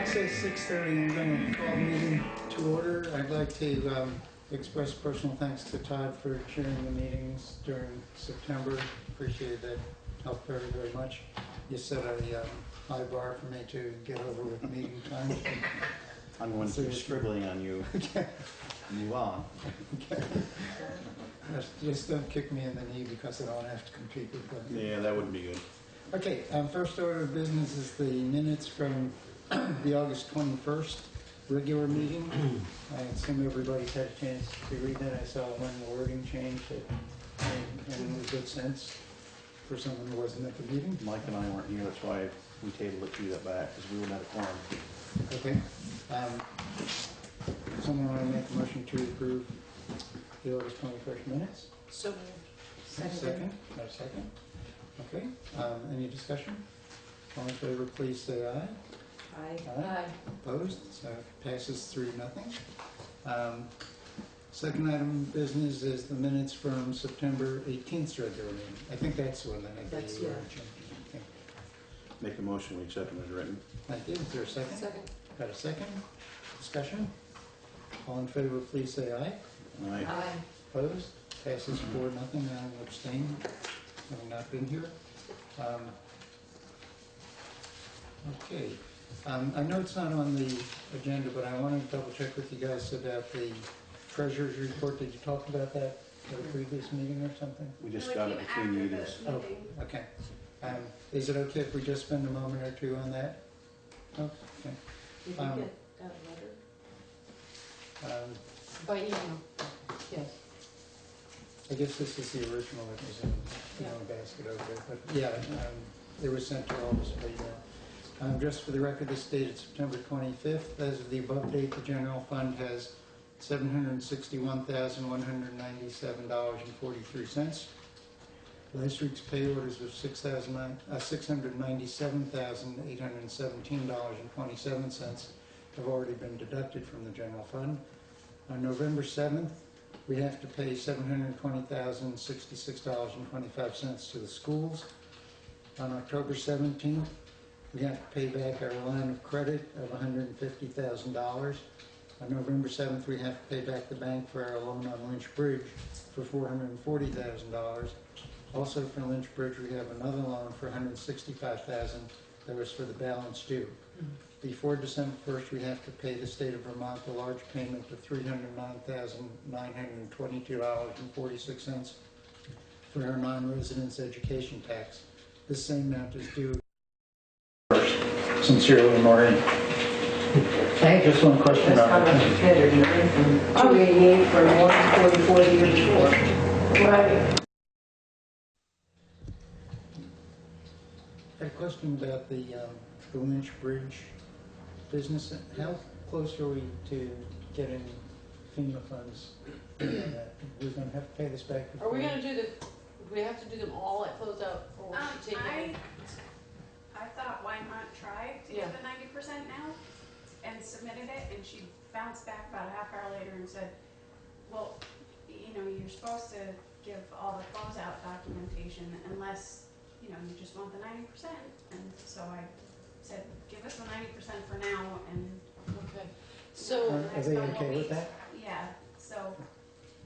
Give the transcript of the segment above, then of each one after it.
Clock says 6:30. I'm going to call the meeting to order. I'd like to express personal thanks to Todd for chairing the meetings during September. Appreciate that. Helped very, very much. You set a high bar for me to get over with meeting times. I'm going to be scribbling on you. Move on. Okay. Just don't kick me in the knee because I don't have to compete with them. Yeah, that wouldn't be good. Okay, first order of business is the minutes from the August 21st regular meeting. I assume everybody's had a chance to read that. I saw one wording change that made good sense for someone who wasn't at the meeting. Mike and I weren't here, that's why we tabled it to that back, because we wouldn't have a quorum. Okay. Someone want to make a motion to approve the August 21st minutes? So moved. Second. No second. Okay. Any discussion? All in favor, please say aye. Aye. Aye. Opposed? So it passes 3-0. Second item of business is the minutes from September 18th regular meeting. I think that's the one that I That's, gave you. yeah. Okay. Make a motion, we accept them as written. Thank you. Is there a second? Second. Got a second? Discussion? All in favor, please say aye. Aye. Aye. Opposed? Passes 4-0. I'm abstaining, having not been here. Okay. I know it's not on the agenda, but I want to double check with you guys about the treasurer's report. Did you talk about that at a previous meeting or something? We just got it between meetings. Oh, okay. Is it okay if we just spend a moment or two on that? Oh, okay. Did you get that letter? By email, yes. I guess this is the original that was in the basket over there. But yeah, it was sent to all of us by email. Just for the record, this dated September 25th. As of the above date, the general fund has $761,197.43. Last week's pay orders of $697,817.27 have already been deducted from the general fund. On November 7th, we have to pay $720,066.25 to the schools. On October 17th, we have to pay back our line of credit of $150,000. On November 7th, we have to pay back the bank for our loan on Lynch Bridge for $440,000. Also for Lynch Bridge, we have another loan for $165,000 that was for the balance due. Before December 1st, we have to pay the state of Vermont a large payment of $309,922.46 for our non-residents education tax. This same amount is due. Sincerely, Maureen. Hey, just one question. That's how much it's better, you know, from 288 from 144 the year before. Right. I had a question about the Lynch Bridge business. How close are we to getting FEMA funds? We're going to have to pay this back. Are we going to do we have to do them all at closeout, or we should take it? I thought, why not try to get the 90% now? And submitted it, and she bounced back about a half hour later and said, well, you know, you're supposed to give all the closeout documentation unless, you know, you just want the 90%. And so I said, give us the 90% for now, and Okay. So are they okay with that? Yeah, so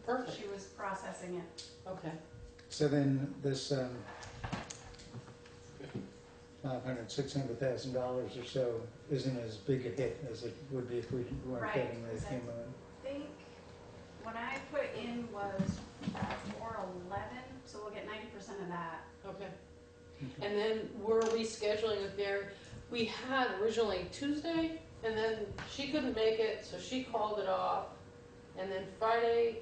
perfect. she was processing it. Okay. So then this $600,000 or so isn't as big a hit as it would be if we weren't getting the FEMA. I think what I put in was 411, so we'll get 90% of that. Okay. And then we're rescheduling with Mary. We had originally Tuesday, and then she couldn't make it, so she called it off. And then Friday,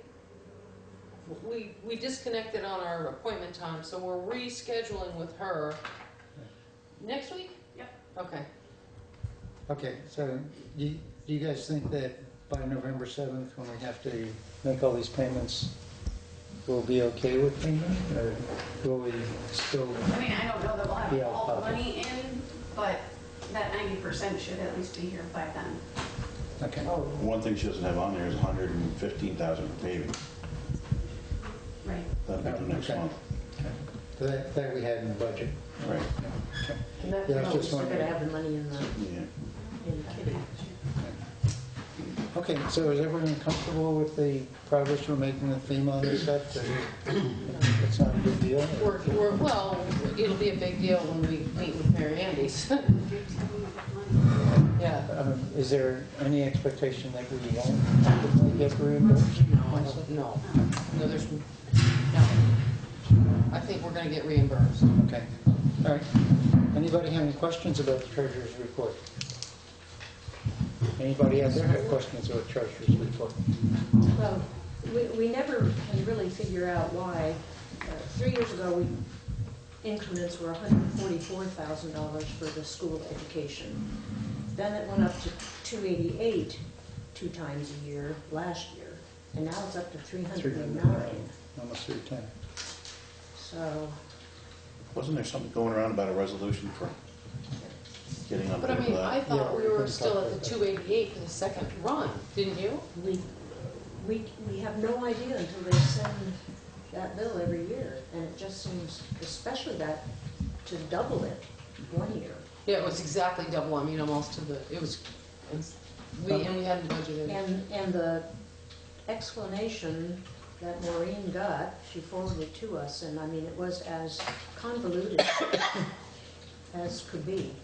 we disconnected on our appointment time, so we're rescheduling with her. Next week? Yep. Okay. Okay, so do you guys think that by November 7th, when we have to make all these payments, we'll be okay with FEMA, or will we still? I mean, I don't know that we'll have Yeah, all the money in, but that 90% should at least be here by then. Okay. One thing she doesn't have on there is $115,000 for paving. Right. That'll be for next Okay. month. Okay. So that we had in the budget. Right. Okay. And that's Yeah, I was not, we're just still going to wondering. have the money in the, Yeah. in the Okay, so is everyone comfortable with the progress we're making with FEMA on this stuff? That it's not a big deal? Well, it'll be a big deal when we meet with Mary Andy's. Yeah. Is there any expectation that we won't ultimately get reimbursed? No, there's, no. I think we're gonna get reimbursed. Okay, all right. Anybody have any questions about the treasurer's report? Anybody out there have questions about the treasurer's report? Well, we never can really figure out why. 3 years ago, increments were $144,000 for the school education. Then it went up to 288 2 times a year last year, and now it's up to 309. Almost 310. So, Wasn't there something going around about a resolution for getting on But I board mean, with I that? thought Yeah, we we were can still talk at about the that. 288 for the second run, didn't you? we have no idea until they send that bill every year, and it just seems, especially that, to double it 1 year. Yeah, it was exactly double, I mean, almost to the, and we hadn't budgeted. And the explanation that Maureen got, she forwarded to us, and I mean, it was as convoluted as could be.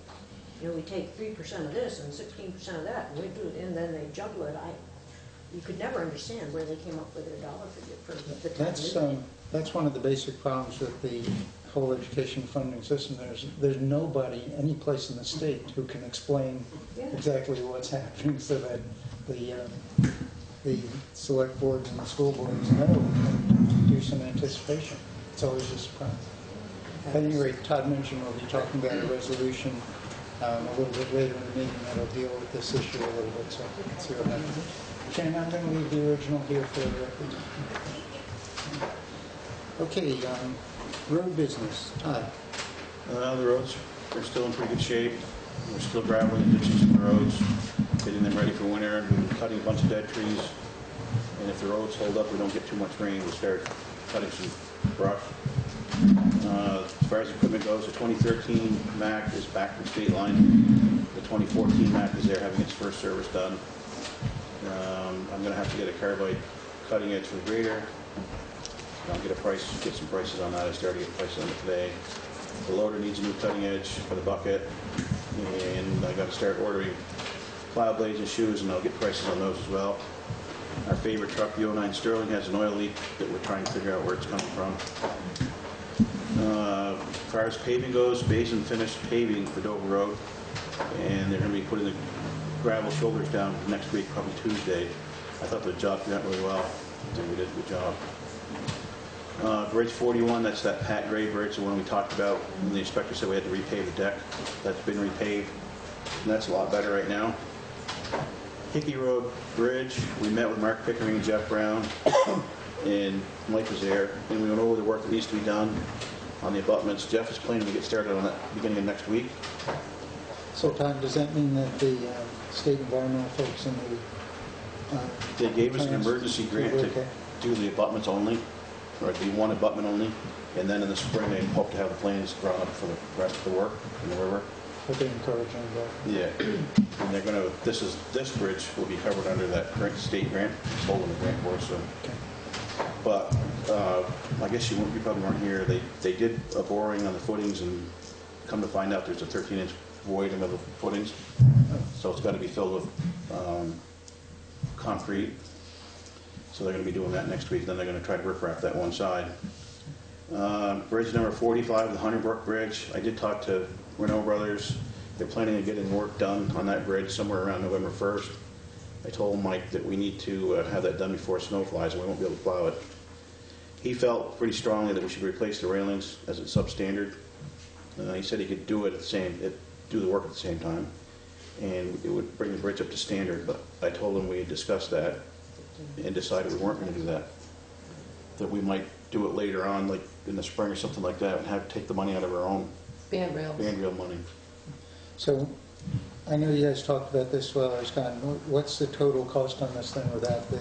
You know, we take 3% of this and 16% of that, and we do it, and then they juggle it. You could never understand where they came up with their dollar figure for the time. That's one of the basic problems with the whole education funding system. There's nobody, any place in the state who can explain Yeah. exactly what's happening so that the select boards and the school boards know and do some anticipation. It's always just a problem. At any rate, Todd mentioned we'll be talking about a resolution a little bit later in the meeting that'll deal with this issue a little bit, so let's see what happens. Shane, I'm going to leave the original here for the record. Okay, road business. Todd. The roads are still in pretty good shape. We're still graveling ditches in the roads, getting them ready for winter. We're cutting a bunch of dead trees. And if the roads hold up, we don't get too much rain, we'll start cutting some brush. As far as equipment goes, the 2013 Mac is back from state line. The 2014 Mac is there having its first service done. I'm going to have to get a carbide cutting edge for the grader. I'll get some prices on that. I started getting prices on it today. The loader needs a new cutting edge for the bucket, and I got to start ordering plow blades and shoes, and I'll get prices on those as well. Our favorite truck, the 09 Sterling, has an oil leak that we're trying to figure out where it's coming from. As far as paving goes, Basin finished paving for Dover Road, and they're going to be putting the gravel shoulders down next week, probably Tuesday. I thought the job went really well. I think we did a good job. Bridge 41, that's that Pat Gray bridge, the one we talked about, and the inspector said we had to repave the deck. That's been repaved, and that's a lot better right now. Hickey Road Bridge, we met with Mark Pickering and Jeff Brown, and Mike was there, and we went over the work that needs to be done on the abutments. Jeff is planning to get started on that beginning of next week. So, Todd, does that mean that the state environmental folks in the They gave us an plans emergency grant will to work out? do the abutments only, or the one abutment only, and then in the spring they hope to have the plans drawn up for the rest of the work in the river. But they encourage them to. Yeah, and they're gonna, this bridge will be covered under that state grant, it's holding the grant for us, so. Okay. But, I guess you probably weren't here, they did a boring on the footings, and come to find out there's a 13-inch void in the footings, so it's gotta be filled with, concrete. So they're gonna be doing that next week, then they're gonna try to rip-wrap that one side. Bridge number 45, the Hunterbrook Bridge, I did talk to Renault Brothers. They're planning on getting work done on that bridge somewhere around November 1st. I told Mike that we need to have that done before snow flies, and we won't be able to plow it. He felt pretty strongly that we should replace the railings as it's substandard. He said he could do the work at the same time, and it would bring the bridge up to standard. But I told him we had discussed that and decided we weren't going to do that. That we might do it later on, like in the spring or something like that, and take the money out of our own Band rails. band rail money. So, I know you guys talked about this while I was gone. What's the total cost on this thing without the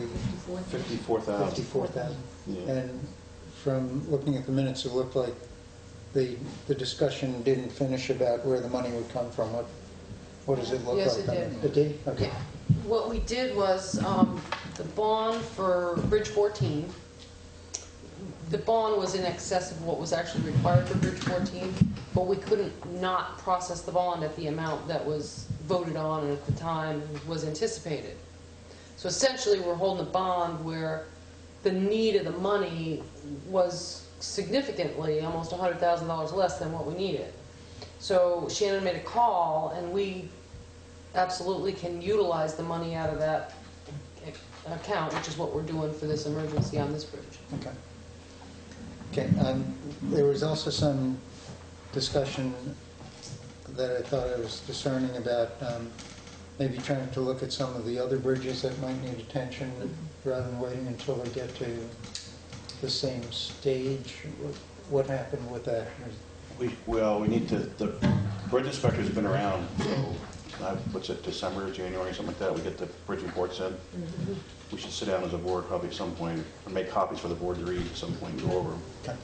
$54,000. $54,000? Yeah. And from looking at the minutes, it looked like the discussion didn't finish about where the money would come from. What does it look like? Yes, it on did. It did? Okay. Yeah. What we did was, the bond for Bridge 14, the bond was in excess of what was actually required for Bridge 14, but we couldn't not process the bond at the amount that was voted on and at the time was anticipated. So essentially, we're holding a bond where the need of the money was significantly, almost $100,000 less than what we needed. So Shannon made a call, and we absolutely can utilize the money out of that account, which is what we're doing for this emergency on this bridge. Okay. Okay, there was also some discussion that I thought I was discerning about maybe trying to look at some of the other bridges that might need attention rather than waiting until they get to the same stage. What happened with that? Well, we need to, the bridge inspector's been around, so, what's it, December, January, something like that, we get the bridge reports in. We should sit down as a board probably at some point, or make copies for the board to read at some point and go over them. Okay.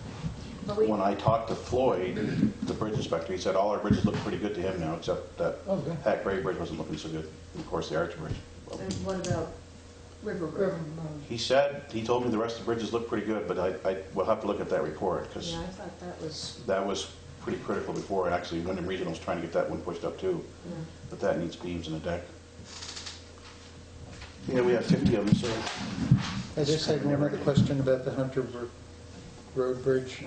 But we, When I talked to Floyd, the bridge inspector, he said all our bridges look pretty good to him now, except that Oh, good. Hackberry Bridge wasn't looking so good, and of course the Archer Bridge. Well, and what about River Road? he told me the rest of the bridges look pretty good, but I will have to look at that report, because Yeah, I thought that was pretty critical before, and actually Wyndham Regional's trying to get that one pushed up too, yeah. but that needs beams in the deck. Yeah, we have 50 of them, so. I just had one other question about the Hunter Road Bridge.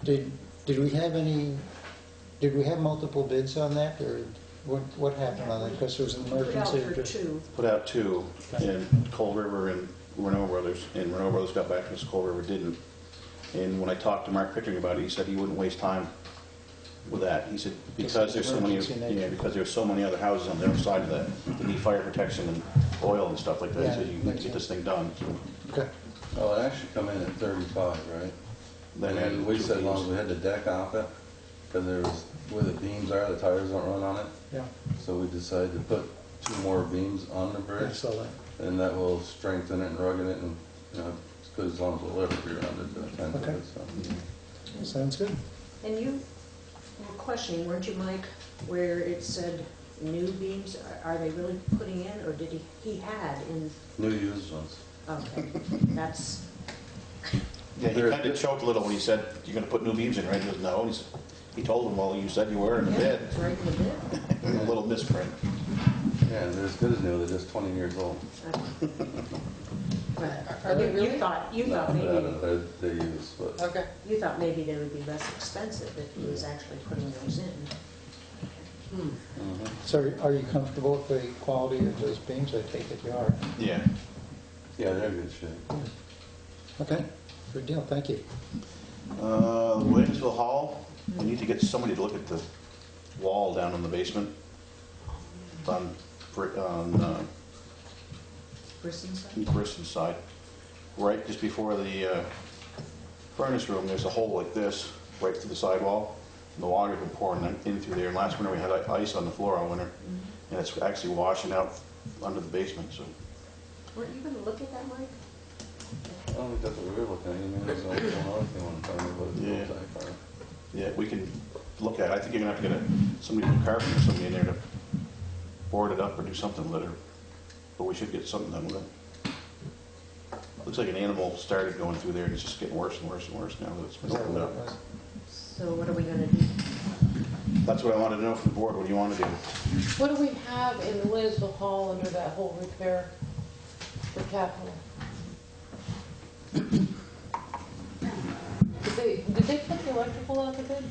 Did we have multiple bids on that, or what happened on that? Because it was an Put out emergency. for or just- two. Put out 2 in Coal River and Renault Brothers, and Renault Brothers got back to us, Coal River didn't. And when I talked to Mark Pickering about it, he said he wouldn't waste time with that. He said because there's so many, because there's so many other houses on the other side of that, they need fire protection and oil and stuff like that. He said you need to get this thing done. So Okay. Well, it actually come in at 35, right? then And added we 2 said as long as beams. we had the deck off it, because there was, where the beams are, the tires don't run on it. Yeah, So we decided to put 2 more beams on the I bridge, saw that. and that will strengthen it and rugged it, and, you know, it's good as long as we'll ever be around it to the tenth of Okay. it, so. Sounds good. And you were questioning, weren't you, Mike, where it said new beams? Are they really putting in, or did he had in, New used ones. okay, that's, Yeah, he kind of choked a little when he said, you're going to put new beams in, right? He goes, no. And he told him, well, you said you were in the yeah, bid. it's right in the bid. A little misprint. Yeah, they're as good as new, they're just 20 years old. Are they really? You thought No, maybe, they're used, but Okay. you thought maybe they would be less expensive if he was actually putting those in. Hmm. So are you comfortable with the quality of those beams? I take it you are. Yeah. yeah, they're in good shape. Okay, good deal, thank you. Williamsville Hall, we need to get somebody to look at the wall down in the basement on Brisson's side? Bristol's side. Right just before the furnace room, there's a hole like this, right through the sidewall. And the water's been pouring in through there. And last winter we had ice on the floor all winter. And it's actually washing out under the basement, so. Weren't you gonna look at that, Mike? I don't think that's what we were looking at, you mean, there's only one other thing on time, but Yeah. it's like, fire. Yeah, we can look at it. I think you're gonna have to get somebody from carpenter or somebody in there to board it up or do something with it. But we should get something done with it. Looks like an animal started going through there and it's just getting worse and worse and worse now that it's been Is that opened what up. it was? So what are we gonna do? That's what I wanted to know from the board. What do you want to do? What do we have in the Williamsville Hall under that whole repair for capital? Did they put the electrical out the bid?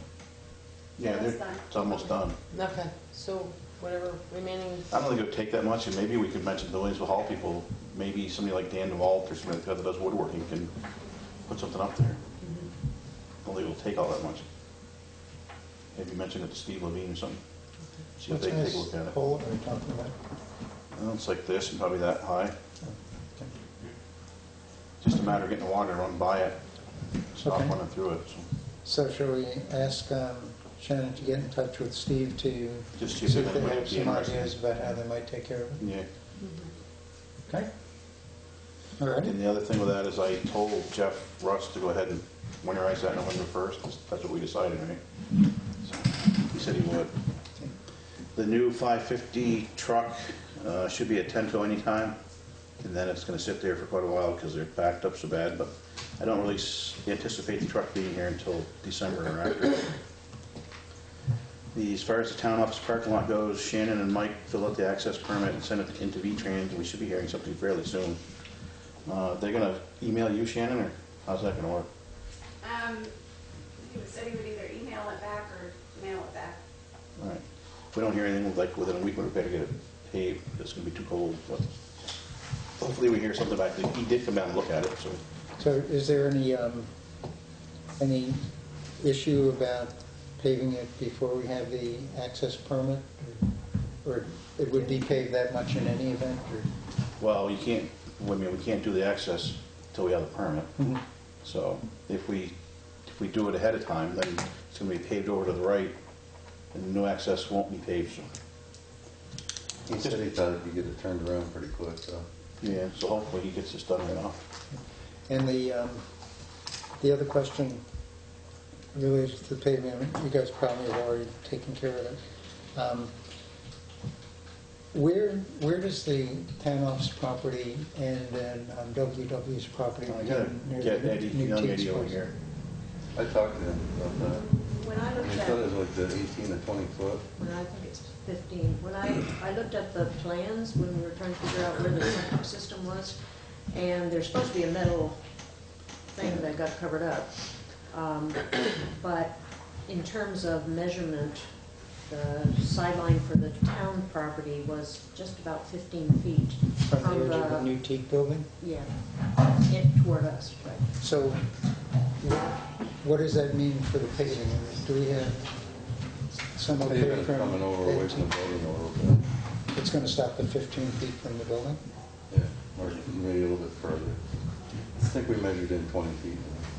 Yeah, It's done. it's almost done. Okay, so whatever remaining, I don't think it would take that much, and maybe we could mention the Williamsville Hall people, maybe somebody like Dan DeWalt or somebody like that that does woodworking can put something up there. I don't think it'll take all that much. Maybe mention it to Steve Levine or something. See if What they can take a size look at it. hole are we talking about? Well, it's like this and probably that high. Okay. Just a matter of getting the water run by it, stop Okay. running through it. So shall we ask Shannon to get in touch with Steve to Just see see if if they anybody have would be some interested. ideas about how they might take care of it? Yeah. Okay? All righty. And the other thing with that is I told Jeff Russ to go ahead and winterize that November 1st. That's what we decided, right? So he said he would. The new 550 truck should be at 10 till any time, and then it's going to sit there for quite a while because they're backed up so bad, but I don't really anticipate the truck being here until December or after. As far as the town office parking lot goes, Shannon and Mike fill out the access permit and send it into V-Trans. We should be hearing something fairly soon. They're going to email you, Shannon, or how's that going to work? He said he would either email it back or mail it back. All right. If we don't hear anything, like within a week, we're better get it paved. It's going to be too cold, but hopefully we hear something back. He did come down and look at it, so. So is there any issue about paving it before we have the access permit? Or it would be paved that much in any event? Or? Well, you can't, I mean, we can't do the access until we have the permit. Mhm. So if we do it ahead of time, then it's going to be paved over to the right, and new access won't be paved. So. He said he thought he could get it turned around pretty quick, so. Yeah, so hopefully he gets this done right off. And the other question related to the pavement, you guys probably have already taken care of it. Where does the town office property and then WW's property I gotta begin? get Eddie, New young Tees Eddie over place? here. I talked to him about that. When I He looked said it at, was like the 18 to 20 foot. when I think it's 15, when I looked at the plans, when we were trying to figure out where the septic system was, and there's supposed to be a metal thing that got covered up. But in terms of measurement, the sideline for the town property was just about 15 feet From the edge of the New Teak building? yeah, it toward us, right? So what does that mean for the paving? Do we have some okay Pavement from coming over away 18? from the building a little bit. It's going to stop at 15 feet from the building? Yeah, or maybe a little bit further. I think we measured in 20 feet.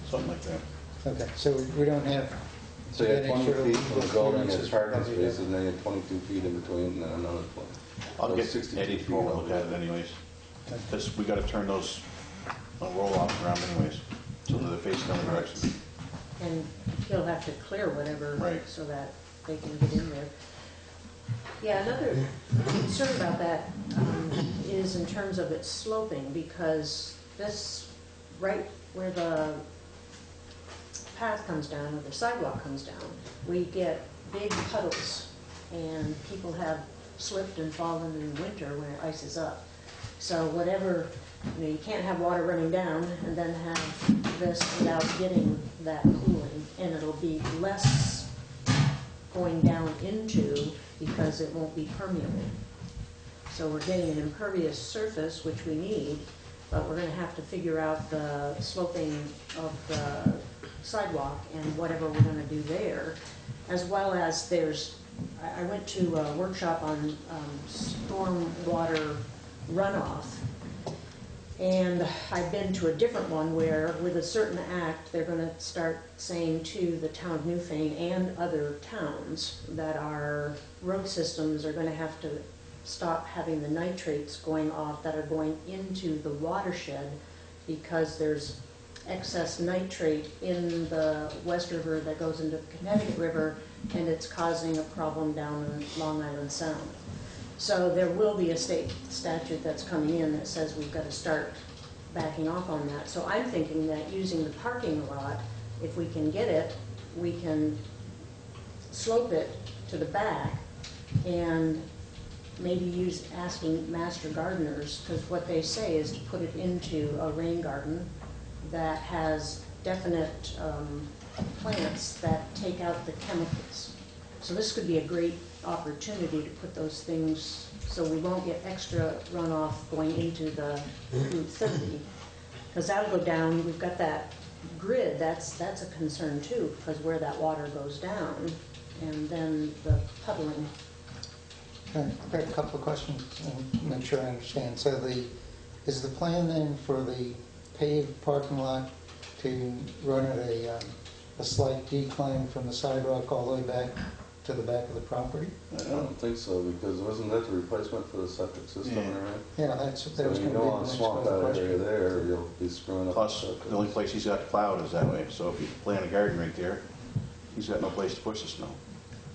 Something like that. Okay, so we don't have. So you had any 20 sort of feet from the building clearances as for parking WW. spaces, and then you had 22 feet in between, and then another 20. I'll So get 62 Eddie to feet go over and all look at it together. anyways, because we got to turn those roll-offs around anyways, so that they're facing the other direction. And he'll have to clear whatever Right. so that they can get in there. Yeah, another concern about that is in terms of its sloping, because this, right where the path comes down, or the sidewalk comes down, we get big puddles, and people have slipped and fallen in winter when it ices up. So whatever, you can't have water running down and then have this without getting that cooling, and it'll be less going down into because it won't be permeable. So we're getting an impervious surface, which we need, but we're gonna have to figure out the sloping of the sidewalk and whatever we're gonna do there, as well as I went to a workshop on stormwater runoff, and I've been to a different one where with a certain act, they're gonna start saying to the town of Newfane and other towns that our road systems are gonna have to stop having the nitrates going off that are going into the watershed, because there's excess nitrate in the West River that goes into the Connecticut River, and it's causing a problem down in Long Island Sound. So there will be a state statute that's coming in that says we've got to start backing off on that. So I'm thinking that using the parking lot, if we can get it, we can slope it to the back and maybe asking master gardeners, because what they say is to put it into a rain garden that has definite plants that take out the chemicals. So this could be a great opportunity to put those things so we won't get extra runoff going into the Route 30, because that'll go down. We've got that grid, that's a concern too, because where that water goes down, and then the puddling. I've got a couple of questions to make sure I understand. So is the plan then for the paved parking lot to run at a slight decline from the sidewalk all the way back to the back of the property? I don't think so, because wasn't that the replacement for the septic system Yeah. and everything? Yeah, that was So going to you be don't the want to next swamp that area question. there, or you'll be screwing up. Plus, the septic. the only place he's got plowed is that way, so if you plant a garden right there, he's got no place to push the snow.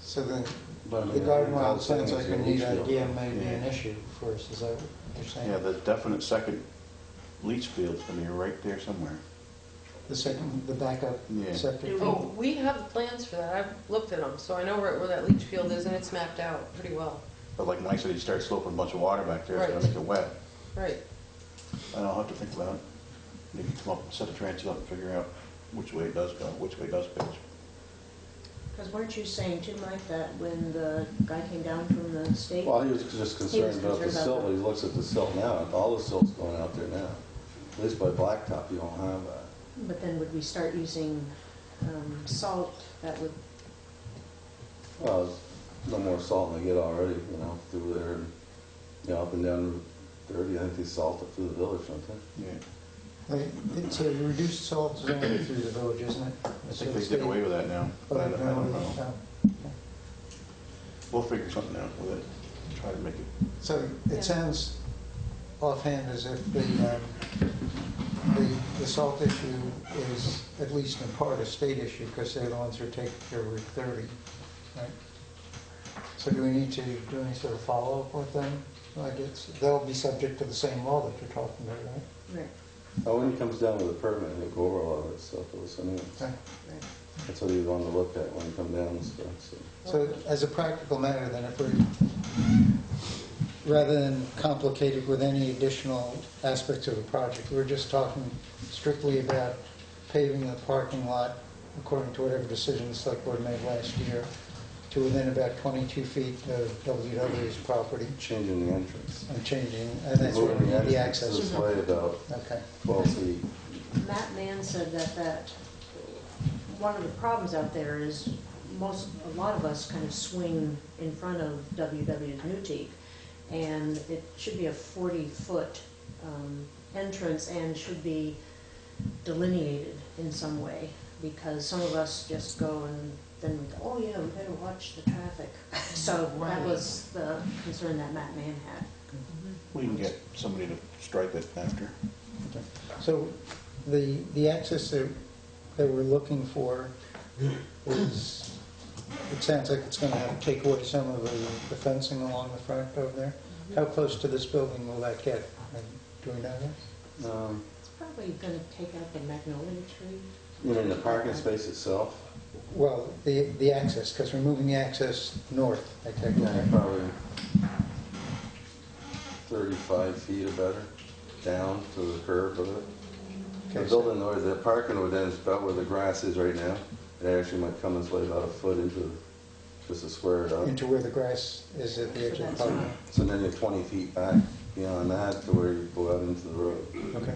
So then But I The mean, garden all wall I'm saying sounds is like a the neat leach field. idea, maybe an issue for us, is that what you're saying? Yeah, the definite second leach field's gonna be right there somewhere. The second, the backup Yeah. septic? Oh, we have the plans for that. I've looked at them, so I know where that leach field is, and it's mapped out pretty well. But like Mike said, you start sloping a bunch of water back there, it's gonna Right. make it wet. Right. And I'll have to think about it. Maybe come up, set a transit up and figure out which way it does go, which way it does pitch. Because weren't you saying too, Mike, that when the guy came down from the state? Well, he was just concerned about the concerned about silt, that. but he looks at the silt now, all the silt's going out there now. At least by blacktop, you don't have that. But then would we start using salt that would, Well, there's no more salt than they get already, you know, through there, and, you know, up and down Route 30, I think they salt it through the village, don't they? Yeah. It's a reduced salt zone through the village, isn't it? I think they did away with that now, but I don't know. We'll figure something out with it, try to make it. So Yeah. it sounds offhand as if the salt issue is at least in part a state issue because they're the ones who are taking care of Route 30, right? So do we need to do any sort of follow-up with them? I guess they'll be subject to the same law that you're talking about, right? right, Oh, when he comes down with a permit, he'll go over all that stuff with us anyways. Okay. right. That's what he was wanting to look at when he come down and stuff, so. So as a practical matter, then, if we're, rather than complicated with any additional aspects of the project, we're just talking strictly about paving the parking lot according to whatever decision the select board made last year to within about 22 feet of WW's property Changing the entrance. and changing, and that's where Moving we need the entrance access. this way about Okay. 12 feet. Matt Mann said that one of the problems out there is a lot of us kind of swing in front of WW's Mtg, and it should be a 40-foot entrance and should be delineated in some way, because some of us just go and then we go, oh yeah, we better watch the traffic. So that was the concern that Matt Mann had. We can get somebody to stripe it after. So the access that we're looking for is, it sounds like it's going to have to take away some of the fencing along the front over there. How close to this building will that get? Do we know that? It's probably going to take out the magnolia tree. You mean the parking space itself? Well, the access, because we're moving the access north, I take Yeah, it. probably 35 feet or better, down to the curve of it. The Okay, building, or the parking would then is about where the grass is right now. It actually might come this way about a foot into, just to square it up. into where the grass is at the edge of the parking lot. So then you're 20 feet back beyond that to where you go out into the road. Okay.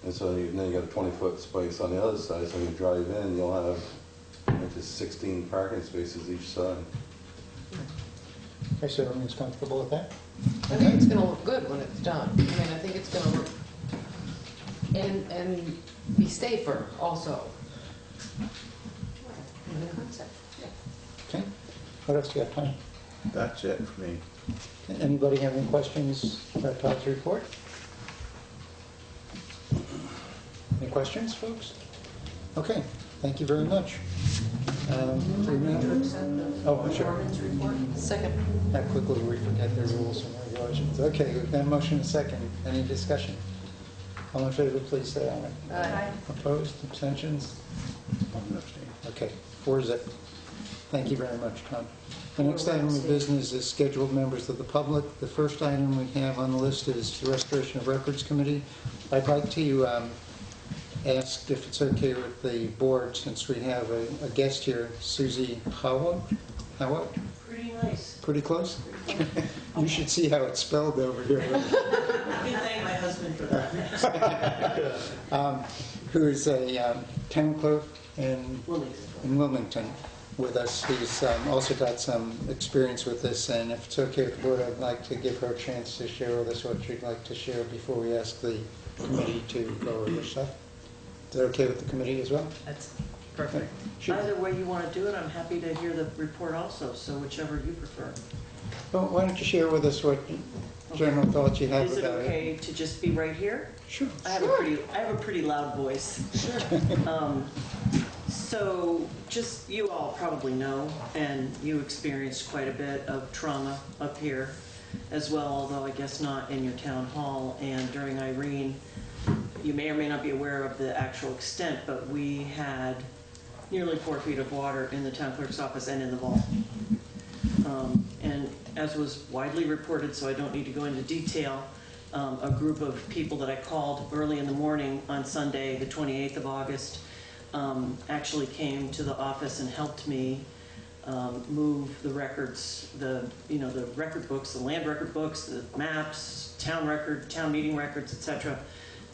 And so then you got a 20-foot space on the other side, so when you drive in, you'll have, I think there's 16 parking spaces each side. Okay, so everyone's comfortable with that? I think it's gonna look good when it's done. I mean, I think it's gonna look, and be safer also. Concept. Okay. What else you got, Tom? That's it for me. Anybody have any questions about Todd's report? Any questions, folks? Okay, thank you very much. To accept the Oh, sure. foreman's report. Second. How quickly we forget the rules and regulations. Okay, we've got a motion and a second. Any discussion? All in favor, please say aye. Aye. Opposed, abstentions? I'm gonna abstain. Okay, 4-0. Thank you very much, Tom. The next item of business is scheduled members of the public. The first item we have on the list is the Restoration of Records Committee. I'd like to ask if it's okay with the board, since we have a guest here, Susie Howard. Howard? Pretty nice. Pretty close? You should see how it's spelled over here. I can thank my husband for that. Who is a town clerk in Wilmington. Wilmington with us. He's also got some experience with this, and if it's okay with the board, I'd like to give her a chance to share with us what she'd like to share before we ask the committee to go over your stuff. Is that okay with the committee as well? That's perfect. Sure. Either way you want to do it, I'm happy to hear the report also, so whichever you prefer. Well, why don't you share with us what general thoughts you have Is it about it? okay to just be right here? Sure. I have a pretty loud voice. So just, you all probably know, and you experienced quite a bit of trauma up here as well, although I guess not in your town hall. And during Irene, you may or may not be aware of the actual extent, but we had nearly 4 feet of water in the town clerk's office and in the vault. And as was widely reported, so I don't need to go into detail, a group of people that I called early in the morning on Sunday, the 28th of August, actually came to the office and helped me move the records, the record books, the land record books, the maps, town meeting records, etc.,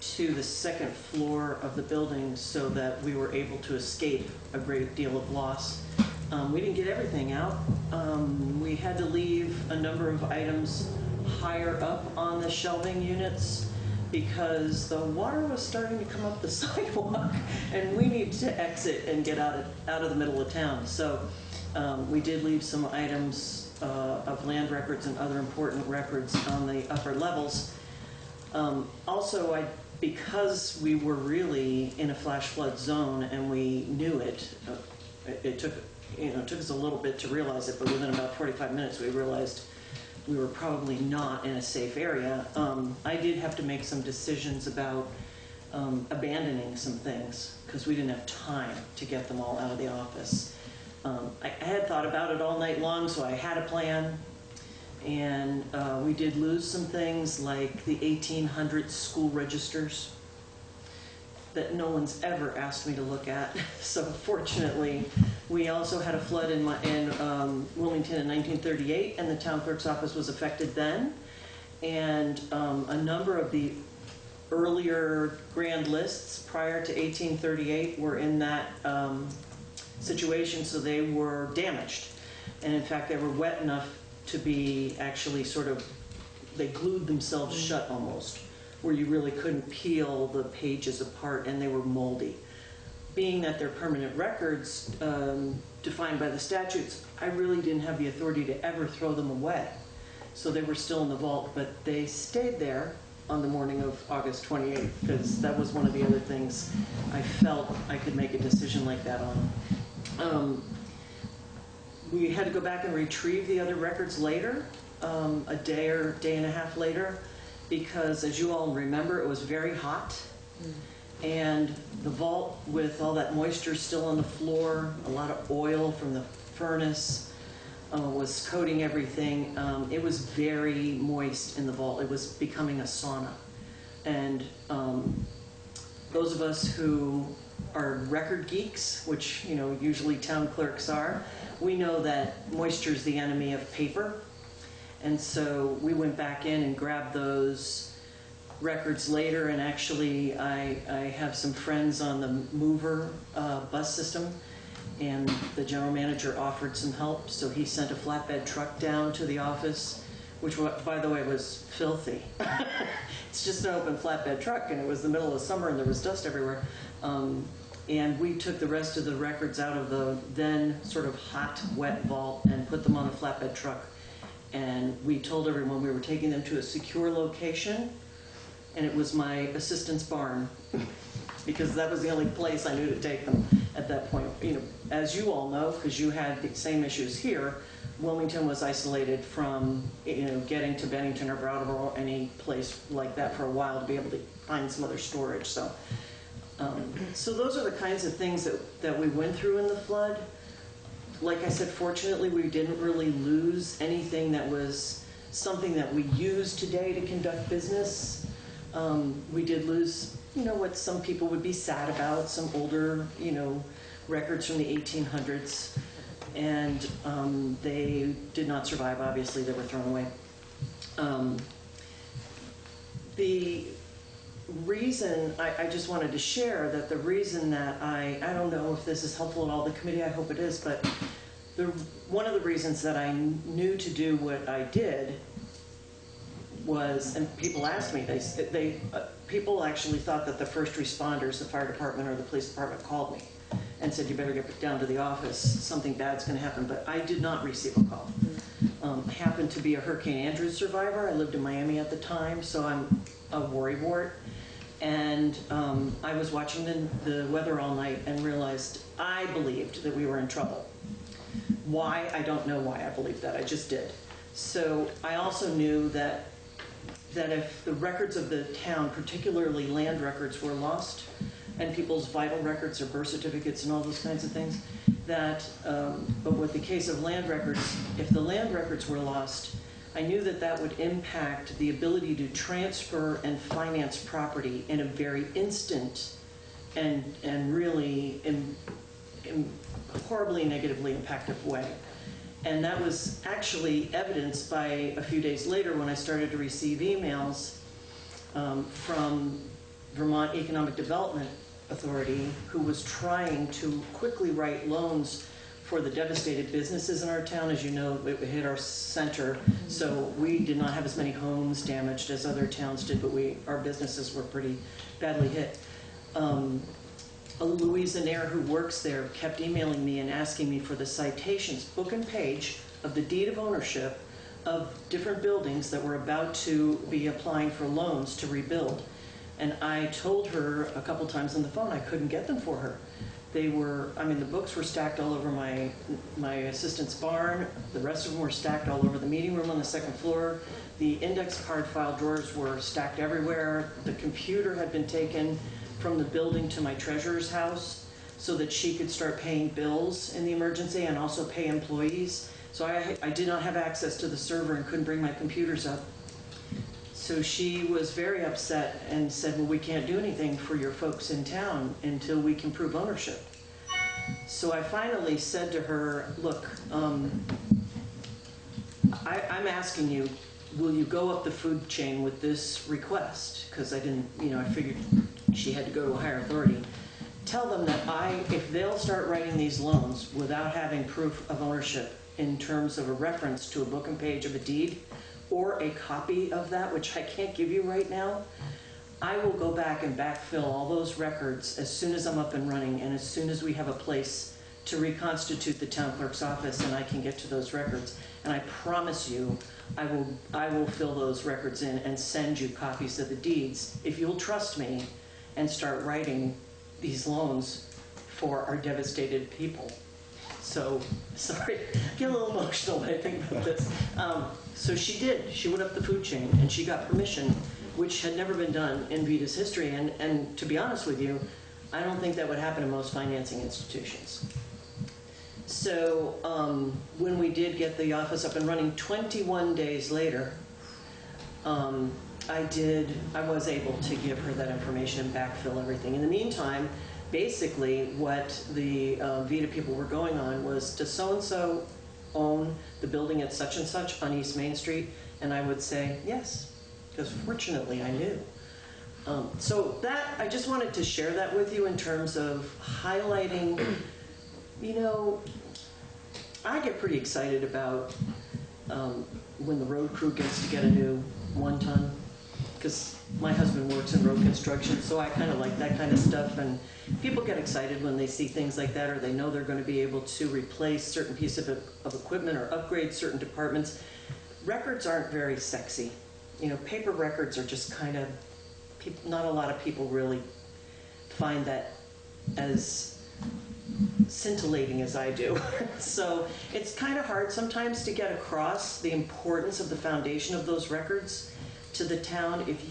to the second floor of the building so that we were able to escape a great deal of loss. We didn't get everything out. We had to leave a number of items higher up on the shelving units because the water was starting to come up the sidewalk and we needed to exit and get out of the middle of town. So we did leave some items of land records and other important records on the upper levels. Also, because we were really in a flash flood zone and we knew it, it took us a little bit to realize it, but within about 45 minutes we realized we were probably not in a safe area. I did have to make some decisions about abandoning some things because we didn't have time to get them all out of the office. I had thought about it all night long, so I had a plan. And we did lose some things like the 1800 school registers that no one's ever asked me to look at. So fortunately, we also had a flood in Wilmington in 1938, and the town clerk's office was affected then. And a number of the earlier grand lists prior to 1838 were in that situation, so they were damaged. And in fact, they were wet enough to be actually they glued themselves shut almost, where you really couldn't peel the pages apart, and they were moldy. Being that they're permanent records defined by the statutes, I really didn't have the authority to ever throw them away. So they were still in the vault, but they stayed there on the morning of August 28th, because that was one of the other things I felt I could make a decision like that on. We had to go back and retrieve the other records later, a day or day and a half later, because as you all remember, it was very hot. And the vault, with all that moisture still on the floor, a lot of oil from the furnace was coating everything. It was very moist in the vault. It was becoming a sauna. And those of us who are record geeks, which usually town clerks are, we know that moisture is the enemy of paper. And so we went back in and grabbed those records later, and actually I have some friends on the mover bus system, and the general manager offered some help, so he sent a flatbed truck down to the office, which, by the way, was filthy. It's just an open flatbed truck, and it was the middle of summer and there was dust everywhere. And we took the rest of the records out of the then sort of hot, wet vault and put them on a flatbed truck. And we told everyone we were taking them to a secure location, and it was my assistant's barn, because that was the only place I knew to take them at that point. As you all know, because you had the same issues here, Wilmington was isolated from getting to Bennington or Brattleboro or any place like that for a while to be able to find some other storage. So those are the kinds of things that we went through in the flood. Like I said, fortunately, we didn't really lose anything that was something that we use today to conduct business. We did lose, what some people would be sad about, some older, records from the 1800s. And they did not survive, obviously, they were thrown away. The reason, I just wanted to share that the reason that I don't know if this is helpful at all, the committee, I hope it is, but one of the reasons that I knew to do what I did was, and people asked me, people actually thought that the first responders, the fire department or the police department, called me and said, you better get down to the office, something bad's going to happen. But I did not receive a call. I happened to be a Hurricane Andrew survivor. I lived in Miami at the time, so I'm a worrywart. And I was watching the weather all night and realized I believed that we were in trouble. Why? I don't know why I believed that. I just did. So I also knew that if the records of the town, particularly land records, were lost, and people's vital records or birth certificates and all those kinds of things, but with the case of land records, if the land records were lost, I knew that that would impact the ability to transfer and finance property in a very instant and really horribly negatively impactful way. And that was actually evidenced by a few days later when I started to receive emails from Vermont Economic Development Authority, who was trying to quickly write loans for the devastated businesses in our town. As you know, it hit our center, so we did not have as many homes damaged as other towns did, but our businesses were pretty badly hit. Louisa Nair, who works there, kept emailing me and asking me for the citations, book and page, of the deed of ownership of different buildings that were about to be applying for loans to rebuild. And I told her a couple times on the phone I couldn't get them for her. They were, I mean, the books were stacked all over my assistant's barn. The rest of them were stacked all over the meeting room on the second floor. The index card file drawers were stacked everywhere. The computer had been taken from the building to my treasurer's house so that she could start paying bills in the emergency and also pay employees. So I did not have access to the server and couldn't bring my computers up. So she was very upset and said, well, we can't do anything for your folks in town until we can prove ownership. So I finally said to her, look, I'm asking you, will you go up the food chain with this request? Because I didn't, I figured she had to go to a higher authority. Tell them that if they'll start writing these loans without having proof of ownership in terms of a reference to a book and page of a deed, or a copy of that, which I can't give you right now, I will go back and backfill all those records as soon as I'm up and running and as soon as we have a place to reconstitute the town clerk's office and I can get to those records. And I promise you, I will fill those records in and send you copies of the deeds if you'll trust me and start writing these loans for our devastated people. So, sorry, I get a little emotional when I think about this. So she did. She went up the food chain and she got permission, which had never been done in VITA's history. And to be honest with you, I don't think that would happen in most financing institutions. So when we did get the office up and running 21 days later, I was able to give her that information and backfill everything. In the meantime, basically what the VITA people were going on was, does so-and-so own the building at such and such on East Main Street? And I would say yes, because fortunately I knew. So that, I just wanted to share that with you in terms of highlighting, I get pretty excited about when the road crew gets to get a new 1-ton, because my husband works in road construction, so I kind of like that kind of stuff. And people get excited when they see things like that, or they know they're going to be able to replace certain pieces of equipment or upgrade certain departments. Records aren't very sexy. Paper records are just kind of, not a lot of people really find that as scintillating as I do. So it's kind of hard sometimes to get across the importance of the foundation of those records to the town. If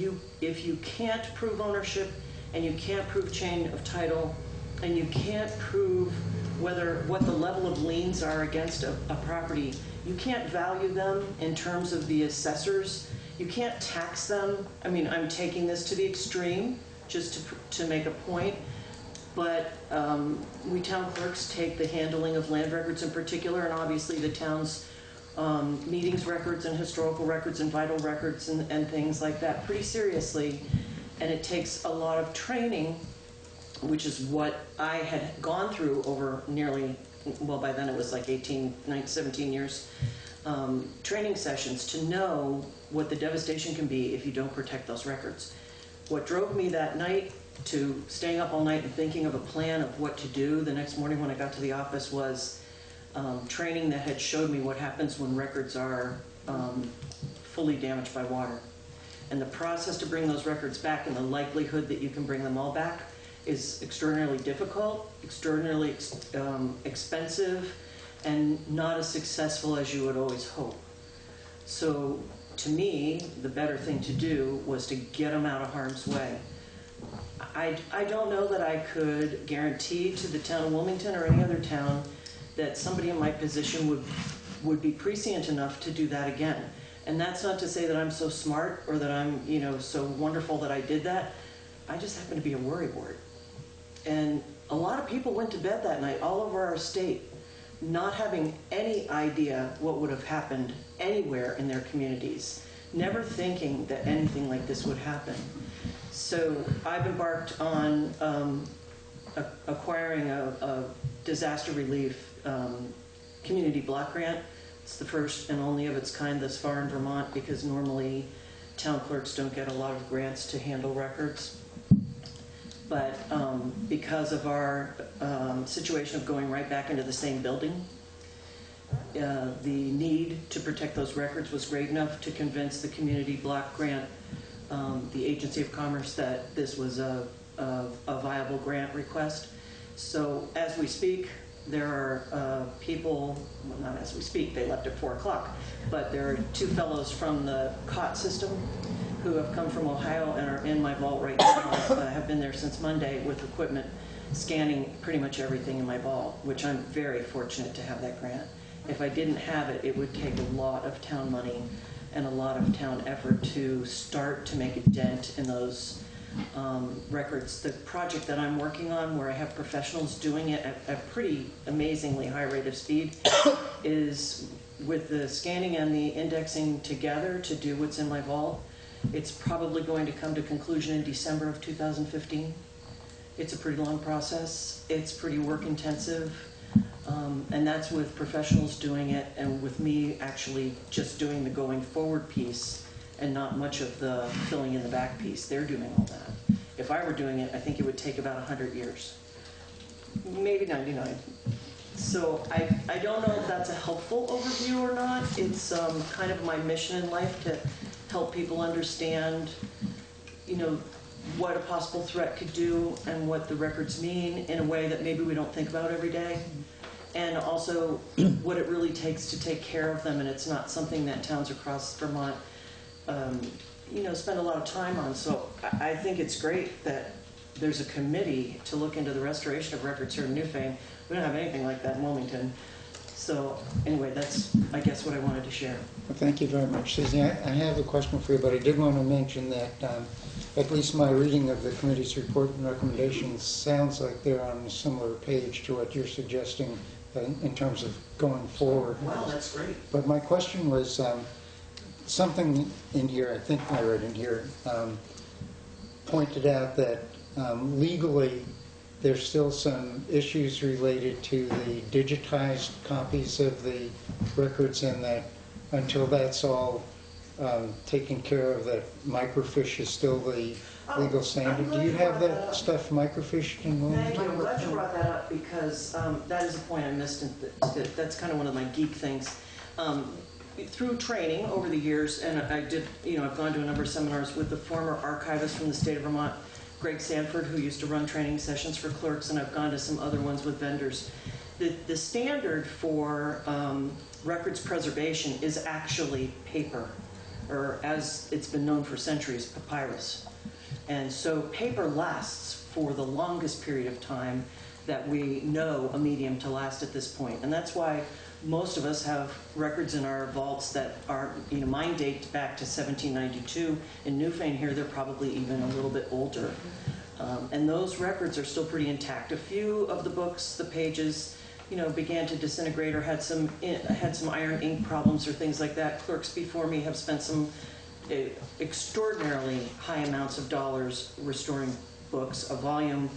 you can't prove ownership, and you can't prove chain of title, and you can't prove what the level of liens are against a property, you can't value them in terms of the assessors. You can't tax them. I mean, I'm taking this to the extreme just to make a point, but we town clerks take the handling of land records in particular, and obviously the town's meetings records and historical records and vital records and things like that pretty seriously. And it takes a lot of training, which is what I had gone through over nearly, well, by then it was like 17 years, training sessions to know what the devastation can be if you don't protect those records. What drove me that night to staying up all night and thinking of a plan of what to do the next morning when I got to the office was training that had showed me what happens when records are fully damaged by water. And the process to bring those records back and the likelihood that you can bring them all back is extraordinarily difficult, extraordinarily expensive, and not as successful as you would always hope. So to me, the better thing to do was to get them out of harm's way. I don't know that I could guarantee to the town of Wilmington or any other town that somebody in my position would be prescient enough to do that again. And that's not to say that I'm so smart or that I'm, so wonderful that I did that. I just happen to be a worrywart. And a lot of people went to bed that night all over our state, not having any idea what would have happened anywhere in their communities, never thinking that anything like this would happen. So I've embarked on acquiring a disaster relief community block grant. It's the first and only of its kind thus far in Vermont, because normally town clerks don't get a lot of grants to handle records. But because of our situation of going right back into the same building, the need to protect those records was great enough to convince the community block grant, the Agency of Commerce, that this was a viable grant request. So as we speak, there are people, well, not as we speak, they left at 4 o'clock, but there are 2 fellows from the COT system who have come from Ohio and are in my vault right now, have been there since Monday with equipment scanning pretty much everything in my vault, which I'm very fortunate to have that grant. If I didn't have it, it would take a lot of town money and a lot of town effort to start to make a dent in those records. The project that I'm working on, where I have professionals doing it at a pretty amazingly high rate of speed, is with the scanning and the indexing together to do what's in my vault. It's probably going to come to conclusion in December of 2015. It's a pretty long process. It's pretty work intensive. And that's with professionals doing it, and with me actually just doing the going forward piece and not much of the filling in the back piece. They're doing all that. If I were doing it, I think it would take about 100 years, maybe 99. So I don't know if that's a helpful overview or not. It's kind of my mission in life to help people understand, what a possible threat could do and what the records mean in a way that maybe we don't think about every day. And also what it really takes to take care of them, and it's not something that towns across Vermont, spend a lot of time on. So I think it's great that there's a committee to look into the restoration of records here in Newfane. We don't have anything like that in Wilmington. So anyway, that's, I guess, what I wanted to share. Well, thank you very much, Susie. I have a question for you, but I did want to mention that at least my reading of the committee's report and recommendations sounds like they're on a similar page to what you're suggesting in terms of going forward. Wow, that's great. But my question was something in here, I think I read in here, pointed out that legally there's still some issues related to the digitized copies of the records, and that until that's all taken care of, that microfiche is still the legal standard. Do you have that stuff microfished in Wilmington? Thank you. I'm glad you brought that up, because that is a point I missed. That's kind of one of my geek things. Through training over the years, and I did, I've gone to a number of seminars with the former archivist from the state of Vermont, Greg Sanford, who used to run training sessions for clerks, and I've gone to some other ones with vendors. The standard for records preservation is actually paper, or as it's been known for centuries, papyrus. And so paper lasts for the longest period of time that we know a medium to last at this point. And that's why most of us have records in our vaults that are, mine date back to 1792. In Newfane here, they're probably even a little bit older. And those records are still pretty intact. A few of the books, the pages, began to disintegrate or had some iron ink problems or things like that. Clerks before me have spent some extraordinarily high amounts of dollars restoring books. A volume,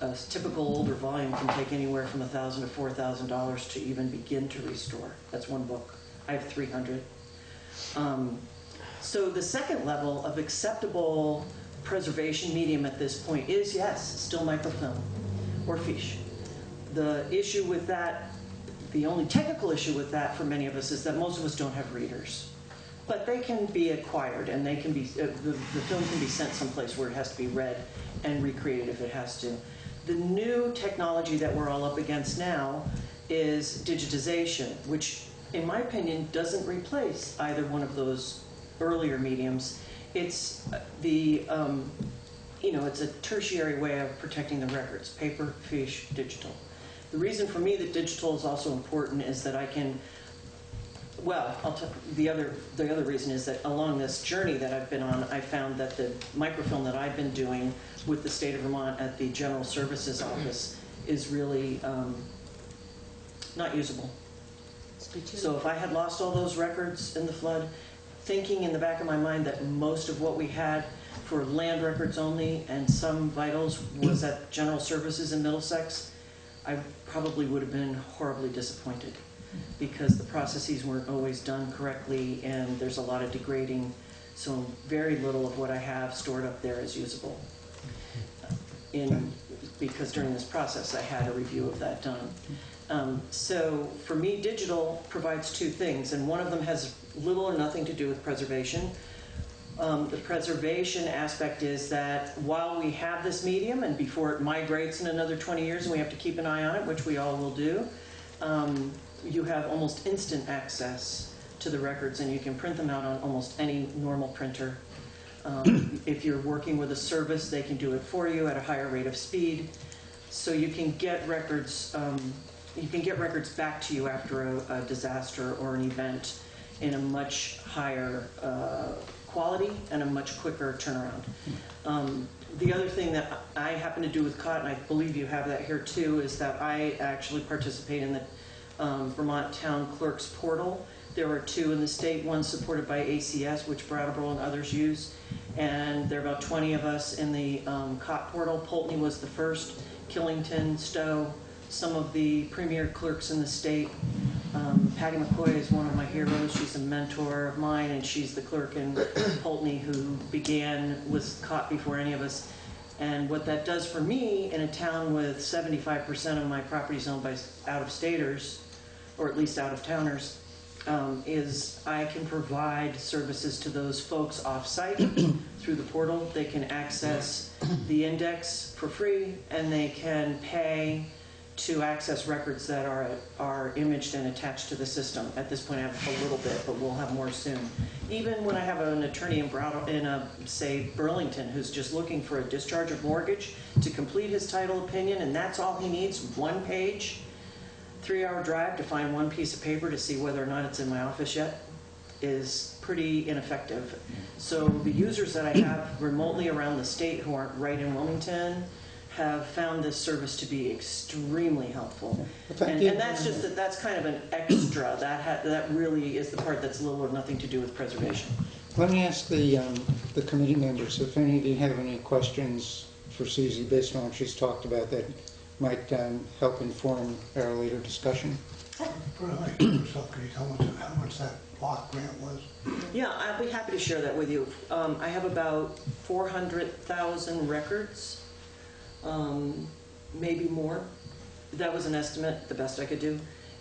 a typical older volume, can take anywhere from $1,000 to $4,000 to even begin to restore. That's one book. I have 300. So the second level of acceptable preservation medium at this point is, yes, still microfilm or fiche. The issue with that, the only technical issue with that for many of us, is that most of us don't have readers. But they can be acquired, and they can be, the film can be sent someplace where it has to be read and recreated if it has to. The new technology that we're all up against now is digitization, which, in my opinion, doesn't replace either one of those earlier mediums. It's it's a tertiary way of protecting the records: paper, fiche, digital. The reason for me that digital is also important is that I can, the other reason is that along this journey that I've been on, I found that the microfilm that I've been doing with the state of Vermont at the General Services Office is really not usable. So if I had lost all those records in the flood, thinking in the back of my mind that most of what we had for land records only and some vitals was at General Services in Middlesex, I probably would have been horribly disappointed, because the processes weren't always done correctly and there's a lot of degrading, so very little of what I have stored up there is usable. Because during this process I had a review of that done. So for me, digital provides two things, and one of them has little or nothing to do with preservation. The preservation aspect is that while we have this medium, and before it migrates in another 20 years and we have to keep an eye on it, which we all will do, you have almost instant access to the records, and you can print them out on almost any normal printer. If you're working with a service, they can do it for you at a higher rate of speed. So you can get records, back to you after a disaster or an event in a much higher quality and a much quicker turnaround. The other thing that I happen to do with COT, and I believe you have that here too, is that I actually participate in the Vermont Town Clerks Portal. There are two in the state, one supported by ACS, which Brattleboro and others use, and there are about 20 of us in the COT portal. Pulteney was the first, Killington, Stowe, some of the premier clerks in the state. Patty McCoy is one of my heroes. She's a mentor of mine, and she's the clerk in Pulteney who began with COT before any of us. And what that does for me in a town with 75% of my properties owned by out-of-staters, or at least out-of-towners, is I can provide services to those folks off-site through the portal. They can access the index for free, and they can pay to access records that are imaged and attached to the system. At this point I have a little bit, but we'll have more soon. Even when I have an attorney in say Burlington, who's just looking for a discharge of mortgage to complete his title opinion, and that's all he needs, 1 page, 3-hour drive to find one piece of paper to see whether or not it's in my office yet, is pretty ineffective. So the users that I have remotely around the state who aren't right in Wilmington have found this service to be extremely helpful. And that's kind of an extra. That really is the part that's little or nothing to do with preservation. Let me ask the committee members if any of you have any questions for Susie based on what she's talked about that might help inform our later discussion. Could you tell how much that block grant was? Yeah, I'll be happy to share that with you. I have about 400,000 records. Maybe more. That was an estimate, the best I could do.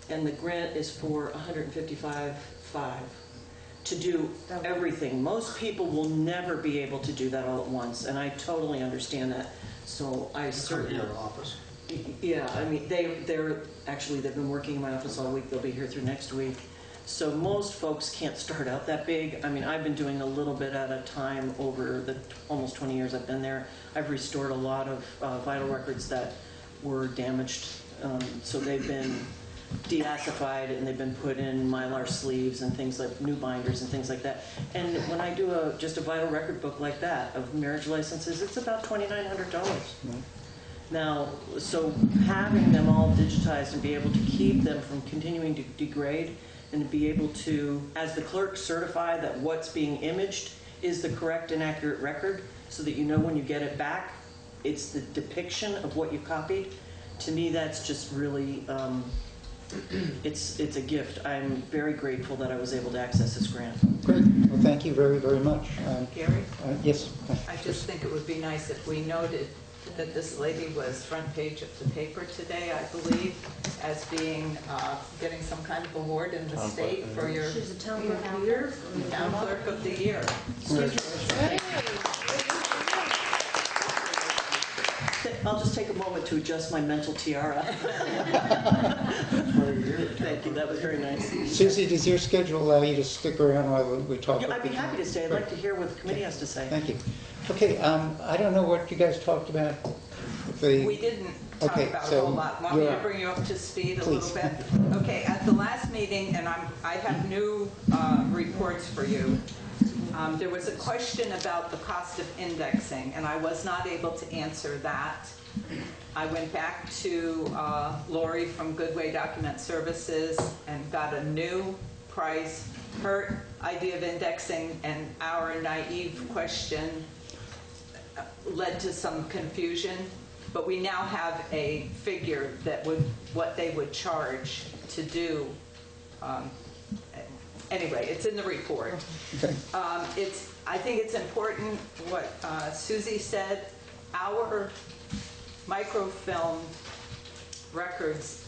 And the grant is for $155,500 to do everything. Most people will never be able to do that all at once, and I totally understand that. So I certainly. Come to your office. Yeah, I mean they've been working in my office all week. They'll be here through next week. So most folks can't start out that big. I mean, I've been doing a little bit at a time over the almost 20 years I've been there. I've restored a lot of vital records that were damaged. So they've been deacidified and they've been put in Mylar sleeves and things like new binders and things like that. And when I do just a vital record book like that of marriage licenses, it's about $2,900. Mm-hmm. Now, so having them all digitized and be able to keep them from continuing to degrade and to be able to, as the clerk, certify that what's being imaged is the correct and accurate record so that you know when you get it back, it's the depiction of what you copied. To me, that's just really, it's a gift. I'm very grateful that I was able to access this grant. Great. Well, thank you very, very much. Gary? Yes. I just think it would be nice if we noted that this lady was front page of the paper today, I believe, as being, getting some kind of award in the state for your She's the town clerk of the year. town clerk of the year. I'll just take a moment to adjust my mental tiara. Thank you, that was very nice. Susie, does your schedule allow you to stick around while we talk? Yeah, I'd be happy to stay. I'd like to hear what the committee has to say. Thank you. Okay, I don't know what you guys talked about. We didn't talk Okay, about a so whole lot. Want me you're to up. bring you up to speed a Please. little bit? Okay, at the last meeting, and I have new reports for you. There was a question about the cost of indexing, and I was not able to answer that. I went back to Lori from Goodway Document Services and got a new price. Her idea of indexing and our naive question led to some confusion, but we now have a figure that would, what they would charge to do. Anyway, it's in the report. Okay. I think it's important what Susie said. Our microfilm records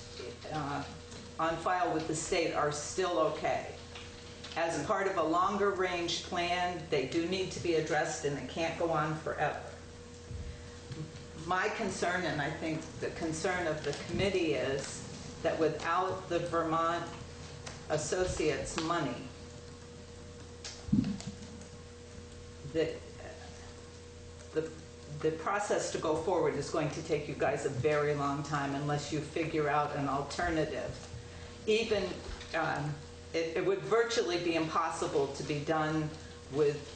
on file with the state are still okay. As part of a longer range plan, they do need to be addressed and it can't go on forever. My concern, and I think the concern of the committee, is that without the Vermont Associates money, the process to go forward is going to take you guys a very long time unless you figure out an alternative. Even, it would virtually be impossible to be done with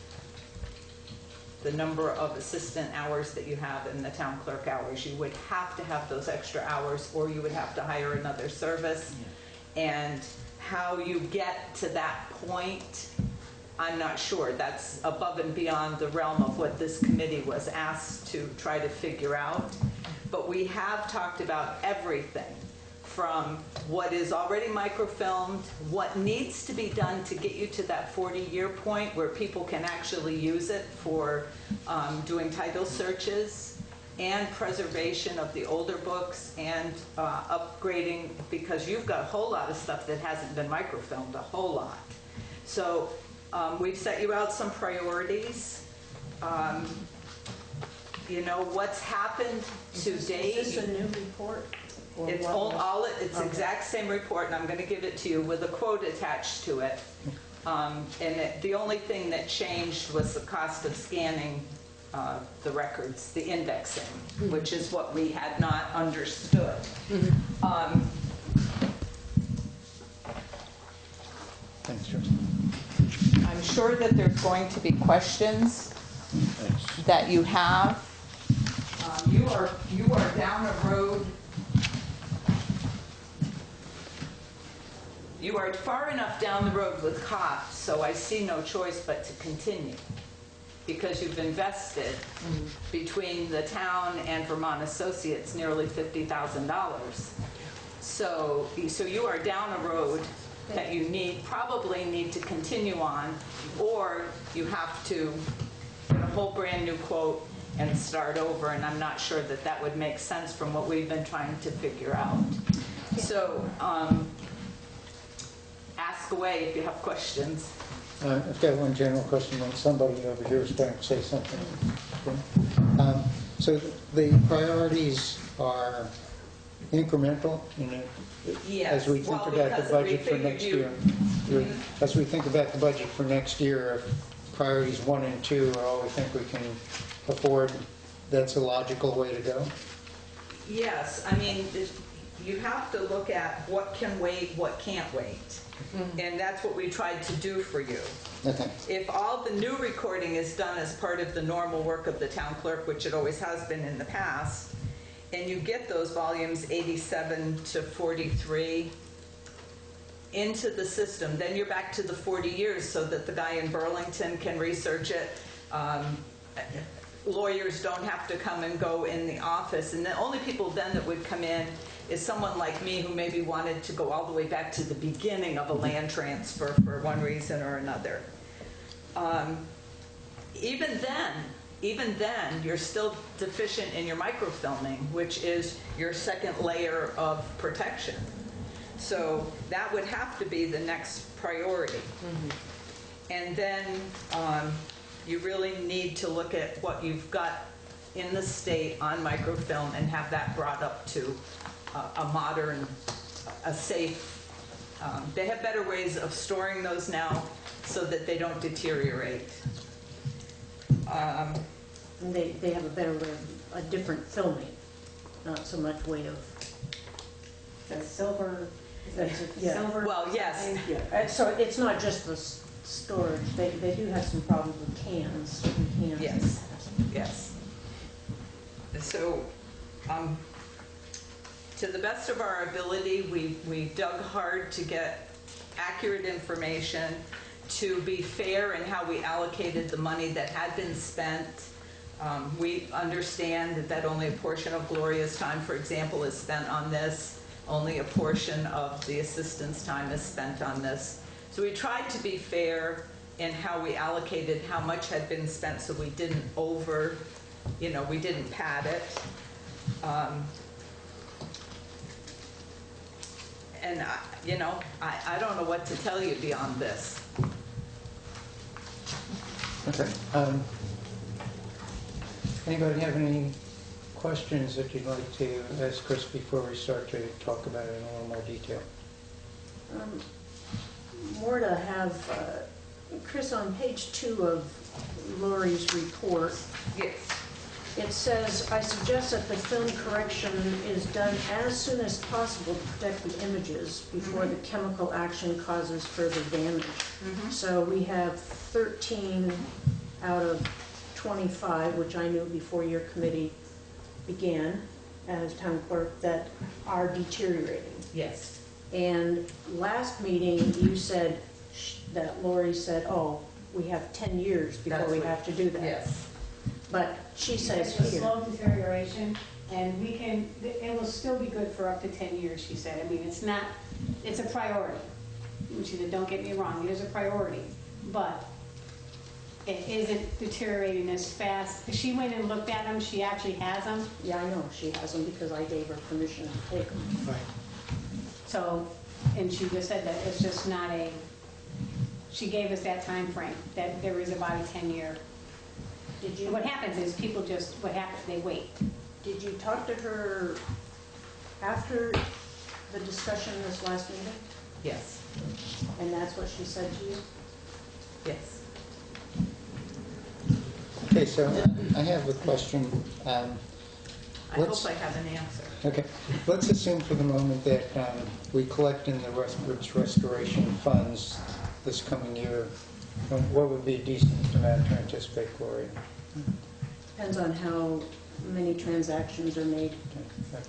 the number of assistant hours that you have in the town clerk hours. You would have to have those extra hours, or you would have to hire another service. And how you get to that point, I'm not sure. That's above and beyond the realm of what this committee was asked to try to figure out. But we have talked about everything from what is already microfilmed, what needs to be done to get you to that 40-year point where people can actually use it for doing title searches, and preservation of the older books, and upgrading, because you've got a whole lot of stuff that hasn't been microfilmed, a whole lot. So we've set you out some priorities. You know, what's happened to date. Is this a new report? Or It's what was- it's Okay. exact same report, and I'm going to give it to you with a quote attached to it. The only thing that changed was the cost of scanning the records, the indexing, which is what we had not understood. Thanks, Joe. I'm sure that there's going to be questions Thanks. that you have. You are down a road. You are far enough down the road with cops, so I see no choice but to continue, because you've invested between the town and Vermont Associates nearly $50,000. So you are down a road that you probably need to continue on, or you have to get a whole brand new quote and start over, and I'm not sure that that would make sense from what we've been trying to figure out. So ask away if you have questions. I've got one general question, and somebody over here is trying to say something. So the priorities are incremental, you know, Yes. as we think Well, about the because budget we for figured next you- year. As we think about the budget for next year, if priorities 1 and 2 are all we think we can afford, that's a logical way to go? Yes, I mean, you have to look at what can wait, what can't wait. And that's what we tried to do for you. Okay. If all the new recording is done as part of the normal work of the town clerk, which it always has been in the past, and you get those volumes 87 to 43 into the system, then you're back to the 40 years so that the guy in Burlington can research it. Lawyers don't have to come and go in the office. And the only people then that would come in is someone like me who maybe wanted to go all the way back to the beginning of a land transfer for one reason or another. Even then, even then, you're still deficient in your microfilming, which is your second layer of protection. So that would have to be the next priority. And then you really need to look at what you've got in the state on microfilm and have that brought up to a modern, a safe, they have better ways of storing those now so that they don't deteriorate. And they have a better way, a different filming, not so much way of, The silver, yeah. silver. Well, yes. Yeah, so it's not just the storage, they do have some problems with cans, certain cans. Yes. Yes. So, to the best of our ability, we dug hard to get accurate information, to be fair in how we allocated the money that had been spent. We understand that only a portion of Gloria's time, for example, is spent on this. Only a portion of the assistant's time is spent on this. So we tried to be fair in how we allocated how much had been spent so we didn't we didn't pad it. And I don't know what to tell you beyond this. Okay. Anybody have any questions that you'd like to ask Chris before we start to talk about it in a little more detail? More to have, Chris, on page 2 of Lori's report, Yes. it says, I suggest that the film correction is done as soon as possible to protect the images before the chemical action causes further damage. So we have 13 out of 25, which I knew before your committee began as town clerk, that are deteriorating. Yes. And last meeting, you said, that Lori said, oh, we have 10 years before That's we what- have to do that. Yes. But she says It's a here, slow deterioration, and it will still be good for up to 10 years, she said. I mean, it's a priority. And she said, don't get me wrong, it is a priority, but it isn't deteriorating as fast. She went and looked at them, she actually has them. yeah, I know she has them because I gave her permission to take them. Right. So, and she just said that it's just not she gave us that time frame, that there is about a 10-year. Did you, And what happens is people they wait. did you talk to her after the discussion this last meeting? Yes. And that's what she said to you? Yes. Okay, so I have a question. I Let's- hope I have an answer. Okay, let's assume for the moment that we collect in the restoration funds this coming year. What would be a decent amount to anticipate, Gloria? Depends on how many transactions are made.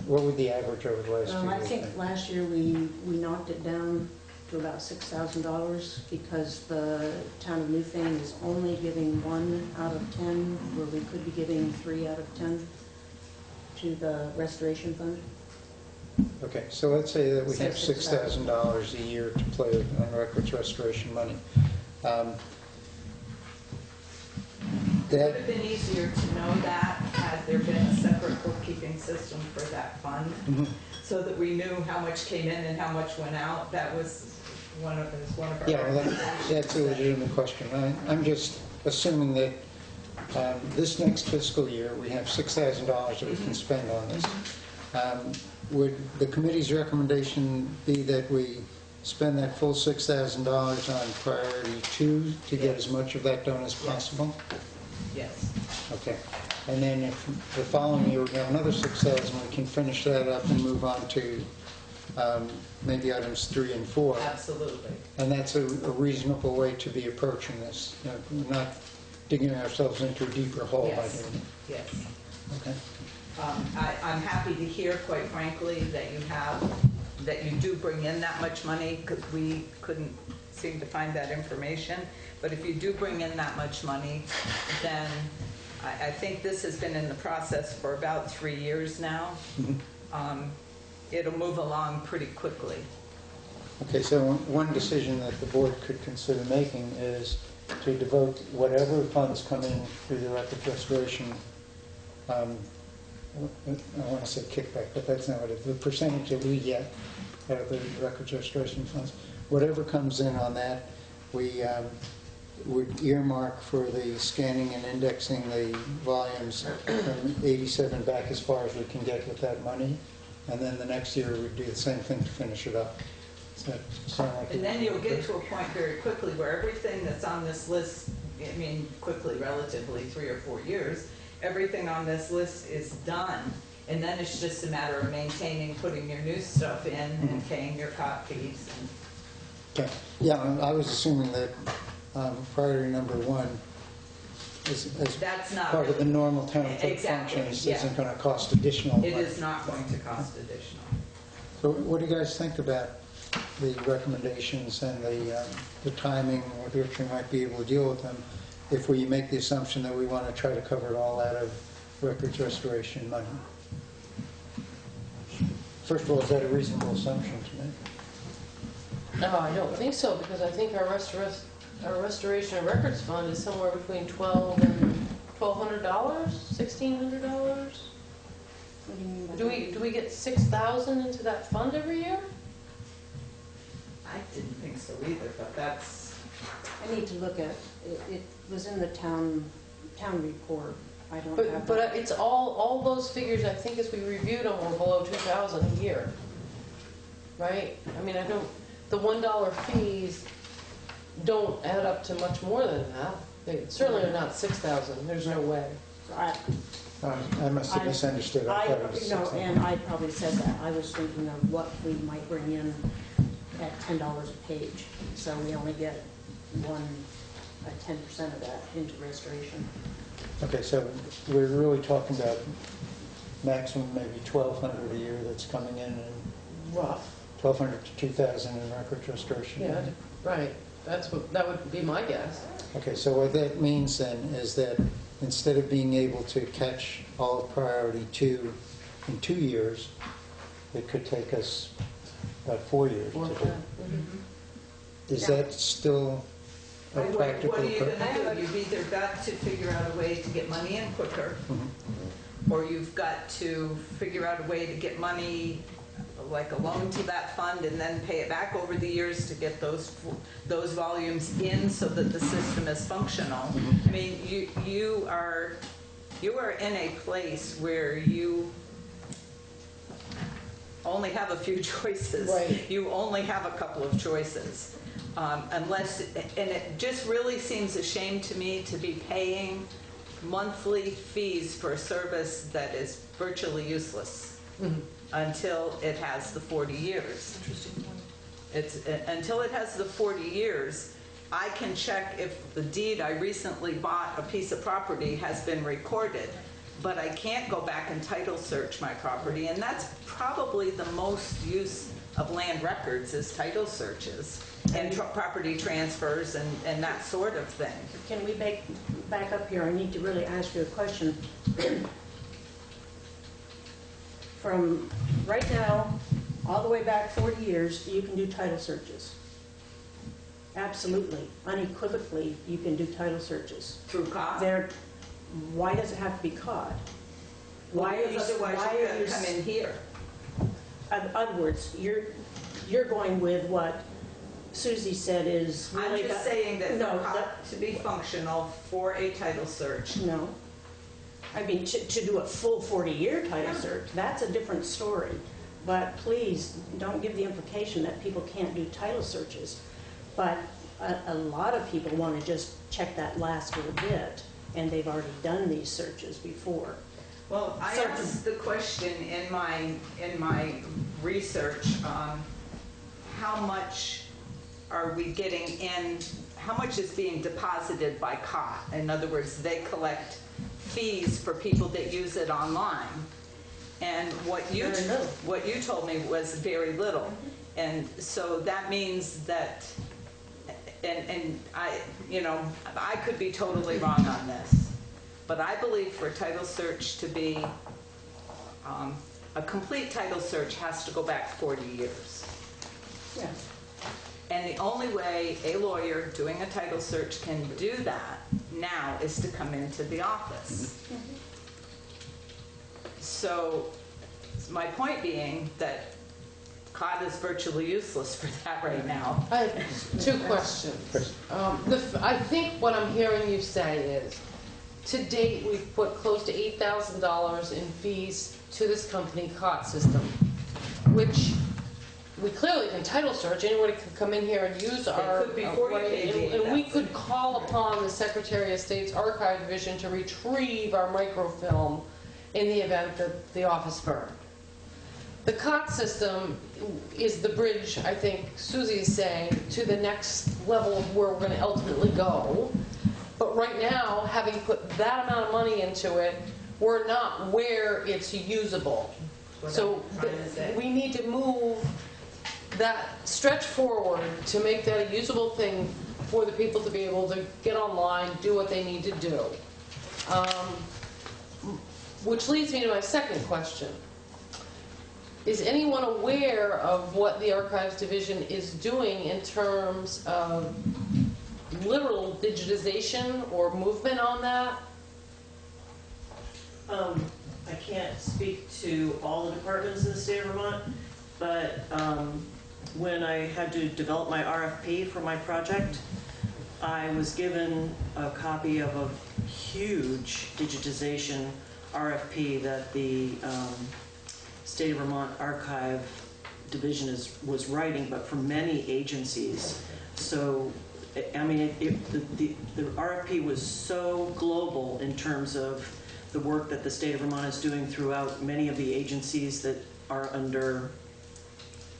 What would the average over the last 2 years I think be? last year we knocked it down to about $6,000 because the town of Newfane is only giving 1 out of 10, where we could be giving 3 out of 10 to the restoration fund. Okay, so let's say that we Say have $6,000 a year to play on records restoration money. It would have been easier to know that had there been a separate bookkeeping system for that fund, so that we knew how much came in and how much went out. That was one of our Yeah, well, that's a legitimate question. I'm just assuming that this next fiscal year, we have $6,000 that we can spend on this. Would the committee's recommendation be that we spend that full $6,000 on priority 2 to get as much of that done as possible? Yes. Okay. And then if the following year we have another 6,000, we can finish that up and move on to maybe items 3 and 4. Absolutely. And that's a reasonable way to be approaching this. We're not digging ourselves into a deeper hole by Yes. doing it. Yes. Okay. I'm happy to hear, quite frankly, that you do bring in that much money, because we couldn't seem to find that information. But if you do bring in that much money, then I think this has been in the process for about 3 years now. It'll move along pretty quickly. Okay, so one decision that the board could consider making is to devote whatever funds come in through the record restoration, I want to say kickback, but that's not what it is, the percentage that we get out of the record restoration funds, whatever comes in on that, we would earmark for the scanning and indexing the volumes from 87 back as far as we can get with that money. And then the next year we'd do the same thing to finish it up. Does that sound like And then you'll get to a point very quickly where everything that's on this list, I mean, quickly, relatively 3 or 4 years, everything on this list is done. And then it's just a matter of maintaining, putting your new stuff in and paying your cop fees. Okay. Yeah, I was assuming that priority number 1 is That's not part of the really- normal town clerk Exactly, functions, yeah. isn't going to cost additional money. It is not going to cost additional. So what do you guys think about the recommendations and the timing with which we might be able to deal with them if we make the assumption that we want to try to cover it all out of records restoration money? First of all, is that a reasonable assumption to make? No, I don't think so, because I think our restoration and records fund is somewhere between $1,200 and $1,200, $1,600. What do you mean by Do we get 6,000 into that fund every year? I didn't think so either, but that's, I need to look at, it was in the town report. I don't have. But it's all those figures, I think as we reviewed them, were below 2,000 a year. Right? I mean, the $1 fees don't add up to much more than that. They certainly are not 6,000, there's no way. I must have misunderstood. I thought it was No, 6,000. and I probably said that. I was thinking of what we might bring in at $10 a page. So we only get 10% of that into restoration. Okay, so we're really talking about maximum maybe 1,200 a year that's coming in, and Rough. 1,200 to 2,000 in record restoration. Yeah, right. That would be my guess. Okay, so what that means then is that instead of being able to catch all of priority 2 in 2 years, it could take us about 4 years to do. Is that still a practical what are you approach? going to do? You've either got to figure out a way to get money in quicker, or you've got to figure out a way to get money, like a loan to that fund, and then pay it back over the years to get those volumes in so that the system is functional. I mean, you are in a place where you only have a few choices. Right. You only have a couple of choices. And it just really seems a shame to me to be paying monthly fees for a service that is virtually useless until it has the 40 years. Interesting point. Until it has the 40 years, I can check if the deed I recently bought a piece of property has been recorded, but I can't go back and title search my property, and that's probably the most use of land records is title searches and property transfers and that sort of thing. Can we back up here? I need to really ask you a question. From right now, all the way back 40 years, you can do title searches. Absolutely, unequivocally, you can do title searches. Through COD? Why does it have to be COD? Otherwise you've got to come in here. In other words, you're going with what Susie said is I'm really. just saying that No, for COD to be functional for a title search. No. I mean, to do a full 40-year title search, that's a different story. But please, don't give the implication that people can't do title searches. But a lot of people want to just check that last little bit, and they've already done these searches before. Well, I asked the question in my research, how much are we getting in, how much is being deposited by COT? In other words, they collect fees for people that use it online. And what you told me was very little. And so that means that, and I could be totally wrong on this, but I believe for a title search to be, a complete title search has to go back 40 years. Yeah. And the only way a lawyer doing a title search can do that now is to come into the office. So my point being that COD is virtually useless for that right now. I have two questions. I think what I'm hearing you say is, to date, we've put close to $8,000 in fees to this company, COT System, which we clearly can title search. Anybody can come in here and use our... could before you paid the and we could call upon the Secretary of State's Archive Division to retrieve our microfilm in the event that the office burned. The COT system is the bridge, I think Susie is saying, to the next level of where we're going to ultimately go. But right now, having put that amount of money into it, we're not where it's usable. So we need to move that stretch forward to make that a usable thing for the people to be able to get online, do what they need to do. Which leads me to my second question. Is anyone aware of what the Archives Division is doing in terms of literal digitization or movement on that? I can't speak to all the departments in the state of Vermont, but when I had to develop my RFP for my project, I was given a copy of a huge digitization RFP that the State of Vermont Archive Division was writing, but for many agencies. So, I mean, the RFP was so global in terms of the work that the State of Vermont is doing throughout many of the agencies that are under,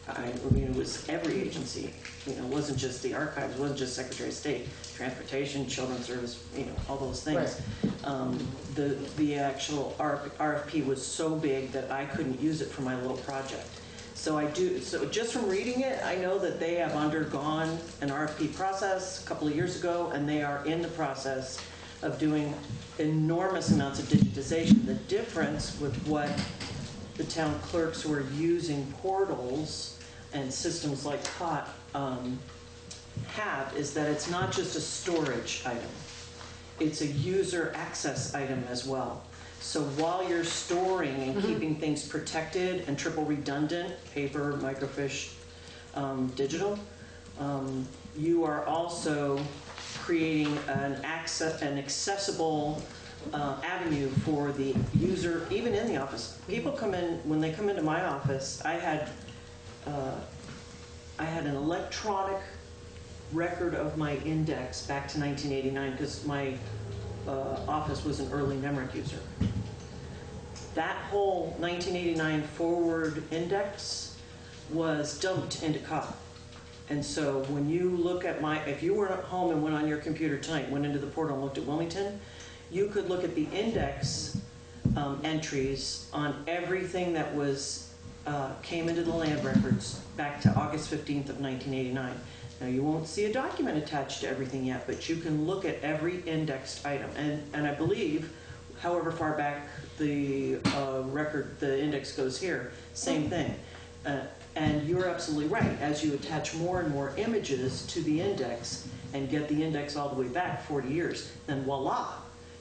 I mean, it was every agency. You know, it wasn't just the archives, it wasn't just Secretary of State, Transportation, Children's Service, you know, all those things. Right. The actual RFP was so big that I couldn't use it for my little project. So just from reading it, I know that they have undergone an RFP process a couple of years ago, and they are in the process of doing enormous amounts of digitization. The difference with what the town clerks who are using portals and systems like COT have is that it's not just a storage item. It's a user access item as well. So while you're storing and keeping things protected and triple redundant, paper, microfiche, digital, you are also creating an accessible avenue for the user, even in the office. People come in, when they come into my office, I had an electronic record of my index back to 1989 because my office was an early NEMRIC user. That whole 1989 forward index was dumped into COT. And so when you look at if you were at home and went on your computer tonight, went into the portal and looked at Wilmington, you could look at the index entries on everything that was came into the land records back to August 15th of 1989. Now you won't see a document attached to everything yet, but you can look at every indexed item. And I believe, however far back the the index goes here, same thing. And you're absolutely right. As you attach more and more images to the index and get the index all the way back 40 years, then voila,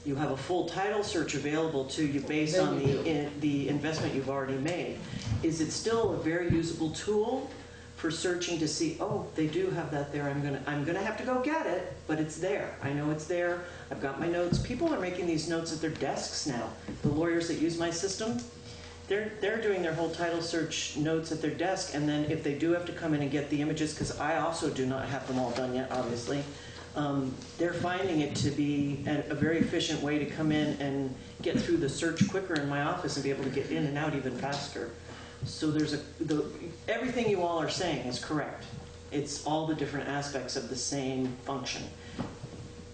you have a full title search available to you based on the investment you've already made. Is it still a very usable tool for searching to see, oh, they do have that there, I'm gonna have to go get it, but it's there. I know it's there. I've got my notes. People are making these notes at their desks now. The lawyers that use my system, they're doing their whole title search notes at their desk, and then if they do have to come in and get the images, because I also do not have them all done yet, obviously, they're finding it to be a very efficient way to come in and get through the search quicker in my office and be able to get in and out even faster. So everything you all are saying is correct. It's all the different aspects of the same function.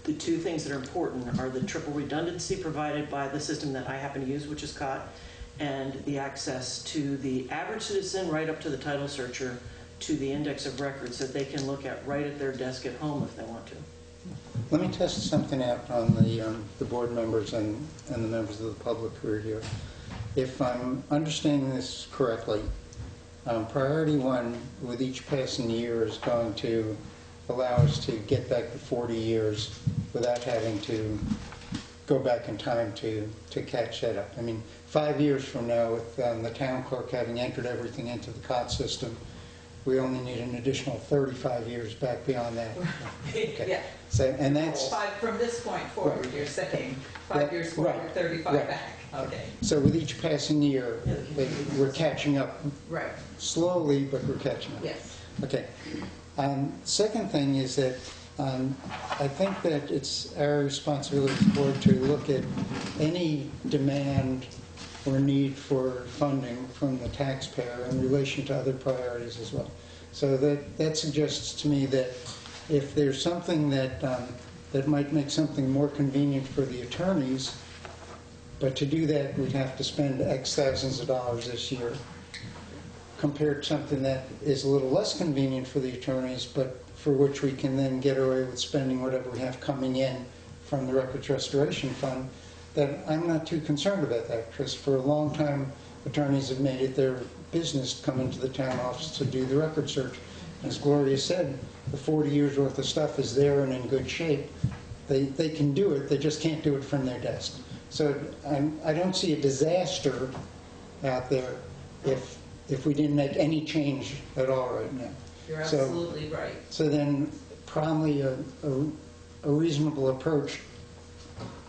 The two things that are important are the triple redundancy provided by the system that I happen to use, which is COT, and the access to the average citizen right up to the title searcher to the index of records that they can look at right at their desk at home if they want to. Let me test something out on the board members and the members of the public who are here. If I'm understanding this correctly, Priority one, with each passing year, is going to allow us to get back to 40 years without having to go back in time to catch that up. I mean, 5 years from now, with the town clerk having entered everything into the COT system, we only need an additional 35 years back beyond that. Okay. Yeah. So, and that's, From this point forward, you're saying 5 years forward, Right. 35 Right. back. Okay, so with each passing year, we're catching up right, slowly, but we're catching up. yes. Okay. Second thing is that I think that it's our responsibility as a board to look at any demand or need for funding from the taxpayer in relation to other priorities as well. So that suggests to me that if there's something that might make something more convenient for the attorneys, but to do that, we'd have to spend X thousands of dollars this year, compared to something that is a little less convenient for the attorneys, but for which we can then get away with spending whatever we have coming in from the Records Restoration Fund, that I'm not too concerned about that, because for a long time, attorneys have made it their business to come into the town office to do the record search. As Gloria said, the 40 years worth of stuff is there and in good shape. They can do it, they just can't do it from their desk. So I don't see a disaster out there if we didn't make any change at all right now. You're So- absolutely right. So then probably a reasonable approach,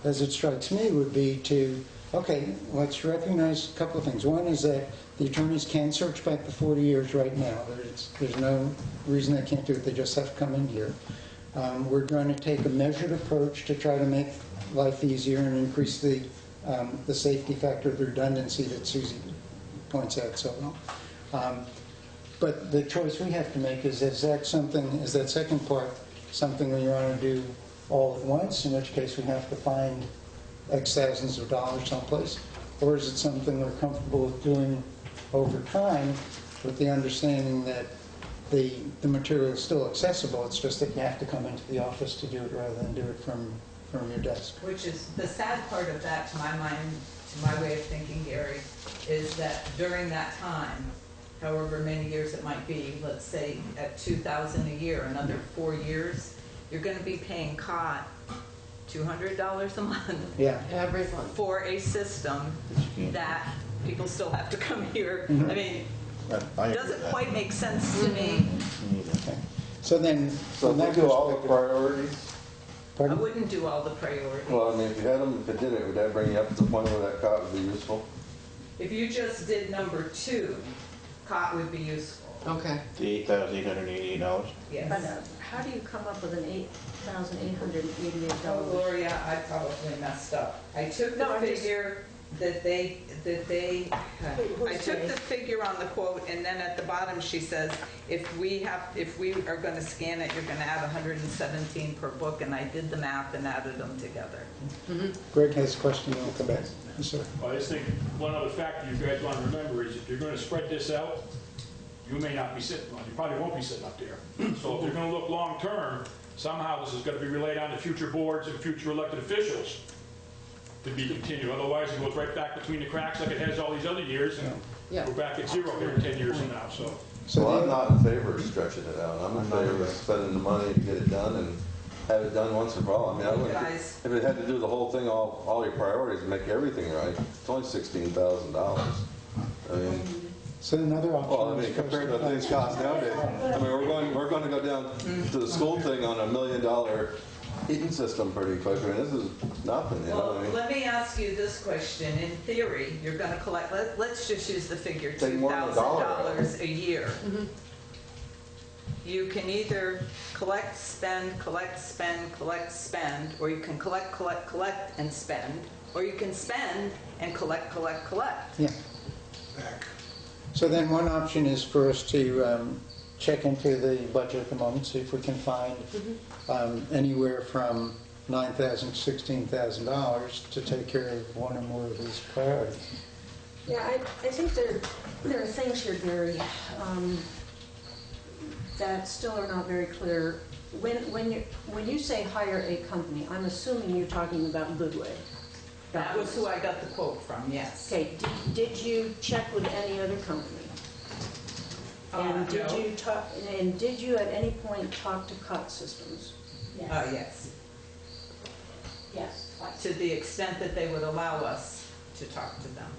as it strikes me, would be to, okay, let's recognize a couple of things. One is that the attorneys can search back the 40 years right now. There's no reason they can't do it, they just have to come in here. We're going to take a measured approach to try to make life easier and increase the safety factor, the redundancy that Susie points out so well. But the choice we have to make is that second part something we want to do all at once, in which case we have to find X thousands of dollars someplace, or is it something we're comfortable with doing over time with the understanding that the material is still accessible, it's just that you have to come into the office to do it rather than do it from your desk. Which is, the sad part of that, to my mind, to my way of thinking, Gary, is that during that time, however many years it might be, let's say at $2,000 a year, another 4 years, you're going to be paying COT $200 a month Yeah. Every month. for a system that people still have to come here. I mean, it doesn't quite make sense to me. Okay. So then, So from if that we do all the perspective- priorities, I Pardon? wouldn't do all the priorities. well, I mean, if you had them, if it didn't, would that bring you up to the point where that cot would be useful? If you just did number 2, COT would be useful. Okay. The $8,888. Yes. But how do you come up with an Oh, $8,888? Gloria, I probably messed up. I took the No, I'm just- figure that they, I took the figure on the quote, and then at the bottom she says, if we are going to scan it, you're going to add 117 per book, and I did the math and added them together. Greg has a question, and I'll come back. Yes, sir. I just think one other factor you guys want to remember is if you're going to spread this out, you may not be sitting, well, you probably won't be sitting up there. So if you're going to look long-term, somehow this is going to be relayed on to future boards and future elected officials to be continued. Otherwise, it goes right back between the cracks like it has all these other years, and Yeah. we're back at zero here in 10 years from now, so. So Well, I'm the- not in favor of stretching it out. I'm in favor of spending the money to get it done and have it done once and for all. I mean, I wouldn't, Guys. if it had to do the whole thing, all your priorities, make everything right, it's only $16,000. I mean, So another option. well, I mean, compared to things cost nowadays, I mean, we're going to go down to the school thing on $1 million heating system pretty quick. I mean, this is nothing, you know Well, what I mean? let me ask you this question. In theory, you're going to collect, let's just use the figure Take more than a dollar out of $2,000 a year. You can either collect, spend, collect, spend, collect, spend, or you can collect, collect, collect, and spend, or you can spend and collect, collect, collect. Yeah. Back. So then one option is for us to check into the budget at the moment, see if we can find anywhere from $9,000 to $16,000 to take care of one or more of these priorities. Yeah, I think there are things here, Gary, that still are not very clear. When you say hire a company, I'm assuming you're talking about Goodway. That was who I got the quote from, yes. Okay, did you check with any other company? And did No. you talk, and did you at any point talk to COT Systems? Yes, Yes, twice. to the extent that they would allow us to talk to them.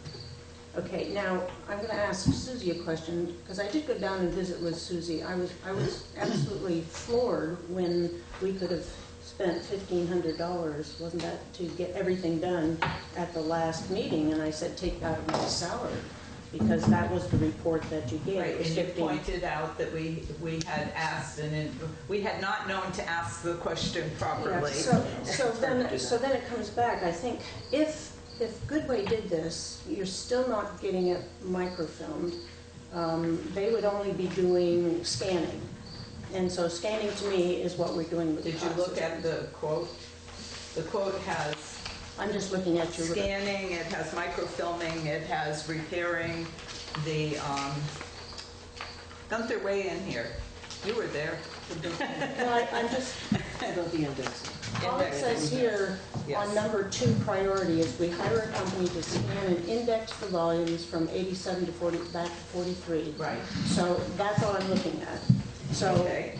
Okay, now, I'm gonna ask Susie a question, because I did go down and visit with Susie. I was absolutely floored when we could have spent $1,500, wasn't that, to get everything done at the last meeting, and I said, take out of my salary, because that was the report that you gave. Right, It was and you 15. pointed out that we had asked, we had not known to ask the question Yeah, properly. so then it comes back, I think, if Goodway did this, you're still not getting it microfilmed. They would only be doing scanning. And so scanning to me is what we're doing with the Did you COT look at systems. the quote? The quote has I'm just looking at your... scanning, it has microfilming, it has repairing, the, Gunther, weigh in here. You were there. No, I'm just... About the indexing. All it says here Yes. on number 2 priority is we hire a company to scan and index the volumes from 87 to 40, back to 43. Right. So that's all I'm looking at. So Okay.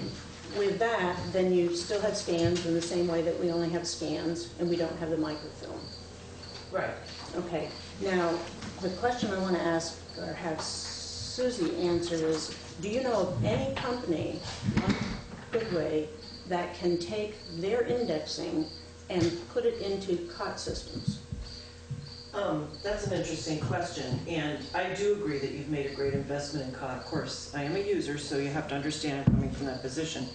with that, then you still have scans in the same way that we only have scans and we don't have the microfilm. Right. Okay, now, the question I want to ask or have Susie answer is, do you know of any company like Goodway that can take their indexing and put it into COT systems? That's an interesting question, and I do agree that you've made a great investment in COT. Of course, I am a user, so you have to understand I'm coming from that position.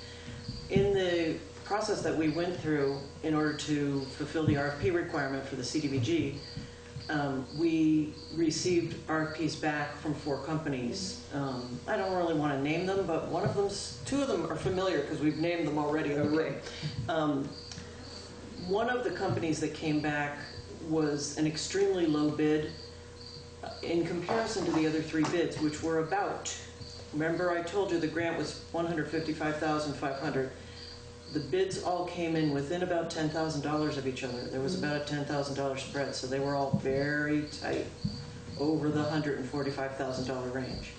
In the process that we went through in order to fulfill the RFP requirement for the CDBG, we received RFPs back from 4 companies. I don't really want to name them, but two of them are familiar because we've named them already in the room. One of the companies that came back was an extremely low bid in comparison to the other 3 bids, which were about, remember I told you the grant was $155,500. The bids all came in within about $10,000 of each other. There was about a $10,000 spread, so they were all very tight, over the $145,000 range.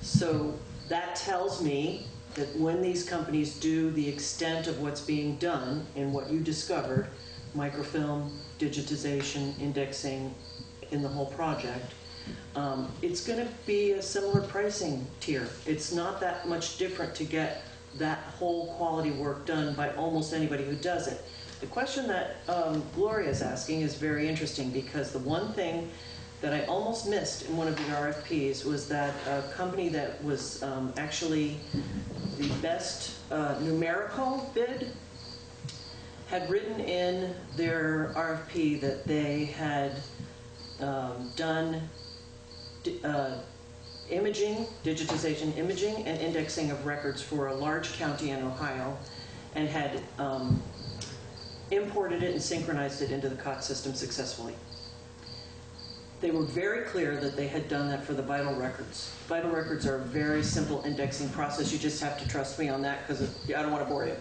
So that tells me that when these companies do the extent of what's being done and what you discovered, microfilm, digitization, indexing in the whole project, it's going to be a similar pricing tier. It's not that much different to get that whole quality work done by almost anybody who does it. The question that Gloria is asking is very interesting, because the one thing that I almost missed in one of the RFPs was that a company that was actually the best numerical bid had written in their RFP that they had done imaging, digitization imaging, and indexing of records for a large county in Ohio, and had imported it and synchronized it into the COT system successfully. They were very clear that they had done that for the vital records. Vital records are a very simple indexing process. You just have to trust me on that, because I don't want to bore you.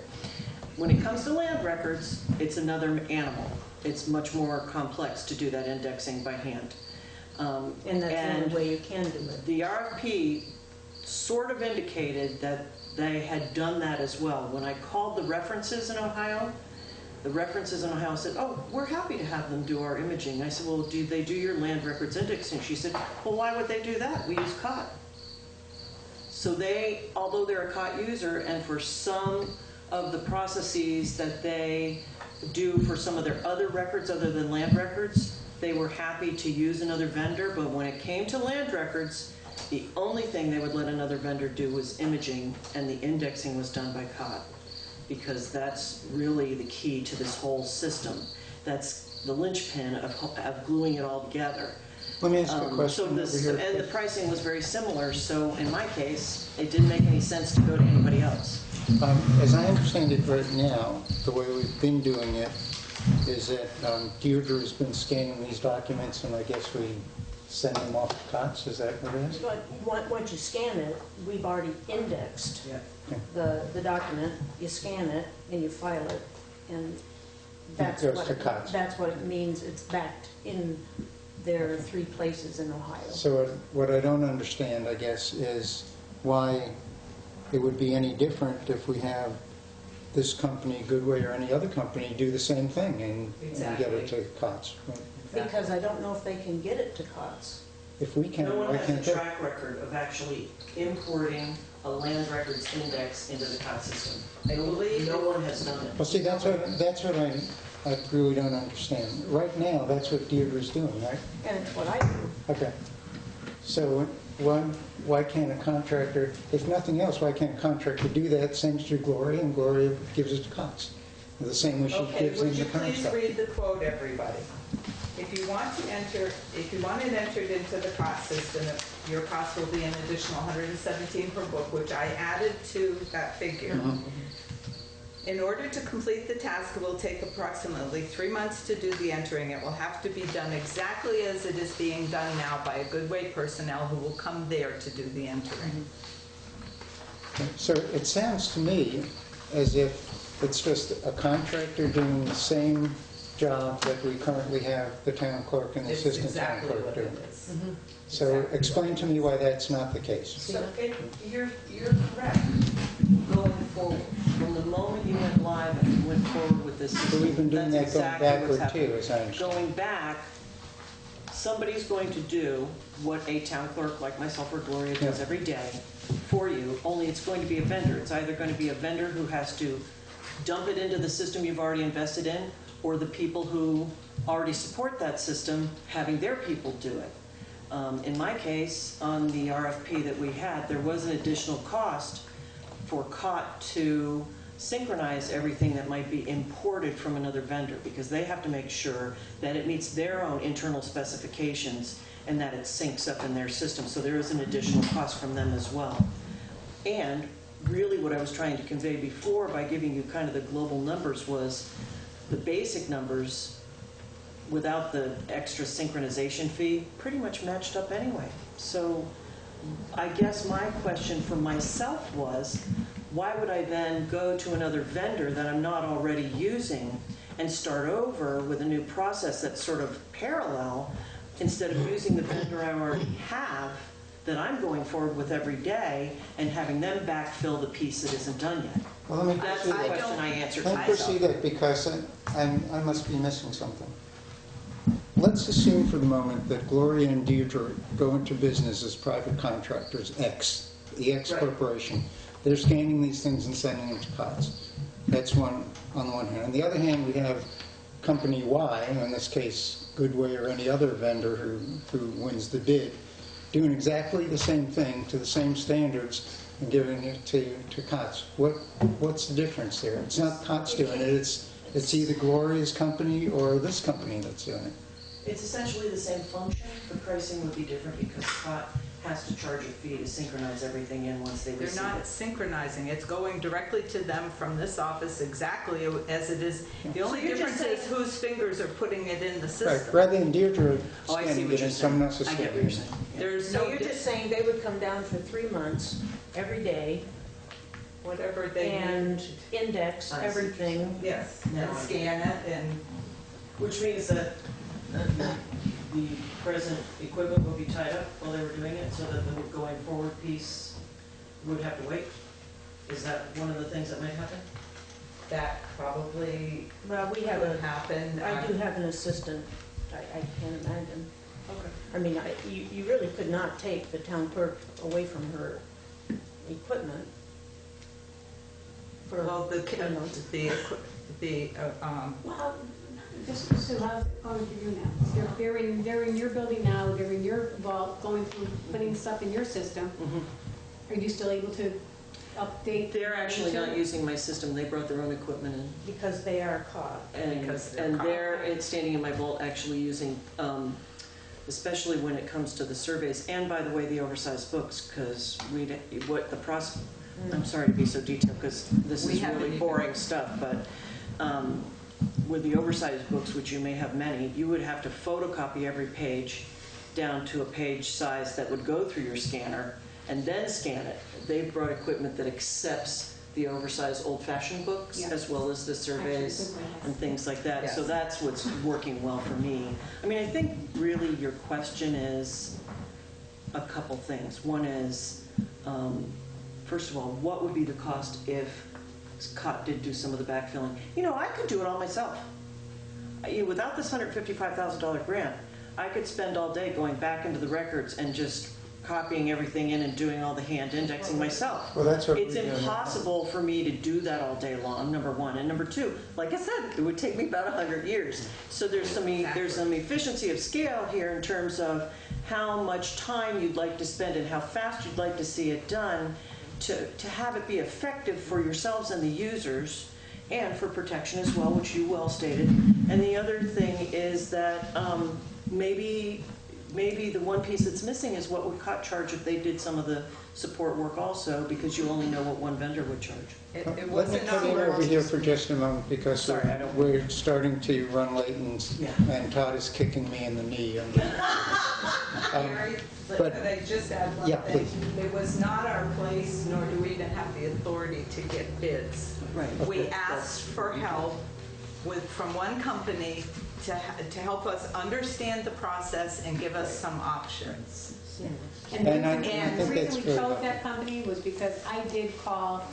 When it comes to land records, it's another animal. It's much more complex to do that indexing by hand. And that's the only way you can do it. The RFP sort of indicated that they had done that as well. When I called the references in Ohio, the references in Ohio said, oh, we're happy to have them do our imaging. I said, well, do they do your land records indexing? She said, well, why would they do that? We use COT. So they, although they're a COT user, and for some of the processes that they do for some of their other records other than land records, they were happy to use another vendor. But when it came to land records, the only thing they would let another vendor do was imaging, and the indexing was done by COT, because that's really the key to this whole system. That's the linchpin of gluing it all together. Let me ask you a question over here. And the pricing was very similar, so in my case, it didn't make any sense to go to anybody else. As I understand it right now, the way we've been doing it is that Deirdre has been scanning these documents, and I guess we send them off to COTS. Is that what it is? But once you scan it, we've already indexed the document. You scan it and you file it, and that's It goes what to COTS. that's what it means. It's backed in their 3 places in Ohio. So what I don't understand, I guess, is why it would be any different if we have this company, Goodway, or any other company do the same thing and get it to COTS. Because I don't know if they can get it to COTS. If we can, No one why has can't a they? track record of actually importing a land records index into the COT system. I believe no one has done it. Well, see, that's what I really don't understand. Right now, that's what Deirdre's doing, right? And it's what I do. Okay. So why can't a contractor, if nothing else, why can't a contractor do that, sends to Gloria, and Gloria gives it to COTS? The same way she Okay, gives in would the you please contract. read the quote, everybody? If you want it entered into the cost system, your cost will be an additional $117 per book, which I added to that figure. In order to complete the task, it will take approximately 3 months to do the entering. It will have to be done exactly as it is being done now by a Goodway personnel who will come there to do the entering. So it sounds to me as if it's just a contractor doing the same job that we currently have the town clerk and the It's assistant town exactly clerk what doing. it is. So explain to me why that's not the case. So you're correct. Going forward, from the moment you went live and you went forward with this So system, we've been doing that that's going exactly what's backward happening. too, as I understand. Going back, somebody's going to do what a town clerk like myself or Gloria does Yeah. every day for you, only it's going to be a vendor. It's either going to be a vendor who has to dump it into the system you've already invested in, or the people who already support that system having their people do it. In my case, on the RFP that we had, there was an additional cost for COT to synchronize everything that might be imported from another vendor, because they have to make sure that it meets their own internal specifications and that it syncs up in their system. So there is an additional cost from them as well. And really what I was trying to convey before by giving you kind of the global numbers was the basic numbers without the extra synchronization fee pretty much matched up anyway. So I guess my question for myself was, why would I then go to another vendor that I'm not already using and start over with a new process that's sort of parallel instead of using the vendor I already have that I'm going forward with every day and having them backfill the piece that isn't done yet? Well, let me That's pursue the that. question I answered Let me myself. pursue that because I must be missing something. Let's assume for the moment that Gloria and Deirdre go into business as private contractors, X, the X Right. Corporation. They're scanning these things and sending them to COTS. That's one on the one hand. On the other hand, we have company Y, in this case Goodway or any other vendor who wins the bid, doing exactly the same thing to the same standards and giving it to COTS. What's the difference there? It's not COTS doing it, it's either Gloria's company or this company that's doing it. It's essentially the same function. The pricing would be different because COT has to charge a fee to synchronize everything in once they They're receive not it. synchronizing, it's going directly to them from this office exactly as it is. The only you're just difference is whose fingers are putting it in the Right, system. rather than Deirdre Oh, I see scanning what it you're and someone else saying. is I get what scanning you're it. saying. Yeah. There's So no, you're just saying they would come down for 3 months, every day, whatever they and need. index I see. everything. Yes, Now and I scan it and, Which means that the present equipment would be tied up while they were doing it, so that the going forward piece would have to wait? Is that one of the things that might happen? that probably Well, we have could happen. I do have an assistant, I can't imagine. Okay. I mean, you really could not take the town clerk away from her equipment. For, Well, you know, Well, just so how's it going for you now? They're in your building now, they're in your vault, going through, putting stuff in your system. Are you still able to update? They're actually not using my system. They brought their own equipment in. because they are caught. Because they're And caught. it's standing in my vault actually using, especially when it comes to the surveys, and by the way, the oversized books, because I'm sorry to be so detailed, because this We is haven't really even- boring stuff, but with the oversized books, which you may have many, you would have to photocopy every page down to a page size that would go through your scanner, and then scan it. They've brought equipment that accepts the oversized old-fashioned books, Yeah. as well as the surveys Actually, Goodway has and things like that. So Yes. that's what's working well for me. I mean, I think really your question is a couple things. One is, First of all, what would be the cost if Scott did do some of the backfilling? You know, I could do it all myself. Without this $155,000 grant, I could spend all day going back into the records and just copying everything in and doing all the hand indexing myself. Well, that's what It's we do. impossible for me to do that all day long, number one. And number two, like I said, it would take me about 100 years. So there's some efficiency of scale here in terms of how much time you'd like to spend and how fast you'd like to see it done to have it be effective for yourselves and the users, and for protection as well, which you well stated. And the other thing is that maybe the one piece that's missing is what would Cott charge if they did some of the support work also, because you only know what one vendor would charge. It Let me wasn't cut in over here for just a moment, because Sorry, I don't- we're starting to run late, Yeah. and Todd is kicking me in the knee. Mary, but- could I just add one Yeah, thing? please. It was not our place, nor do we even have the authority to get bids. Right. We Okay. asked for help from one company to help us understand the process and give us some options. And the And I reason- think and the that's reason we very chose helpful. that company was because I did call,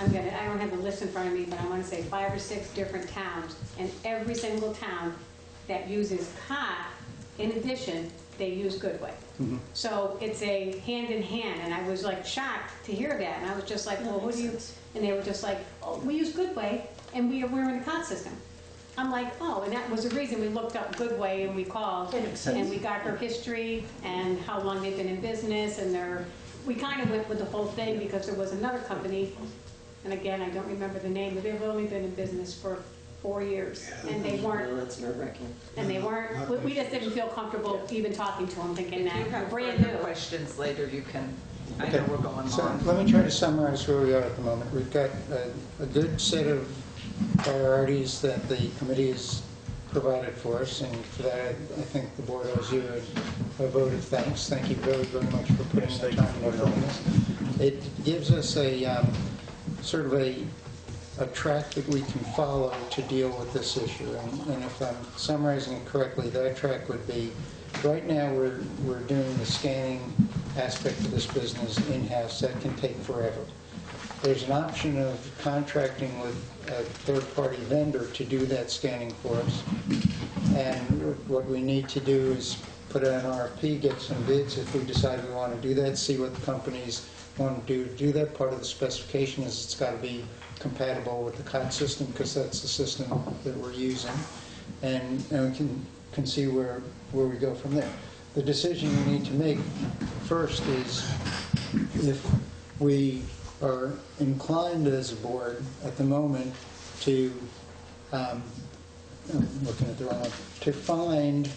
I don't have the list in front of me, but I want to say 5 or 6 different towns, and every single town that uses COT, in addition, they use Goodway. Mhm. So it's a hand in hand, and I was like shocked to hear that, and I was just like, well, what do you, and they were just like, oh, we use Goodway, and we're in the COT system. I'm like, oh, and that was the reason we looked up Goodway and we called, That makes sense. and we got her history and how long they've been in business, and we kind of went with the whole thing because there was another company, and again, I don't remember the name, but they've only been in business for 4 years, and they weren't, Well, that's nerve-wracking. we just didn't feel comfortable even talking to them, thinking If you that have we're brand further new. questions later, you can, I Okay. know we're going So long. let me try to summarize where we are at the moment. We've got a good set of priorities that the committee has provided for us, and for that, I think the board owes you a vote of thanks. Thank you very, very much for putting Yes, the thank time you. and effort in this. It gives us a sort of a track that we can follow to deal with this issue. And if I'm summarizing it correctly, that track would be, right now, we're doing the scanning aspect of this business in-house. That can take forever. There's an option of contracting with a third-party vendor to do that scanning for us. And what we need to do is put out an RFP, get some bids if we decide we want to do that, see what the companies want to do that. Part of the specification is it's got to be compatible with the COT system, because that's the system that we're using. And we can see where we go from there. The decision we need to make first is if we are inclined as a board at the moment to, I'm looking at the wrong one, to find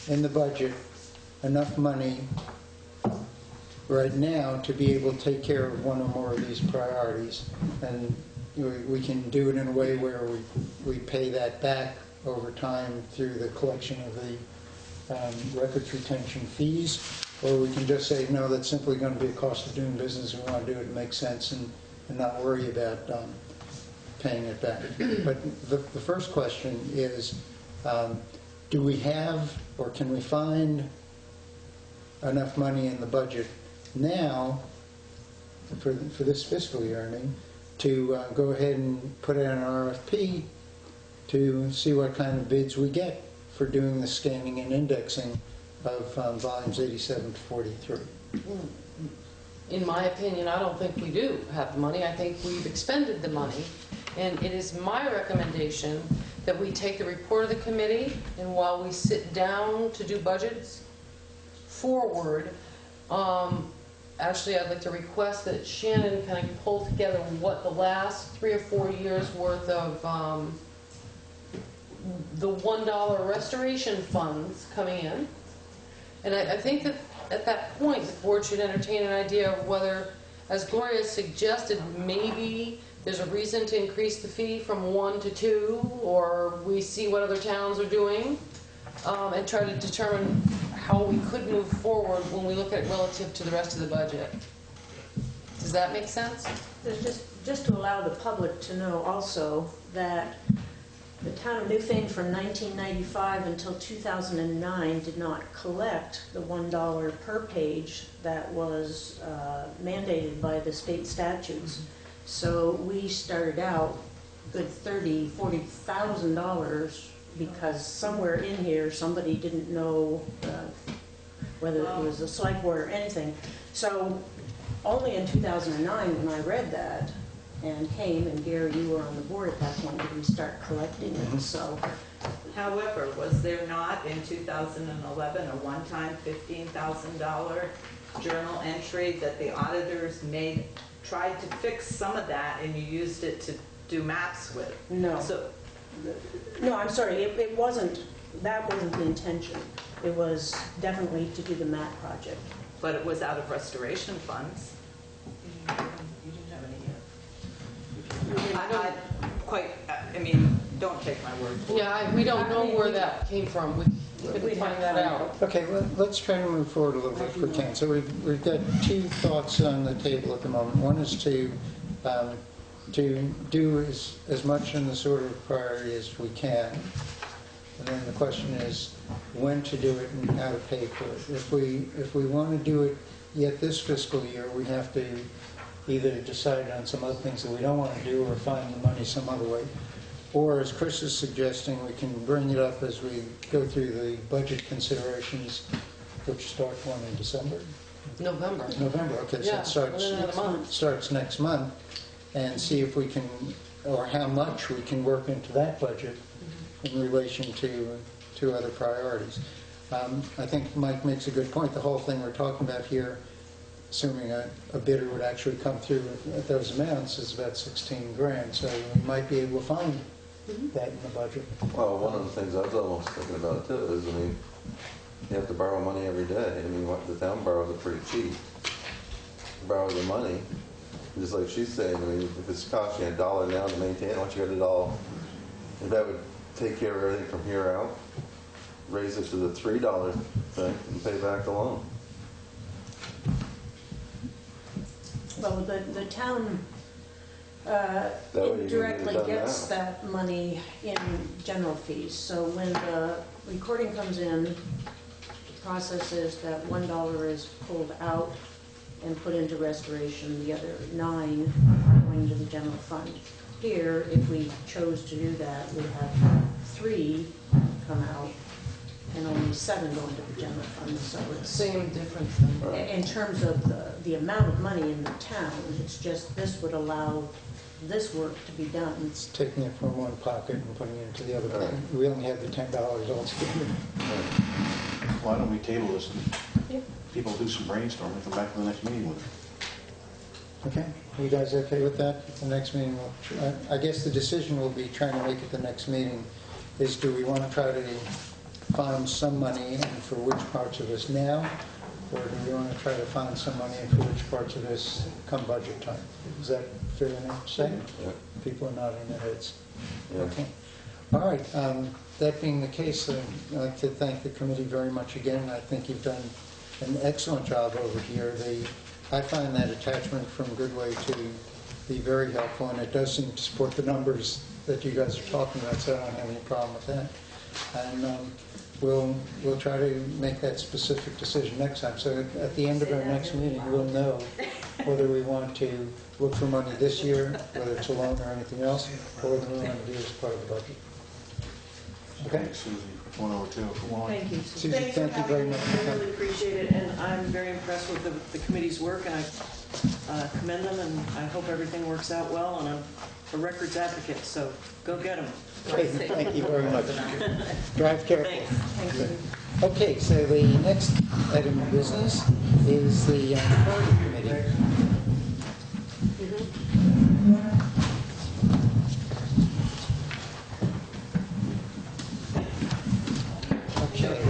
in the budget enough money right now to be able to take care of one or more of these priorities. And we can do it in a way where we pay that back over time through the collection of the records retention fees, or we can just say, no, that's simply going to be a cost of doing business, we want to do it, make sense, and not worry about paying it back. But the first question is, do we have, or can we find enough money in the budget now, for this fiscal year, I mean, to go ahead and put out an RFP to see what kind of bids we get for doing the scanning and indexing of volumes 87 to 43. In my opinion, I don't think we do have the money. I think we've expended the money. And it is my recommendation that we take the report of the committee, and while we sit down to do budgets forward, actually I'd like to request that Shannon kind of pull together what the last 3 or 4 years worth of the $1 restoration funds coming in. And I think that at that point, the board should entertain an idea of whether, as Gloria suggested, maybe there's a reason to increase the fee from 1 to 2, or we see what other towns are doing, and try to determine how we could move forward when we look at it relative to the rest of the budget. Does that make sense? There's just to allow the public to know also that The town of Newfane from 1995 until 2009 did not collect the $1 per page that was mandated by the state statutes. So we started out good $30,000, $40,000 because somewhere in here somebody didn't know whether it was a select board or anything. So only in 2009 when I read that and came, and Gary, you were on the board at that point, did we start collecting it. So, However, was there not in 2011 a one-time $15,000 journal entry that the auditors tried to fix some of that and you used it to do maps with? no. So, No, I'm sorry, that wasn't the intention. It was definitely to do the map project. but it was out of restoration funds. You didn't have any I mean, don't take my word for it. Yeah, we don't know where that came from. We couldn't find that out. Okay, well, let's try to move forward a little bit if we can. So we've got two thoughts on the table at the moment. One is to do as much in the sort of priority as we can. And then the question is when to do it and how to pay for it. If we want to do it yet this fiscal year, we have to either decide on some other things that we don't want to do or find the money some other way. Or, as Chris is suggesting, we can bring it up as we go through the budget considerations, which start one in December? November. November, okay, so Yeah, it starts within another month. starts next month, and see if we can, or how much we can work into that budget in relation to other priorities. I think Mike makes a good point. The whole thing we're talking about here, assuming a bidder would actually come through at those amounts, is about 16 grand. So we might be able to find that in the budget. Well, one of the things I was almost thinking about too is, I mean, you have to borrow money every day. I mean, what the town borrows it pretty cheap. Borrow the money, just like she's saying. I mean, if it's costing you $1 now to maintain, once you got it all, if that would take care of everything from here out, raise it to the $3 thing and pay back the loan. Well, the town That way you can get it indirectly done gets now. that money in general fees. So when the recording comes in, the process is that $1 is pulled out and put into restoration. The other 9 are going to the general fund. Here, if we chose to do that, we have 3 come out and only 7 go into the general fund. So it's Same difference then. in terms of the amount of money in the town, it's just this would allow this work to be done. It's taking it from one pocket and putting it into the other pocket. We only have the $10 altogether. Why don't we table this and people do some brainstorming and come back to the next meeting with it? Okay, are you guys okay with that? At the next meeting, I guess the decision will be trying to make at the next meeting is, do we want to try to find some money and for which parts of this now, or do we want to try to find some money and for which parts of this come budget time? Is that fair enough to say? Yeah. People are nodding their heads. Yeah. Okay. All right, that being the case, I'd like to thank the committee very much again. I think you've done an excellent job over here. I find that attachment from Goodway to be very helpful, and it does seem to support the numbers that you guys are talking about, so I don't have any problem with that. And we'll try to make that specific decision next time. So at the end of our next meeting, we'll know whether we want to look for money this year, whether it's a loan or anything else, or whether we want to do it as part of the budget. Okay? Thanks, Susie, for going over too. Come on. Thank you. Susie, Thanks for thank you very having me. much for I coming. really appreciate it, and I'm very impressed with the committee's work, and I commend them, and I hope everything works out well, and I'm a records advocate, so go get them. Okay, thank you very much. Drive carefully. Thanks. Thank you. Okay, so the next item of business is the Charter Committee. Okay,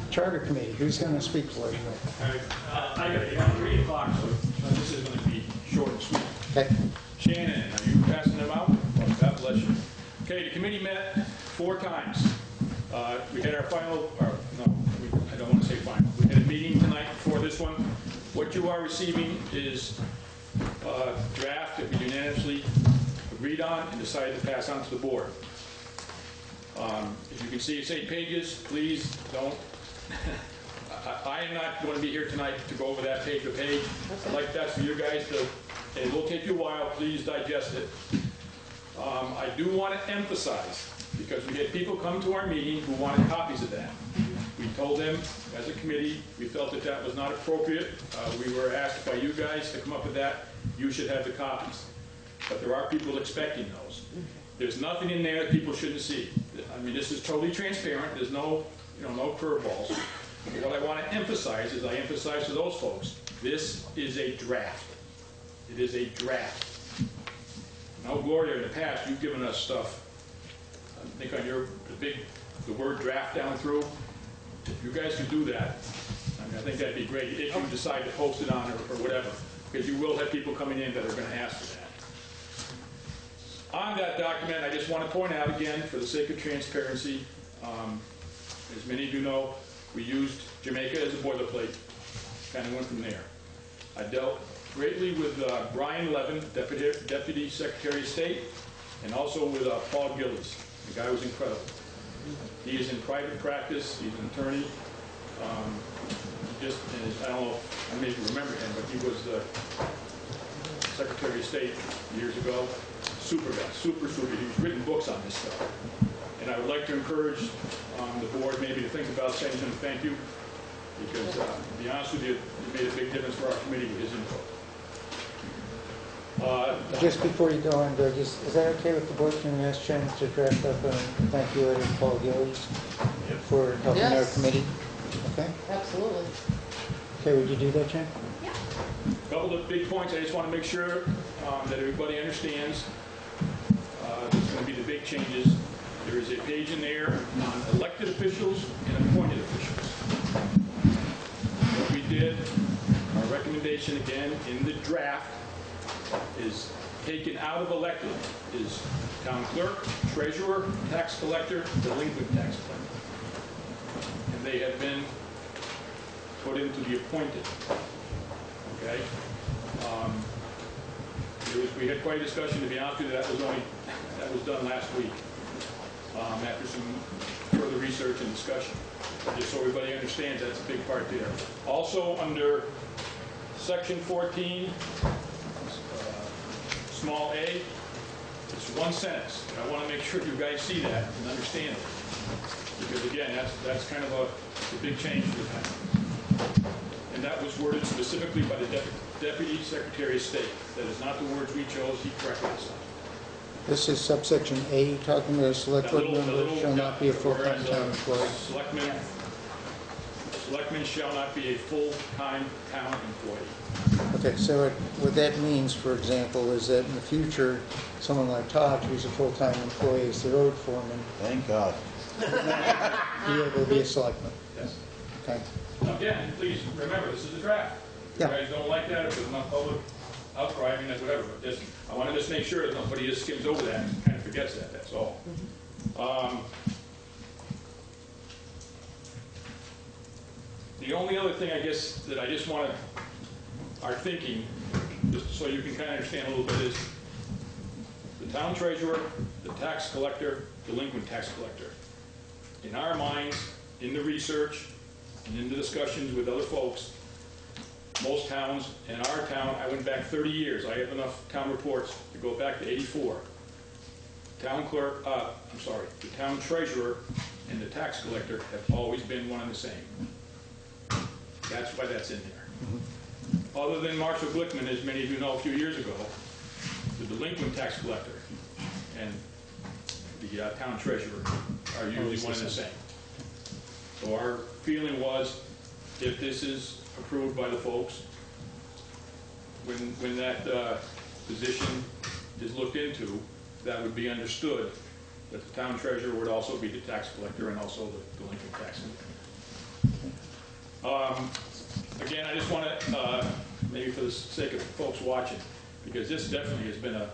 Charter Committee, who's going to speak for you? I got it at 3 o'clock, so this is going to be short and sweet. Okay, Shannon, are you passing them out? Well, God bless you. Okay, the committee met 4 times. We had our final, I don't want to say final. We had a meeting tonight before this one. What you are receiving is a draft that we unanimously agreed on and decided to pass on to the board. As you can see, it's 8 pages. Please don't. I am not going to be here tonight to go over that page to page. I'd like that for you guys to, it will take you a while. Please digest it. I do want to emphasize, because we had people come to our meeting who wanted copies of that. We told them, as a committee, we felt that that was not appropriate. We were asked by you guys to come up with that. You should have the copies. But there are people expecting those. There's nothing in there that people shouldn't see. I mean, this is totally transparent. There's no, no curveballs. What I want to emphasize is I emphasize to those folks, this is a draft. It is a draft. Now, Gloria, in the past, you've given us stuff, I think on the word draft down through. If you guys could do that, I think that'd be great. If you decide to post it on or whatever, because you will have people coming in that are going to ask for that. On that document, I just want to point out again, for the sake of transparency, as many of you know, we used Jamaica as a boilerplate, kind of went from there. I dealt greatly with Brian Levin, Deputy Secretary of State, and also with Paul Gillies. The guy was incredible. He is in private practice, he's an attorney. I don't know, I may remember him, but he was the Secretary of State years ago. Super guy, super. He's written books on this stuff. And I would like to encourage the board maybe to think about sending him a thank you, because to be honest with you, it made a big difference for our committee with his input. Just before you go on, Greg, is that okay with the board? Can we ask Chen to draft up a thank you letter to Paul Gillies for helping our Yes. committee? Okay? Absolutely. Okay, would you do that, Chen? Yeah. A couple of big points I just want to make sure that everybody understands. There's going to be the big changes. There is a page in there on elected officials and appointed officials. What we did, our recommendation again in the draft, is taken out of elected is town clerk, treasurer, tax collector, delinquent tax collector. And they have been put into the appointed. Okay? We had quite a discussion, to be honest with you, that was done last week, after some further research and discussion. Just so everybody understands, that's a big part there. Also, under section 14, small a, it's one sentence. And I want to make sure you guys see that and understand it. Because again, that's kind of a big change for the town. And that was worded specifically by the Deputy Secretary of State. That is not the words we chose, he corrected us. This is subsection A, talking about a select board member shall not be a full-time town employee. Selectmen shall not be a full-time town employee. Okay, so what that means, for example, is that in the future, someone like Todd, who's a full-time employee as the road foreman, Thank God. be able to be a selectman. Yes. Okay. Now, again, please remember, this is a draft. If you Yeah. guys don't like that, if there's enough public outcry, I mean, that's whatever. But just, I want to just make sure that nobody just skims over that and kind of forgets that, that's all. The only other thing, I guess, that I just want our thinking, just so you can kind of understand a little bit, is the town treasurer, the tax collector, delinquent tax collector. In our minds, in the research, and in the discussions with other folks, most towns, and our town, I went back 30 years. I have enough town reports to go back to 84. The town treasurer and the tax collector have always been one and the same. That's why that's in there. Other than Marshall Glickman, as many of you know, a few years ago, the delinquent tax collector and the town treasurer are usually one and the same. So our feeling was, if this is approved by the folks, when that position is looked into, that would be understood that the town treasurer would also be the tax collector and also the delinquent tax collector. Again, I just want to, maybe for the sake of folks watching, because this definitely has been a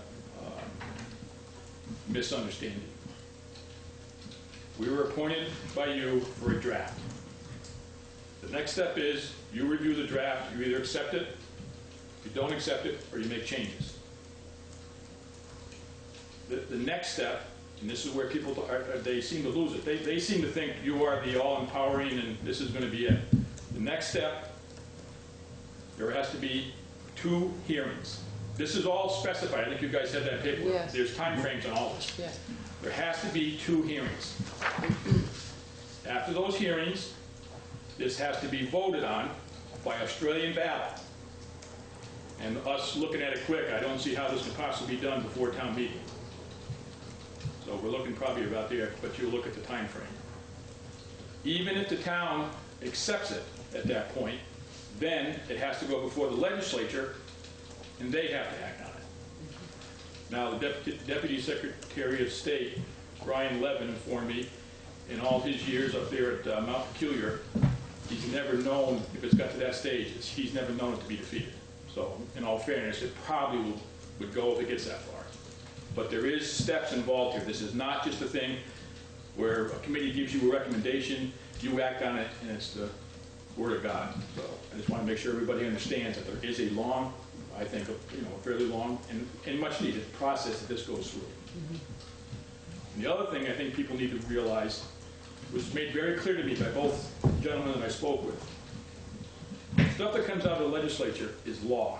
misunderstanding. We were appointed by you for a draft. The next step is you review the draft, you either accept it, you don't accept it, or you make changes. The next step And this is where people, they seem to lose it. They seem to think you are the all-empowering and this is going to be it. The next step, there has to be 2 hearings. This is all specified. I think you guys had that paperwork. Yes. There's timeframes on all this. Yes. There has to be 2 hearings. After those hearings, this has to be voted on by Australian ballot. And us looking at it quick, I don't see how this can possibly be done before town meeting. So we're looking probably about there, but you look at the time frame. Even if the town accepts it at that point, then it has to go before the legislature, and they have to act on it. Now, the Deputy Secretary of State, Brian Levin, informed me, in all his years up there at Mount Peculiar, he's never known, if it's got to that stage, he's never known it to be defeated. So, in all fairness, it probably would go if it gets that far. But there is steps involved here. This is not just a thing where a committee gives you a recommendation, you act on it, and it's the word of God. So I just want to make sure everybody understands that there is a long, I think, a fairly long and much needed process that this goes through. And the other thing I think people need to realize was made very clear to me by both gentlemen that I spoke with. Stuff that comes out of the legislature is law.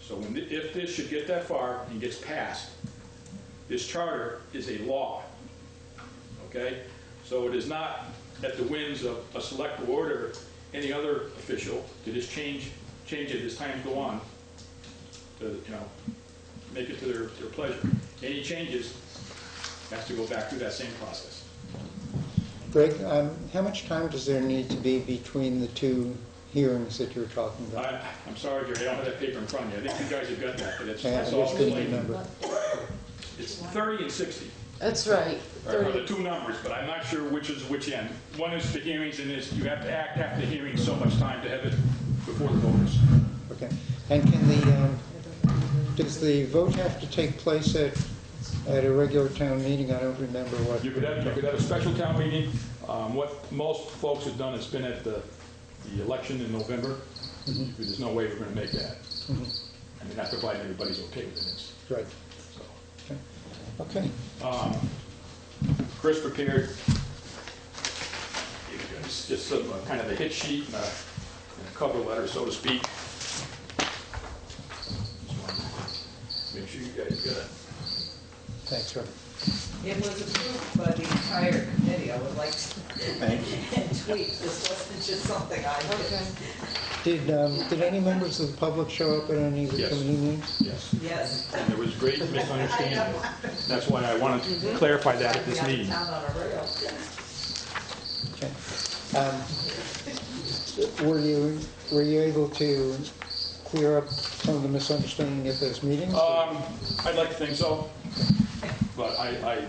So if this should get that far and gets passed, this charter is a law, okay? So it is not at the whims of a select board or any other official to just change it as times go on, to make it to their pleasure. Any changes has to go back through that same process. Greg, how much time does there need to be between the 2 hearings that you're talking about? I'm sorry, Gary, I don't have that paper in front of me. I think you guys have got that, but it's Yeah, I all just didn't explained. remember. It's 30 and 60. That's right. Are the 2 numbers, but I'm not sure which is which end. One is the hearings, and you have to act after the hearing so much time to have it before the voters. Okay. And does the vote have to take place at a regular town meeting? I don't remember what. You could have a special town meeting. What most folks have done is been at the election in November. There's no way we're going to make that. I mean, that's provided everybody's okay with it. Right. So. Okay. Chris prepared just some kind of a hit sheet and a cover letter, so to speak. Make sure you guys got it. Thanks, Rob. It was approved by the entire committee, I would like to tweet, this wasn't just something I did. Did any members of the public show up at any of the Yes. committee meetings? Yes. Yes. And there was great misunderstanding. That's why I wanted to clarify that at this meeting. Town on a rail. Okay. Were you able to clear up some of the misunderstanding at those meetings? I'd like to think so, but I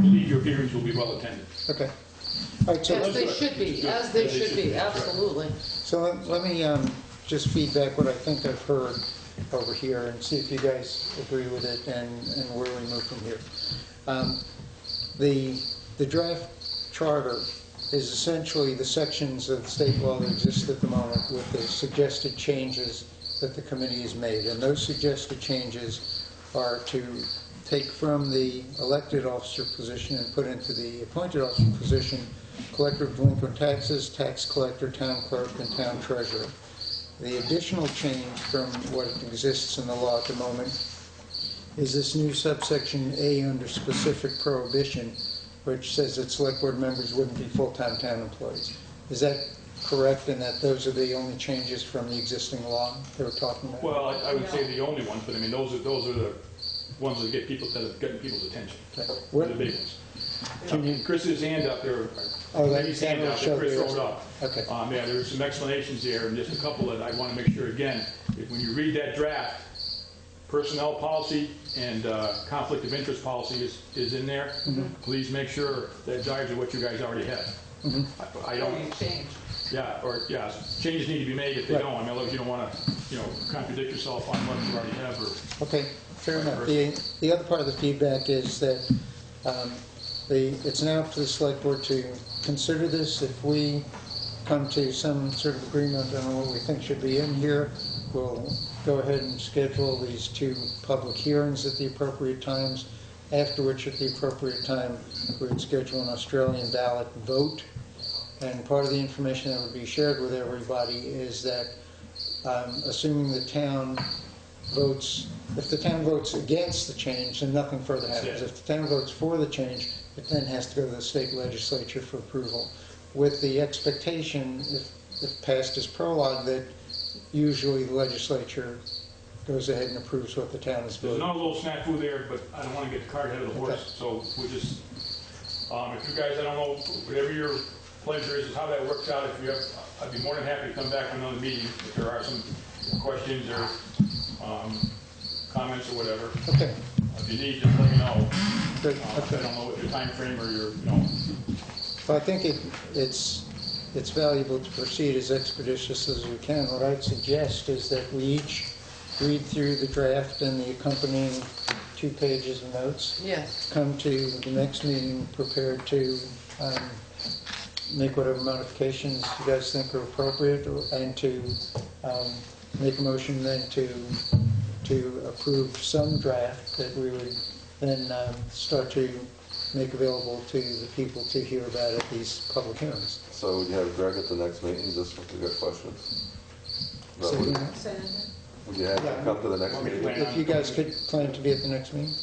believe your hearings will be well attended. Okay. All right, so As they should be, absolutely. So let me just feedback what I think I've heard over here and see if you guys agree with it and where we move from here. The draft charter is essentially the sections of state law that exist at the moment with the suggested changes that the committee has made. And those suggested changes are to take from the elected officer position and put into the appointed officer position collector of delinquent taxes, tax collector, town clerk, and town treasurer. The additional change from what exists in the law at the moment is this new subsection A under specific prohibition, which says that select board members wouldn't be full-time town employees. Is that correct, in that those are the only changes from the existing law they were talking about? Well, I would say the only ones, but I mean, those are the ones that get getting people's attention. Okay. They're the big ones. Chris's hand up there, Randy's hand up that Chris wrote up. Okay. Yeah, there's some explanations there, and just a couple that I want to make sure, again, when you read that draft, personnel policy and conflict of interest policy is in there. Please make sure that jives with what you guys already have. I don't. Changes need to be made if they don't. I mean, otherwise you don't want to, contradict yourself on what you already have. Okay, fair enough. The other part of the feedback is that it's now up to the select board to consider this. If we come to some sort of agreement on what we think should be in here, we'll go ahead and schedule these 2 public hearings at the appropriate times after which at the appropriate time, we would schedule an Australian ballot vote. And part of the information that would be shared with everybody is that, assuming the town votes, if the town votes against the change, then nothing further happens. If the town votes for the change, it then has to go to the state legislature for approval, with the expectation, if passed as prologue, that usually the legislature goes ahead and approves what the town has There's voted. no little snafu there, but I don't want to get the cart ahead of the horse, Okay. so we'll just, if you guys, I don't know, whatever your pleasure is how that works out. If you have, I'd be more than happy to come back to another meeting if there are some questions or comments or whatever. Okay, If you need, just let me know. good, I okay. don't know what your time frame or your, you know. Well, I think it's valuable to proceed as expeditious as we can. What I'd suggest is that we each read through the draft and the accompanying 2 pages of notes, Yes. come to the next meeting prepared to make whatever modifications you guys think are appropriate, and to make a motion then to approve some draft that we would then start to make available to the people to hear about at these public hearings. So would you have Greg at the next meeting just if you got questions? That So, would- you know, Would you have him come to the next Want me to meeting? plan if you guys could plan to be at the next meeting?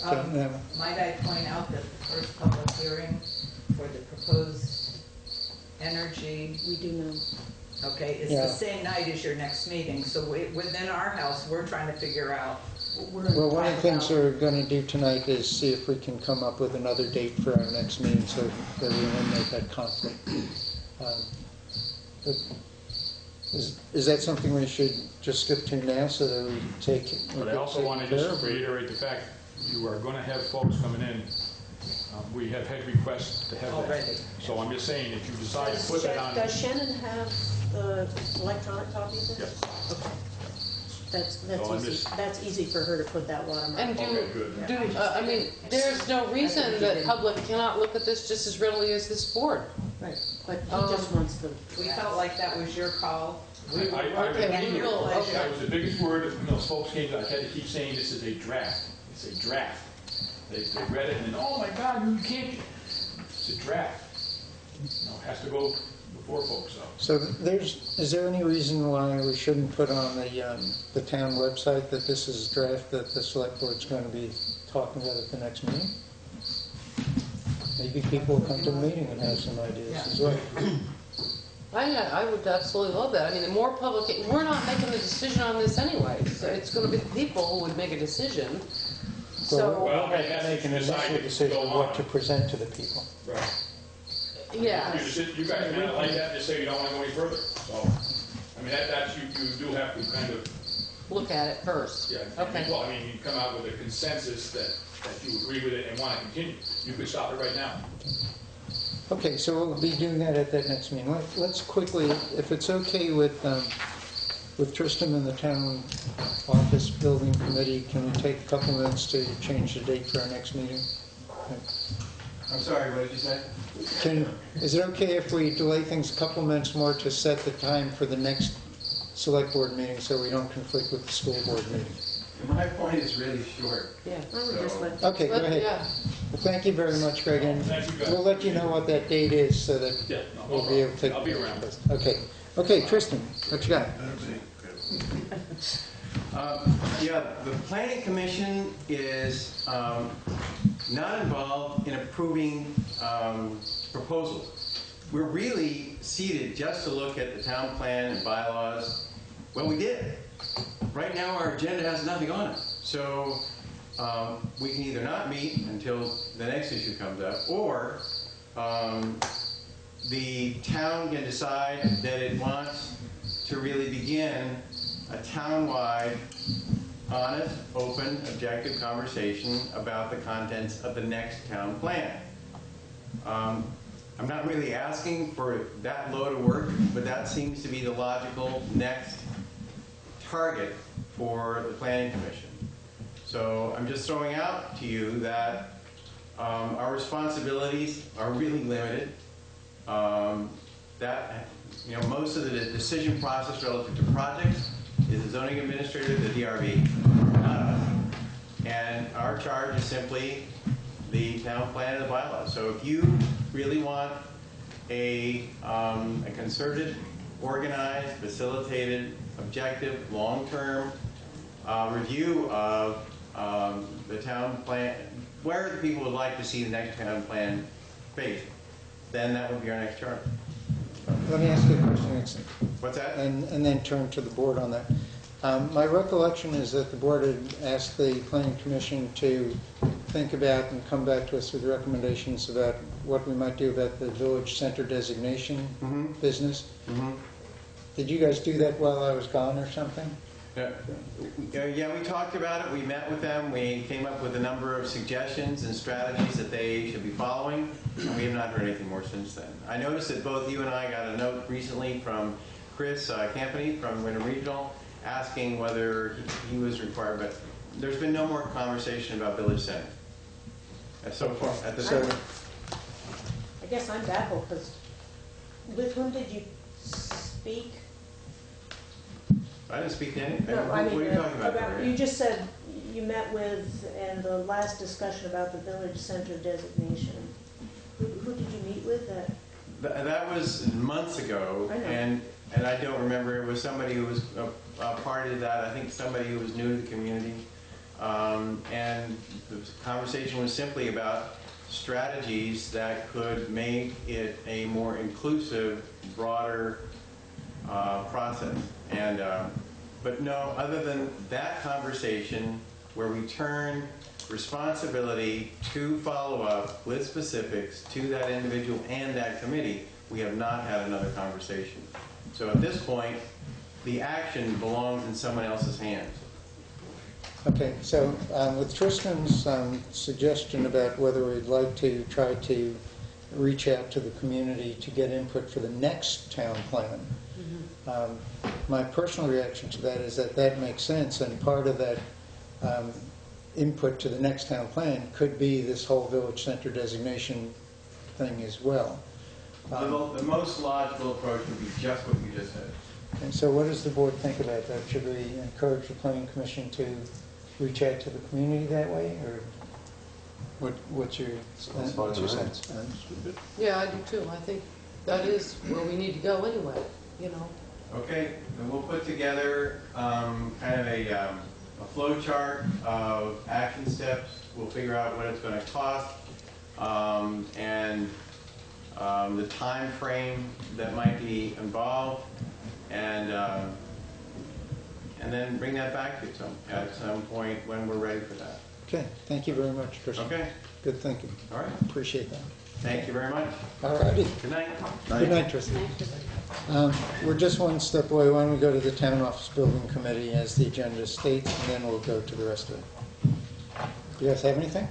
Okay, now, Might I point out that the first public hearing for the proposed energy, We do know. okay, is Yeah. the same night as your next meeting. So within our house, we're trying to figure out, We're gonna Well, one of talk the things about- we're going to do tonight is see if we can come up with another date for our next meeting so that we eliminate that conflict. But is that something we should just skip to now so that we take it? But I also want to just reiterate the fact, you are going to have folks coming in. We have had requests to have that. Already. So I'm just saying, if you decide to put that on. Does Shannon have the electronic copy of this? Yes. Okay. That's So I'm easy, just- that's easy for her to put that watermark. And Okay, good. I mean, there's no reason that public cannot look at this just as readily as this board. Right, but he just wants the. we felt like that was your call. We were I working okay, at we your will, pleasure. That was the biggest word, when those folks came, I had to keep saying this is a draft. It's a draft. They read it and then, oh my God, you can't, it's a draft. You know, it has to go before folks, so. So is there any reason why we shouldn't put on the town website that this is a draft that the select board's going to be talking about at the next meeting? Maybe people will come to the meeting and have some ideas as well. I would absolutely love that. I mean, the more public, we're not making the decision on this anyway, so it's gonna be the people who would make a decision. Well, So, we'll Well, have I guess to make an you decide initial to decision go Uh-huh. of what on. to present to the people. Right. yeah. You guys may not like that, just say you don't want to go any further, so. I mean, that's, you do have to kind of, Look at it first. yeah. Okay. Well, I mean, you come out with a consensus that you agree with it and want to continue. You could stop it right now. Okay, so we'll be doing that at that next meeting. Let's quickly, if it's okay with Tristan and the town office building committee, can we take a couple minutes to change the date for our next meeting? I'm sorry, what did you say? Is it okay if we delay things a couple minutes more to set the time for the next select board meeting so we don't conflict with the school board meeting? My point is really short. Yeah. I would just let. Okay, go But, ahead. yeah. Well, thank you very much, Greg, and Thank you, guys. we'll let you know what that date is so that Yeah, no we'll be able to. I'll be around. Okay, okay, Tristan, what you got? Yeah, the planning commission is not involved in approving proposals. We're really seated just to look at the town plan and bylaws. Well, we did. Right now, our agenda has nothing on it. So we can either not meet until the next issue comes up, or the town can decide that it wants to really begin a town-wide, honest, open, objective conversation about the contents of the next town plan. I'm not really asking for that load of work, but that seems to be the logical next target for the planning commission. So I'm just throwing out to you that our responsibilities are really limited. That, you know, most of the decision process relative to projects is the zoning administrator, the DRB, not us. And our charge is simply the town plan and the bylaws. So if you really want a concerted, organized, facilitated, objective, long-term review of the town plan, where the people would like to see the next town plan based, then that would be our next charge. Let me ask you a question, What's that? and then turn to the board on that. My recollection is that the board had asked the planning commission to think about and come back to us with recommendations about what we might do about the village center designation business. Did you guys do that while I was gone or something? Yeah, we talked about it. We met with them. We came up with a number of suggestions and strategies that they should be following. And we have not heard anything more since then. I noticed that both you and I got a note recently from Chris Campany from Wyndham Regional asking whether he was required, but there's been no more conversation about Village Center so far at this point. I guess I'm baffled, because with whom did you speak? I didn't speak to anything. No, I What mean, are you talking about? you just said you met with, and the last discussion about the village center designation. Who did you meet with? That was months ago, I know. and I don't remember. It was somebody who was a party to that. I think somebody who was new to the community. And the conversation was simply about strategies that could make it a more inclusive, broader process. And but no, other than that conversation where we turn responsibility to follow up with specifics to that individual and that committee, we have not had another conversation. So at this point, the action belongs in someone else's hands. Okay, so with Tristan's suggestion about whether we'd like to try to reach out to the community to get input for the next town plan, my personal reaction to that is that that makes sense, and part of that input to the next town plan could be this whole village center designation thing as well. The most logical approach would be just what you just said. And so what does the board think about that? Should we encourage the planning commission to reach out to the community that way, or what's your sense? Yeah, I do too. I think that is where we need to go anyway, you know. Okay, and we'll put together kind of a flow chart of action steps. We'll figure out what it's going to cost and the time frame that might be involved, and then bring that back to you at some point when we're ready for that. Okay, thank you very much, Tristan. Okay, Good thinking. all right. Appreciate that. Thank you very much. All righty. Good night. Good night, Tristan. We're just one step away. Why don't we go to the Town Office Building Committee as the agenda states, and then we'll go to the rest of it. You guys have anything?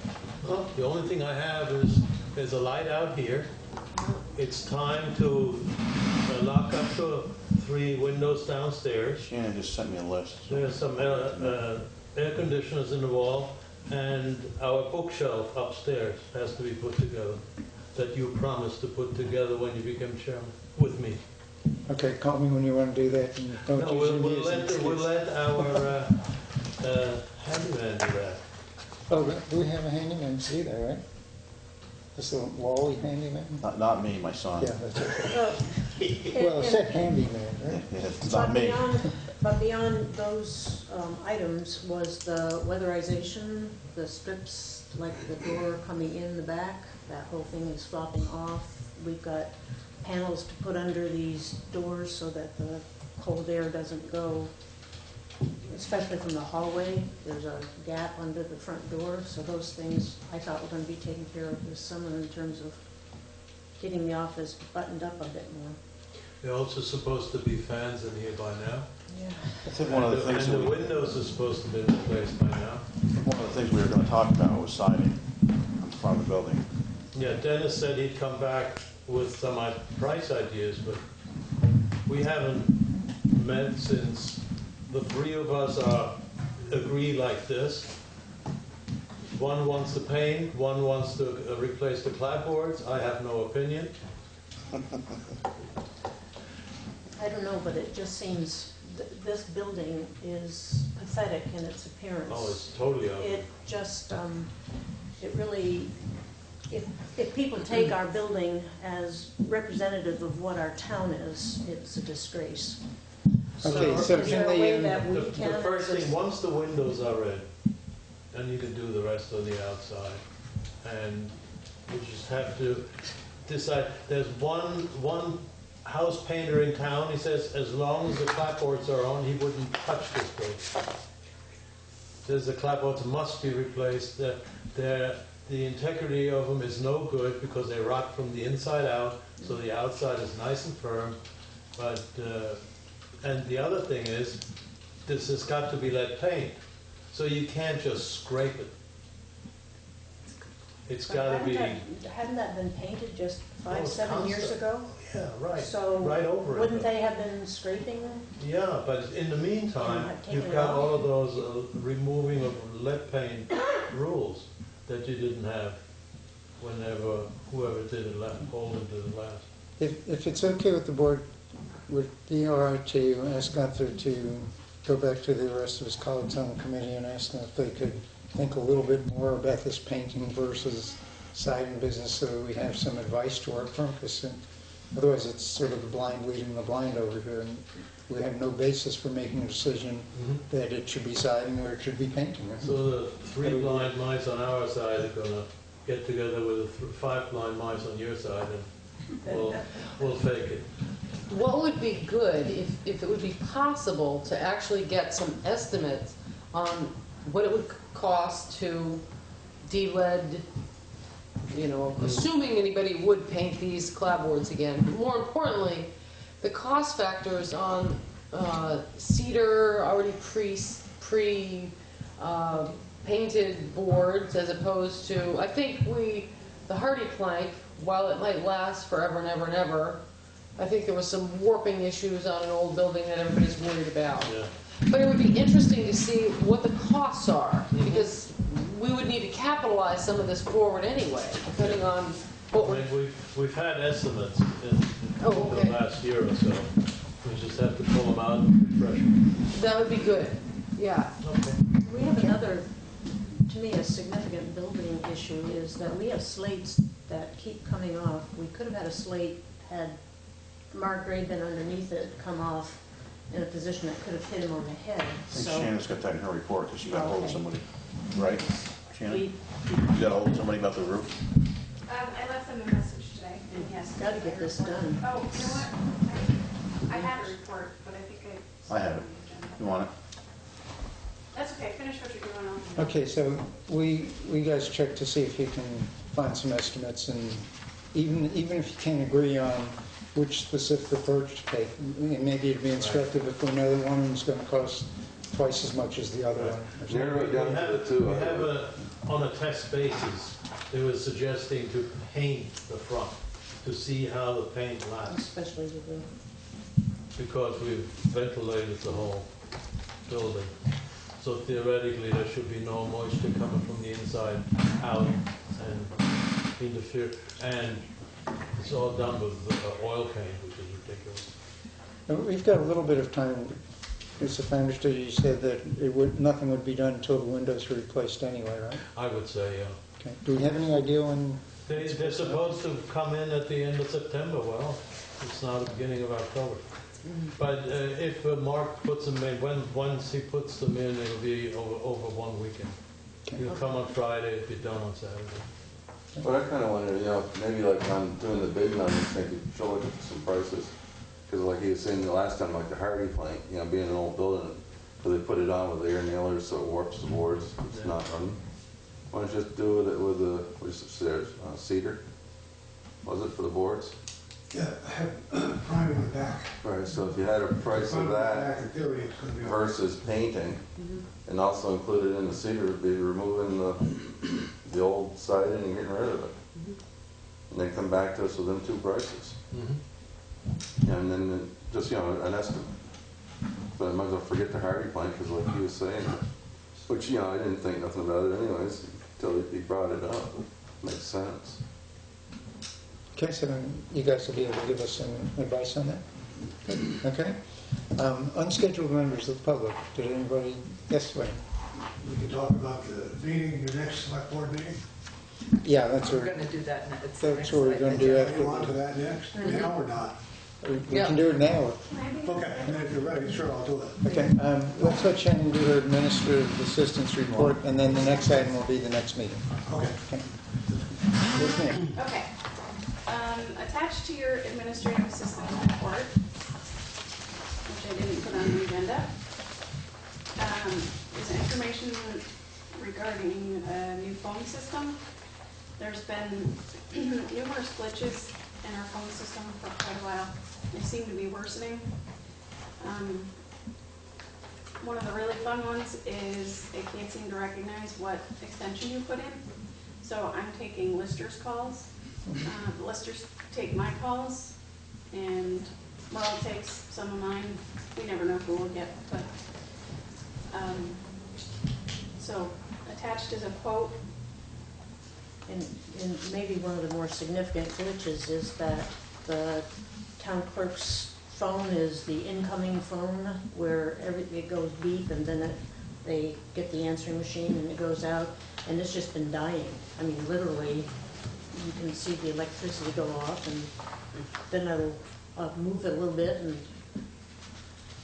Well, the only thing I have is there's a light out here. It's time to lock up the 3 windows downstairs. Shannon just sent me a list. There's some air conditioners in the wall, and our bookshelf upstairs has to be put together, that you promised to put together when you became chairman with me. Okay, call me when you want to do that. And don't No, use we'll any let our handyman do that. Oh, do we have a handyman? See there, right? This little Wally handyman? Not me, my son. Yeah, that's okay. Well, it said handyman, right? Yeah, it's not me. But beyond those items was the weatherization, the strips, like the door coming in the back, that whole thing is flopping off. We've got panels to put under these doors so that the cold air doesn't go, especially from the hallway. There's a gap under the front door, so those things I thought were going to be taken care of this summer in terms of getting the office buttoned up a bit more. There are also supposed to be fans in here by now. Yeah. I think one of the things And that the we, windows are supposed to be replaced by now. one of the things we were going to talk about was siding on the front of the building. Yeah, Dennis said he'd come back with some price ideas, but we haven't met since the 3 of us agree like this. One wants to paint, one wants to replace the clapboards. I have no opinion. I don't know, but it just seems this building is pathetic in its appearance. Oh, it's totally ugly. It just, it really, if people take our building as representative of what our town is, it's a disgrace. Okay, So so is there can a they, way that we The can? first thing, once the windows are in, then you can do the rest on the outside. And we just have to decide, there's one house painter in town, he says as long as the clapboards are on, he wouldn't touch this building. Says the clapboards must be replaced, the integrity of them is no good because they rot from the inside out, so the outside is nice and firm. But, and the other thing is, this has got to be lead paint, so you can't just scrape it. It's got to be, Hadn't that been painted just Oh, 5-7 years constant. ago? yeah, right, So right over it. wouldn't they have been scraping them? Yeah, but in the meantime, have taken you've it got off. all of those removing of lead paint rules that you didn't have whenever, whoever did it last, Holden did it last. if it's okay with the board, would it be all right to ask Gunther to go back to the rest of his colleagues on the committee and ask them if they could think a little bit more about this painting versus siding business so that we have some advice to work from? Because otherwise it's sort of the blind leading the blind over here, and we have no basis for making a decision that it should be siding or it should be painting. So the 3 blind mice on our side are gonna get together with the 5 blind mice on your side, and we'll fake it. What would be good, if it would be possible to actually get some estimates on what it would cost to de-lead, assuming anybody would paint these clapboards again. But more importantly, the cost factors on cedar, already painted boards, as opposed to, I think the hardy plank, while it might last forever and ever and ever, I think there was some warping issues on an old building that everybody's worried about. Yeah. But it would be interesting to see what the costs are, because we would need to capitalize some of this forward anyway, depending on what I we're... mean, we've had estimates in Oh, the okay. last year or so. We just have to pull them out and refresh them. That would be good, yeah. Okay. We have another, to me, a significant building issue is that we have slates that keep coming off. We could have had a slate had Mark Gray been underneath it, come off in a position that could have hit him on the head. I think So Shannon's got that in her report, because she got hold of Okay. somebody, right? Shannon, we you got hold of somebody about the roof? I left them a message today, and yes. got to get this done. Oh, you know what? I had a report, but I think I have it. You want it? That's okay, finish what you're doing on. Okay, so we guys check to see if you can find some estimates, and even if you can't agree on which specific approach to take, maybe it'd be instructive if we know that one of them's going to cost twice as much as the other one. Narrow it down to the two. We have on a test basis, they were suggesting to paint the front, to see how the paint lasts, Especially with the, because we've ventilated the whole building. So theoretically, there should be no moisture coming from the inside out and interfere. And it's all done with oil paint, which is ridiculous. And we've got a little bit of time. If I understood you said that nothing would be done until the windows are replaced anyway, right? I would say, yeah. Okay. Do we have any idea when? They're supposed to come in at the end of September. Well, it's now the beginning of October. But if Mark puts them in, once he puts them in, it'll be over 1 weekend. He'll come on Friday, it'll be done on Saturday. But I kind of wonder, maybe like on doing the bidding on this thing, show look at some prices. Because like he was saying the last time, like the hardy plank, being an old building, so they put it on with air nailers so it warps the boards, it's not running. Why don't you just do it with the, what's upstairs, cedar? Was it for the boards? Yeah, I have prime on the back. Right, so if you had a price Prime of on the that back, in theory, it's gonna be. versus painting, and also included in the cedar would be removing the old siding and getting rid of it. And they come back to us with them two prices. And then just, an estimate. But I might as well forget the hardy plank, because like he was saying, which, I didn't think nothing about it anyways, until he brought it up. Makes sense. Okay, so then you guys will be able to give us some advice on that? Okay. Unscheduled members of the public, did anybody, yes, Wayne? We can talk about the meeting, your next select board meeting. Yeah, that's We're what, gonna do that next. that's what we're gonna do You after. want to that next, now or not? We can do it now. Okay, and if you're ready, sure, I'll do it. Okay, let's let Shannon do her administrative assistance report, and then the next item will be the next meeting. Okay. Okay. Yes, ma'am. Okay. Attached to your administrative assistant report, which I didn't put on the agenda, is information regarding a new phone system. There's been numerous glitches in our phone system for quite a while. They seem to be worsening. One of the really fun ones is it can't seem to recognize what extension you put in. So I'm taking listers calls. The listers take my calls, and Merle takes some of mine. We never know who we'll get, but so attached is a quote. And maybe one of the more significant glitches is that the town clerk's phone is the incoming phone where it goes beep and then they get the answering machine and it goes out, and it's just been dying. I mean, literally, you can see the electricity go off, and then I'll move it a little bit and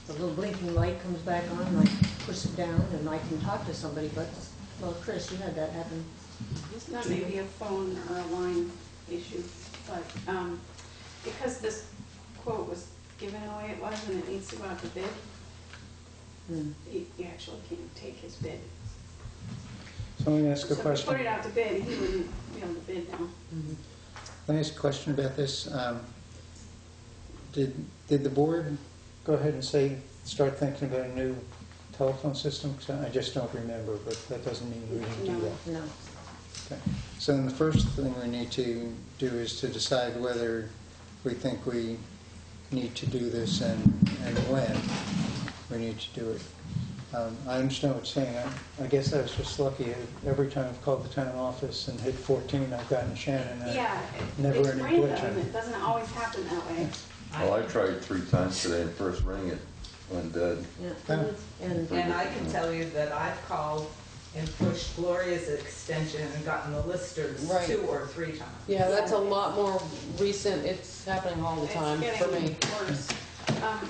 the little blinking light comes back on and I push it down and I can talk to somebody, but, well, Chris, you had that happen. It's not maybe a phone or a line issue, but because this quote was given the way it was and it needs to go out to bid, you actually can't take his bid. So let me ask a So if we question. put it out to bid, he wouldn't be able to bid now. Let me ask a question about this. Did the board go ahead and start thinking about a new telephone system? 'Cause I just don't remember, but that doesn't mean we didn't do that. No. Okay. So then the first thing we need to do is to decide whether we think we need to do this and when we need to do it. I understand what you're saying. I guess I was just lucky. Every time I've called the town office and hit 14, I've gotten Shannon. Yeah, never it's any random. glitch on it. It doesn't always happen that way. Well, I tried 3 times today, and first ring it went dead. Yeah. And And I can tell you that I've called and pushed Gloria's extension and gotten the listers Right. 2 or 3 times. Yeah, that's a lot more recent. It's happening all the time for me. It's getting worse.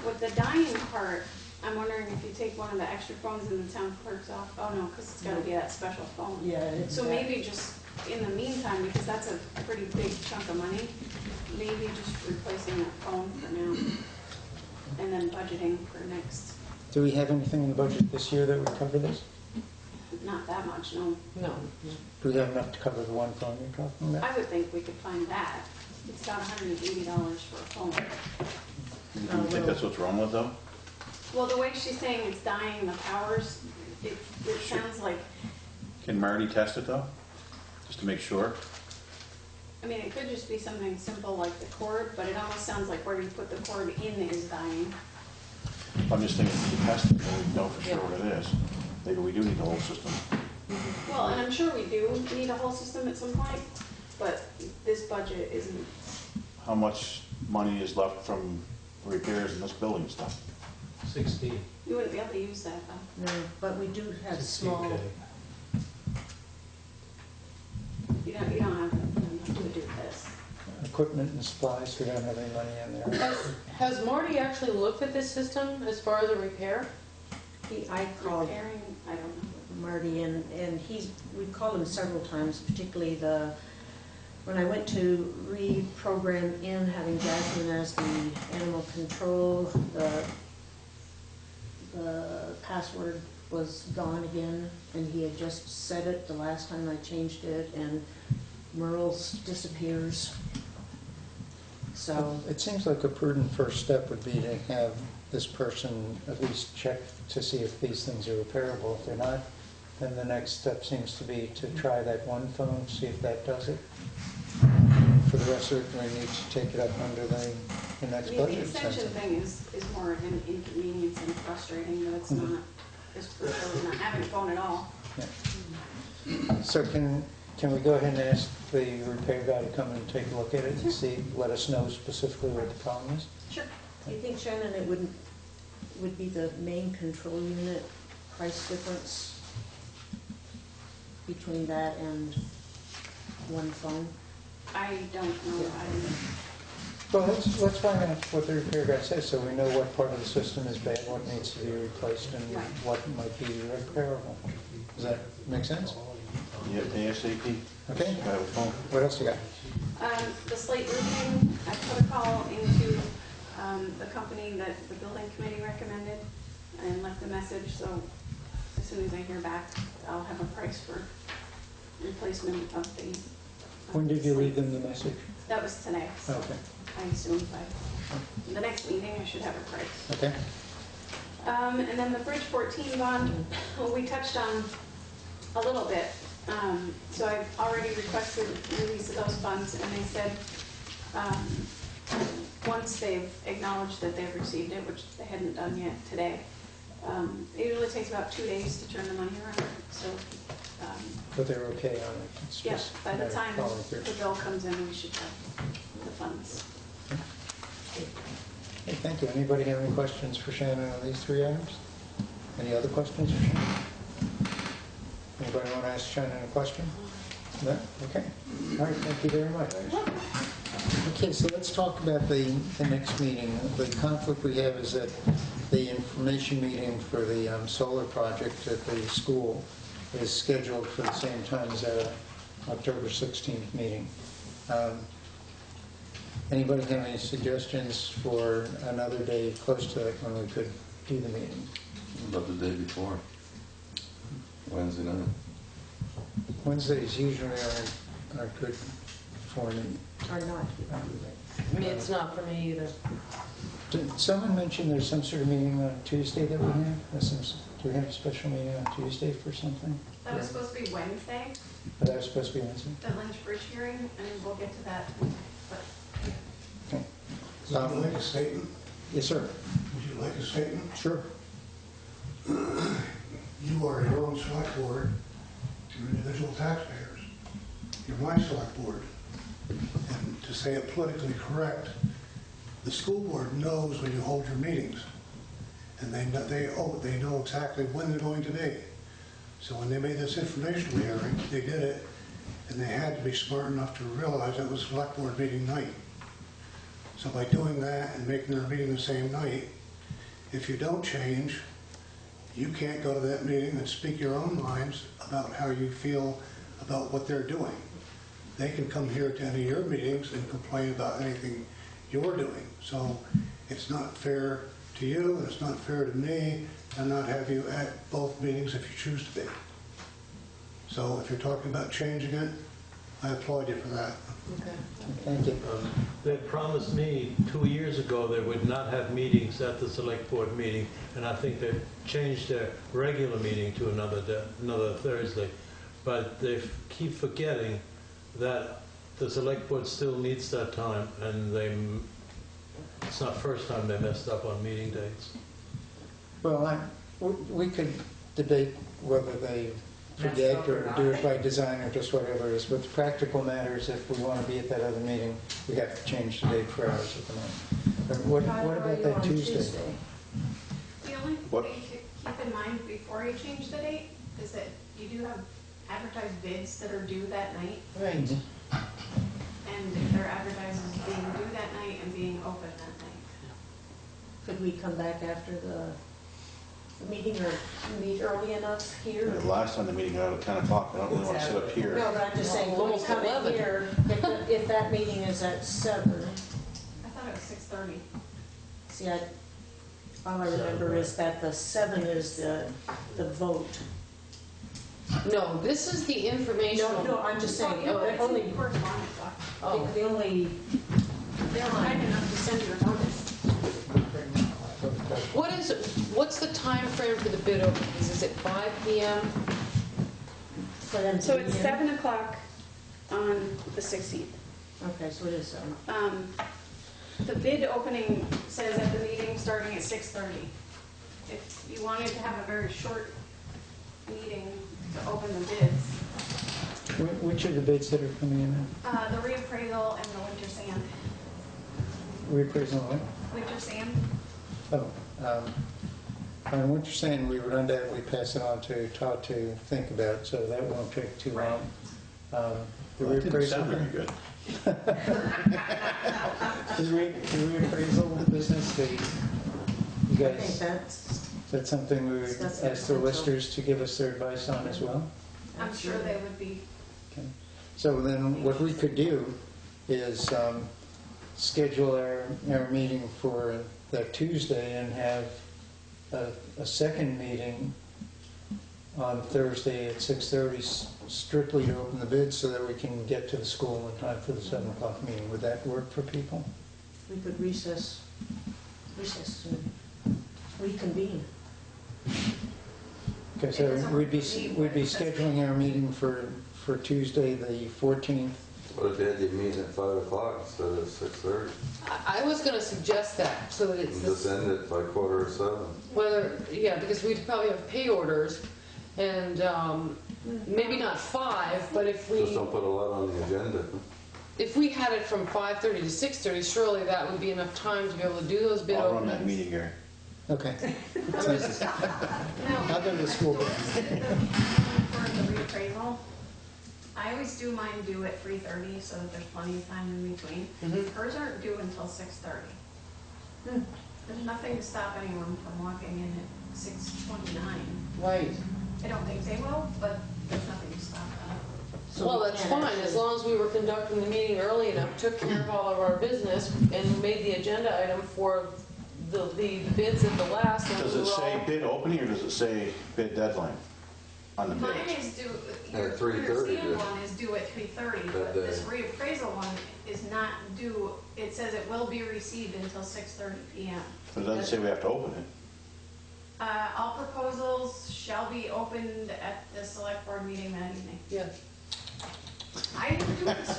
With the dying part, I'm wondering if you take one of the extra phones in the town clerk's office. Oh, no, because it's gotta be that special phone. yeah, it's So that. maybe just in the meantime, because that's a pretty big chunk of money, maybe just replacing that phone for now and then budgeting for next. Do we have anything in the budget this year that would cover this? Not that much, no. No. Do we have enough to cover the one phone you're talking about? I would think we could find that. It's about $180 for a phone. Do you think that's what's wrong with them? Well, the way she's saying it's dying, the powers, it sounds like, Can Marty test it though? Just to make sure? I mean, it could just be something simple like the cord, but it almost sounds like where you put the cord in is dying. I'm just thinking if you test it, then we know for sure what it is. Maybe we do need the whole system. Well, and I'm sure we do need a whole system at some point, but this budget isn't. How much money is left from repairs in this building and stuff? 16. You wouldn't be able to use that though. No, but we do have 16K. small, You don't have enough to do this. Equipment and supplies, we don't have any money in there. Has Marty actually looked at this system as far as a repair? I called Repairing, I don't know. Marty, and we've called him several times, particularly when I went to reprogram in, having Jasmine as the animal control, the password was gone again, and he had just set it the last time I changed it, and Merle's disappears. So, It seems like a prudent first step would be to have this person at least check to see if these things are repairable. If they're not, then the next step seems to be to try that one phone, see if that does it. For the rest of it, we need to take it up under the I next mean, the budget. extension thing is more of an inconvenience and frustrating, but it's not, it's really not having a phone at all. So can we go ahead and ask the repair guy to come and take a look at it and see, let us know specifically what the problem is? Sure. Do you think, Shannon, it would be the main control unit price difference between that and one phone? I don't know. Well, let's find out what the repair guy says, so we know what part of the system is bad, what needs to be replaced, and Right. what might be repairable. Does that make sense? You have the ASAP? Okay. Guy with phone? What else you got? The slate roofing, I put a call into the company that the building committee recommended and left a message, so as soon as I hear back, I'll have a price for replacement of the. When did you leave them the message? That was today, so Okay. I assume by the next meeting I should have a price. Okay. And then the Bridge 14 bond, we touched on a little bit. So I've already requested release of those funds, and they said once they've acknowledged that they've received it, which they hadn't done yet today, it usually takes about 2 days to turn the money around. So, But they're okay on it? It's yeah, just by a the matter of time following through. the bill comes in, we should have the funds. Hey, thank you. Anybody have any questions for Shannon on these three items? Any other questions for Shannon? Anybody want to ask Shannon a question? No? Okay. All right, thank you very much. Okay, so let's talk about the next meeting. The conflict we have is that the information meeting for the solar project at the school is scheduled for the same time as our October 16th meeting. Anybody have any suggestions for another day close to that when we could do the meeting? About the day before, Wednesday night. Wednesdays usually are good for me. Or not? I mean, it's not for me either. Did someone mention there's some sort of meeting on Tuesday that we have? Do we have a special meeting on Tuesday for something? That was supposed to be Wednesday, But that was supposed to be Wednesday? the Lynch Bridge hearing, and we'll get to that. But Okay. Would you like a statement? Yes, sir. Would you like a statement? Sure. You are your own select board, you're individual taxpayers. You're my select board. And to say it politically correct, the school board knows when you hold your meetings. And they know exactly when they're going to be. So when they made this informational hearing, they did it, and they had to be smart enough to realize that was select board meeting night. So by doing that and making their meeting the same night, if you don't change, you can't go to that meeting and speak your own minds about how you feel about what they're doing. They can come here to any of your meetings and complain about anything you're doing. So it's not fair to you, and it's not fair to me, and not have you at both meetings if you choose to be. So if you're talking about changing it, I applaud you for that. Okay. Thank you. They promised me 2 years ago they would not have meetings at the select board meeting, and I think they've changed their regular meeting to another Thursday. But they keep forgetting that the select board still needs that time, and it's not the first time they messed up on meeting dates. Well, we could debate whether they forget or do it by design or just whatever it is, but the practical matter is if we want to be at that other meeting, we have to change the date for ours at the moment. But what about that Tuesday? the only What? thing to keep in mind before you change the date is that you do have advertised bids that are due that night. Right. And if they're advertised as being due that night and being open that night. Could we come back after the meeting or meet early enough here? The last time the meeting got out at 10 o'clock, I don't really want to sit up here. No, but I'm just saying, when we Almost come in 11. here, if that meeting is at 7, I thought it was 6:30. see, all I remember is that the 7 is the vote. No, this is the informational. No, I'm just saying, Oh, the it's only, in correspondence, Doc. Oh. the only, They were kind enough to send you a notice. What's the time frame for the bid openings? Is it 5 PM? for them to So be it's in? 7 o'clock on the 16th. Okay, so it is 7. The bid opening says at the meeting starting at 6:30. If you wanted to have a very short meeting to open the bids, Which are the bids that are coming in? the reappraisal and the winter sand. reappraisal what? Winter sand. Oh, on what you're saying, we would undoubtedly pass it on to Todd to think about, so that won't take too long. The Well, that didn't sound reappraisal, very good. the reappraisal business, you I think guys, that's, is that something we would That's ask the essential. listers to give us their advice on as well? I'm sure they would be. Okay. So then what we could do is schedule our meeting for that Tuesday and have a second meeting on Thursday at 6:30 strictly to open the bids so that we can get to the school in time for the 7 o'clock meeting. Would that work for people? we could recess and reconvene. Okay, so we'd be scheduling our meeting for Tuesday, the 14th. What if you had your meeting at 5 o'clock instead of 6:30? I was gonna suggest that, so that it's And just end it by 6:45. whether, yeah, because we'd probably have pay orders, and maybe not 5, but if Just don't put a lot on the agenda. we had it from 5:30 to 6:30, surely that would be enough time to be able to do those bid I'll run that openings. meeting, Gary. Okay. Now, I'll go to the school. for the reappraisal, I always do mine due at 3:30 so that there's plenty of time in between. Mhm. Hers aren't due until 6:30. There's nothing to stop anyone from walking in at 6:29. Right. I don't think they will, but there's nothing to stop them. So Well, we that's can't fine, as actually- long as we were conducting the meeting early enough, took care of all of our business, and made the agenda item for the bids at the last. and Does we it were say all- bid opening or does it say bid deadline on the bid? Mine is due, your At 3:30, understand yeah. one is due at 3:30, That but this day. reappraisal one is not due, it says it will be received until 6:30 PM. But it doesn't say we have to open it. All proposals shall be opened at the select board meeting that evening. Yeah. I never do this.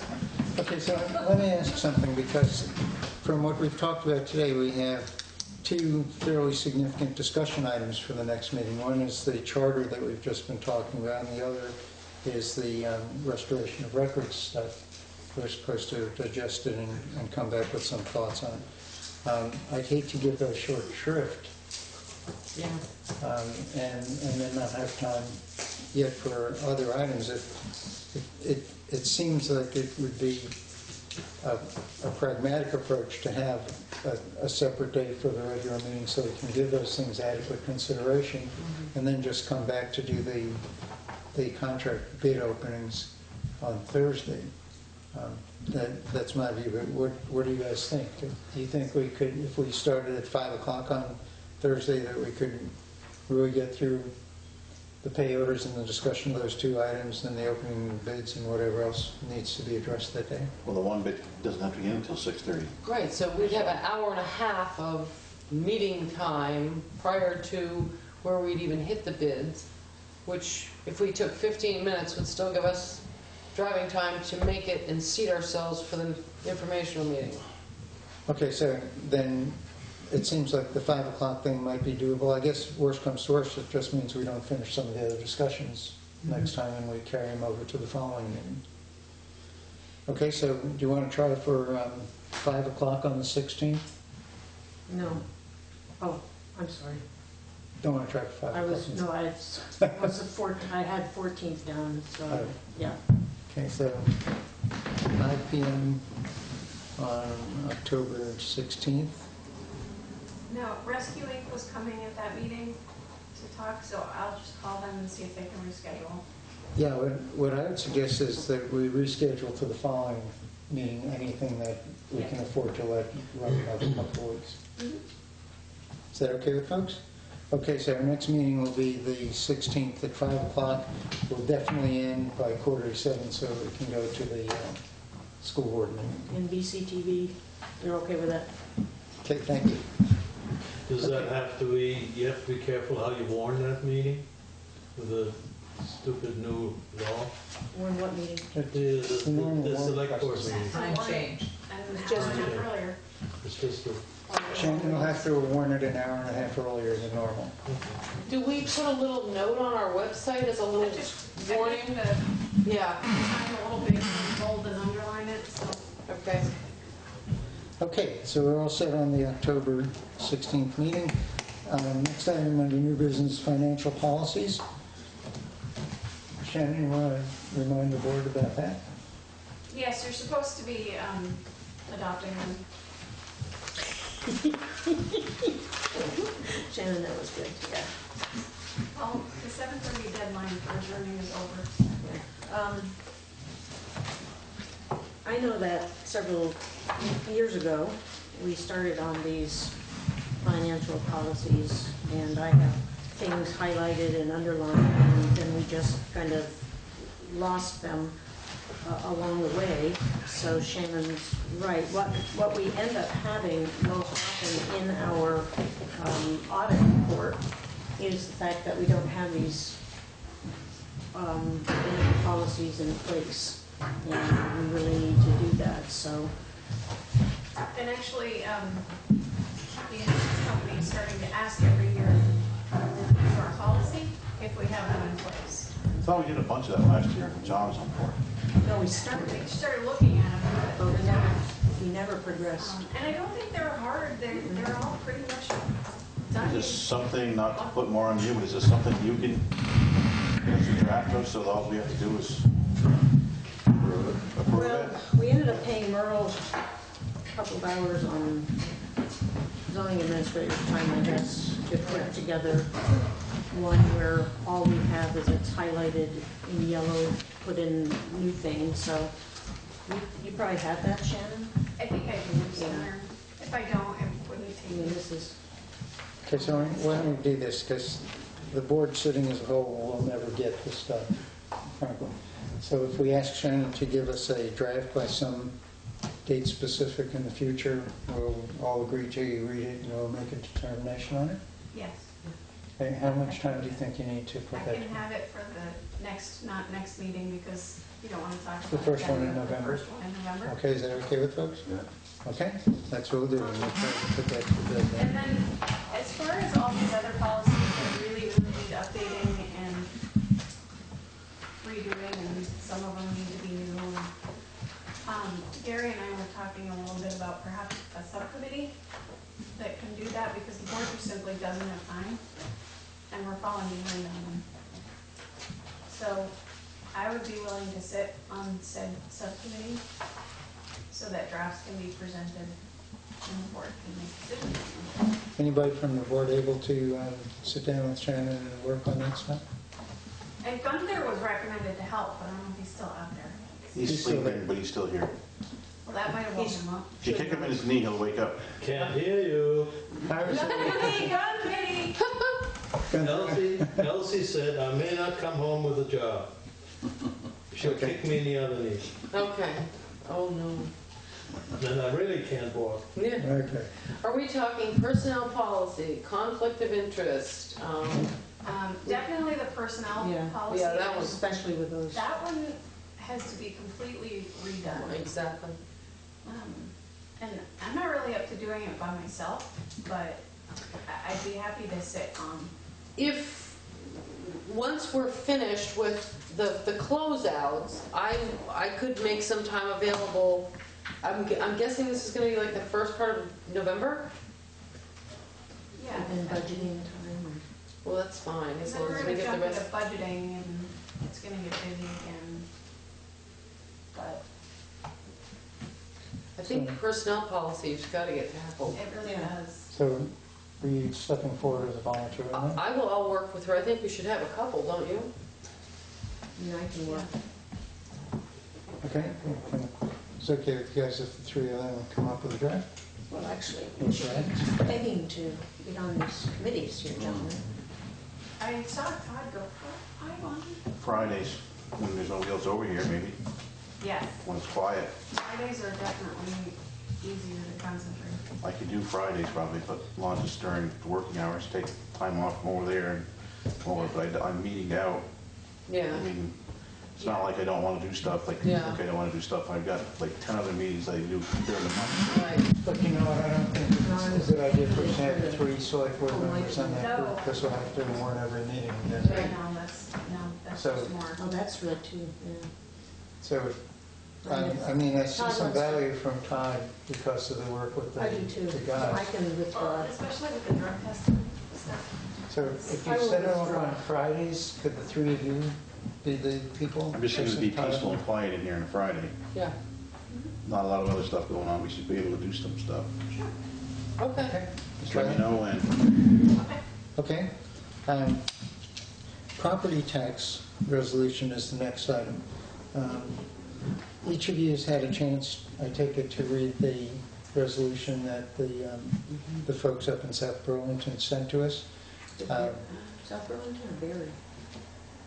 Okay, so let me ask something, because from what we've talked about today, we have 2 fairly significant discussion items for the next meeting. One is the charter that we've just been talking about, and the other is the restoration of records stuff. We're supposed to digest it and come back with some thoughts on it. I'd hate to give those short shrift Yeah. and then not have time yet for other items. It seems like it would be a pragmatic approach to have a separate day for the regular meeting so we can give those things adequate consideration and then just come back to do the contract bid openings on Thursday. That's my view, but what do you guys think? Do you think we could, if we started at 5 o'clock on Thursday, that we could really get through the pay orders and the discussion of those 2 items and the opening bids and whatever else needs to be addressed that day? Well, the one bid doesn't have to begin until 6:30. Right, so we'd have an hour and a half of meeting time prior to where we'd even hit the bids, which if we took 15 minutes would still give us driving time to make it and seat ourselves for the informational meeting. Okay, so then it seems like the 5 o'clock thing might be doable. I guess worst comes to worst, it just means we don't finish some of the other discussions next time and we carry them over to the following meeting. Okay, so do you want to try for 5 o'clock on the 16th? No. Oh, I'm sorry. Don't want to try for 5 I o'clock. was, no, I had 14th down, so, Oh. yeah. Okay, so 5 p.m. on October 16th. Now, Rescue Inc. was coming at that meeting to talk, so I'll just call them and see if they can reschedule. Yeah, what I would suggest is that we reschedule to the following meeting anything that we can afford to let run another couple of weeks. Is that okay with folks? Okay, so our next meeting will be the 16th at 5 o'clock. We'll definitely end by 6:45 so we can go to the school board meeting. And BCTV, you're okay with that? Okay, thank you. Does that have to be, you have to be careful how you warn that meeting with a stupid new law? Warn what meeting? The select board meeting. Time change. And It's just just- an hour earlier. It's just a, Shannon will have to warn it an hour and a half earlier than normal. Do we put a little note on our website as a little I think warning? the Yeah, time a little big, bold and underline it, so. okay. Okay, so we're all set on the October 16th meeting. Next item under new business, financial policies. Shannon, you want to remind the board about that? Yes, you're supposed to be adopting them. Shannon, that was good. Yeah. Well, the 7:30 deadline for adjourning is over. I know that several years ago, we started on these financial policies, and I have things highlighted and underlined, and then we just kind of lost them along the way. So Shannon's right. What we end up having most often in our audit report is the fact that we don't have these policies in place. And we really need to do that, so. And actually, the insurance company is starting to ask every year for our policy if we have them in place. I thought we did a bunch of that last year when John was on board. No, we We started looking at them, but we never progressed. and I don't think they're hard. They're all pretty much done. Is this something, not to put more on you, but is this something you can draft of, so all we have to do is approve Well, it? we ended up paying Merle a couple of hours on zoning administrator's time, I guess, to put together one where all we have is it's highlighted in yellow, put in Newfane, so you probably have that, Shannon? I think I do somewhere. If I don't, it wouldn't I take mean, me. this is, Okay, so why don't we do this, because the board sitting as a whole will never get this stuff, frankly. So if we ask Shannon to give us a draft by some date specific in the future, we'll all agree to, you read it, and we'll make a determination on it? Yes. Okay, how much time do you think you need to put I that? can have it for the not next meeting, because you don't want to talk about The first one in the November. first one in November. Okay, is that okay with folks? Yeah. Okay, that's what we'll do, and we'll try to put that to bed And then. then, as far as all these other policies that really need updating and redoing, and some of them need to be new. Gary and I were talking a little bit about perhaps a subcommittee that can do that, because the board just simply doesn't have time, and we're falling behind on them. So I would be willing to sit on said subcommittee so that drafts can be presented and the board can make decisions. Anybody from the board able to sit down with Shannon and work on that stuff? And Gunther was recommended to help, but I don't know if he's still out there. He's sleeping, but he's still here. Well, that might have woken him up. If you kick him in his knee, he'll wake up. Can't hear you. Elsie said, I may not come home with a job. She'll kick me in the other knee. Okay. Oh, no. Then I really can't walk. Yeah. Okay. Are we talking personnel policy, conflict of interest? Definitely the personnel Yeah. policy. Yeah, that was- especially with those. That one has to be completely redone. Exactly. And I'm not really up to doing it by myself, but I'd be happy to sit on. If, once we're finished with the closeouts, I could make some time available. I'm guessing this is gonna be like the first part of November? Yeah. And budgeting time. Well, that's fine, as Then long we're as we gonna get the jump into rest. budgeting, and it's gonna get busy again. But I think personnel policy's gotta get tackled. it really Yeah. does. So, are you stepping forward as a volunteer on that? I'll work with her. I think we should have a couple, don't you? And I can work. Okay, it's okay with you guys if the three of them come up with a draft? Well, actually, We'll we should try. be begging to get on these committees here, gentlemen. I saw Todd go, oh, I want. Fridays, when there's no wheels over here, maybe, Yes, when it's quiet. Fridays are definitely easier to concentrate. I could do Fridays probably, but as long as it's during the working hours, take time off from over there and over, but I'm meeting out. Yeah. I mean, it's not like I don't want to do stuff, like, Yeah. okay, I don't want to do stuff. I've got like 10 other meetings I do during the month. Right. But you know what, I don't think it's a good idea for us to have three select board members on that No. group, because we'll have to do more in every meeting. Right now, that's So- just more. Oh, that's good too, yeah. So I mean, I see some value from Todd because of the work with I do too. the I guys. can withdraw. Especially with the drug testing stuff. So if I you will set it up withdraw. on Fridays, could the three of you be the people? I'm just going to be Todd? peaceful and quiet in here on a Friday. Yeah, Not a lot of other stuff going on. We should be able to do some stuff. okay. Just let me know when. Okay. Property tax resolution is the next item. Each of you has had a chance, I take it, to read the resolution that the folks up in South Burlington sent to us. South Burlington or Barry?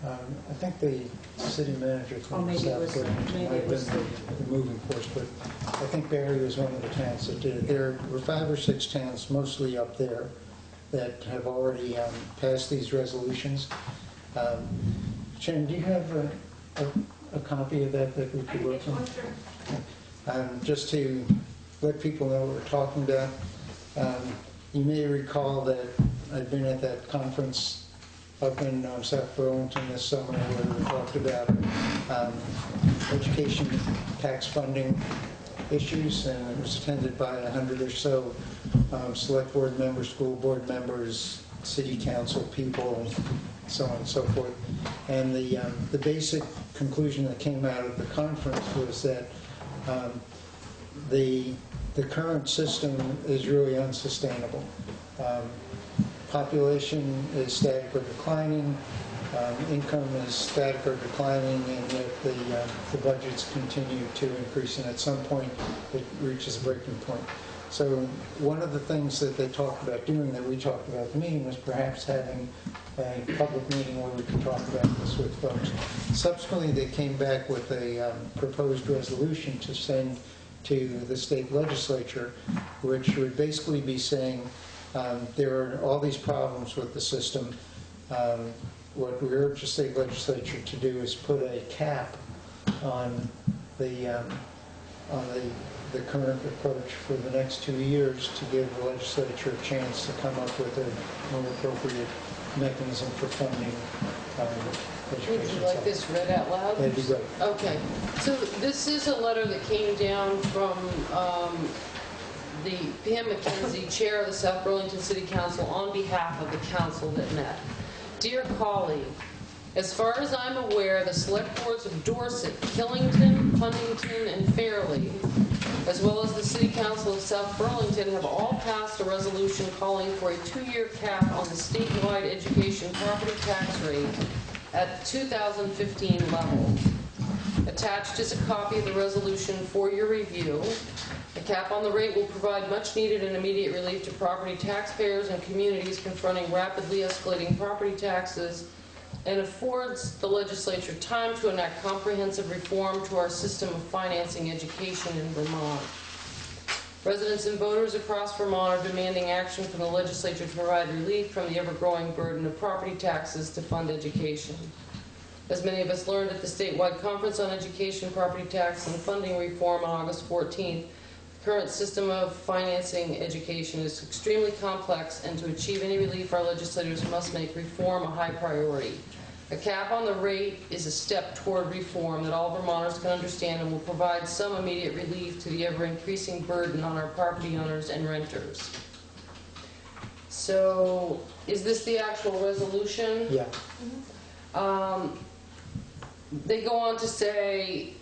I think the city manager Oh, from maybe it South was, Burlington maybe might it have was been the moving force, but I think Barry was one of the towns that did it. There were 5 or 6 towns, mostly up there, that have already passed these resolutions. Shannon, do you have a copy of that we could work on? Just to let people know what we're talking about, you may recall that I've been at that conference up in South Burlington this summer where we talked about education tax funding issues, and it was attended by 100 or so select board members, school board members, city council people, and so on and so forth. And the basic conclusion that came out of the conference was that the current system is really unsustainable. Population is static or declining, income is static or declining, and yet the budgets continue to increase, and at some point it reaches a breaking point. So one of the things that they talked about doing, that we talked about at the meeting, was perhaps having a public meeting where we could talk about this with folks. Subsequently, they came back with a proposed resolution to send to the state legislature, which would basically be saying there are all these problems with the system. What we urge the state legislature to do is put a cap on the current approach for the next 2 years to give the legislature a chance to come up with a more appropriate mechanism for funding Would education. you like this read out loud? That'd be great. Okay, so this is a letter that came down from the Pam McKenzie, Chair of the South Burlington City Council, on behalf of the council that met. Dear colleague, as far as I'm aware, the select boards of Dorset, Killington, Huntington, and Fairleigh, as well as the City Council of South Burlington, have all passed a resolution calling for a 2-year cap on the statewide education property tax rate at 2015 level. Attached is a copy of the resolution for your review. A cap on the rate will provide much needed and immediate relief to property taxpayers and communities confronting rapidly escalating property taxes, and affords the legislature time to enact comprehensive reform to our system of financing education in Vermont. Residents and voters across Vermont are demanding action from the legislature to provide relief from the ever-growing burden of property taxes to fund education. As many of us learned at the statewide conference on education, property tax, and funding reform on August 14th, the current system of financing education is extremely complex, and to achieve any relief, our legislators must make reform a high priority. A cap on the rate is a step toward reform that all Vermonters can understand and will provide some immediate relief to the ever-increasing burden on our property owners and renters. So, is this the actual resolution? Yeah. They go on to say,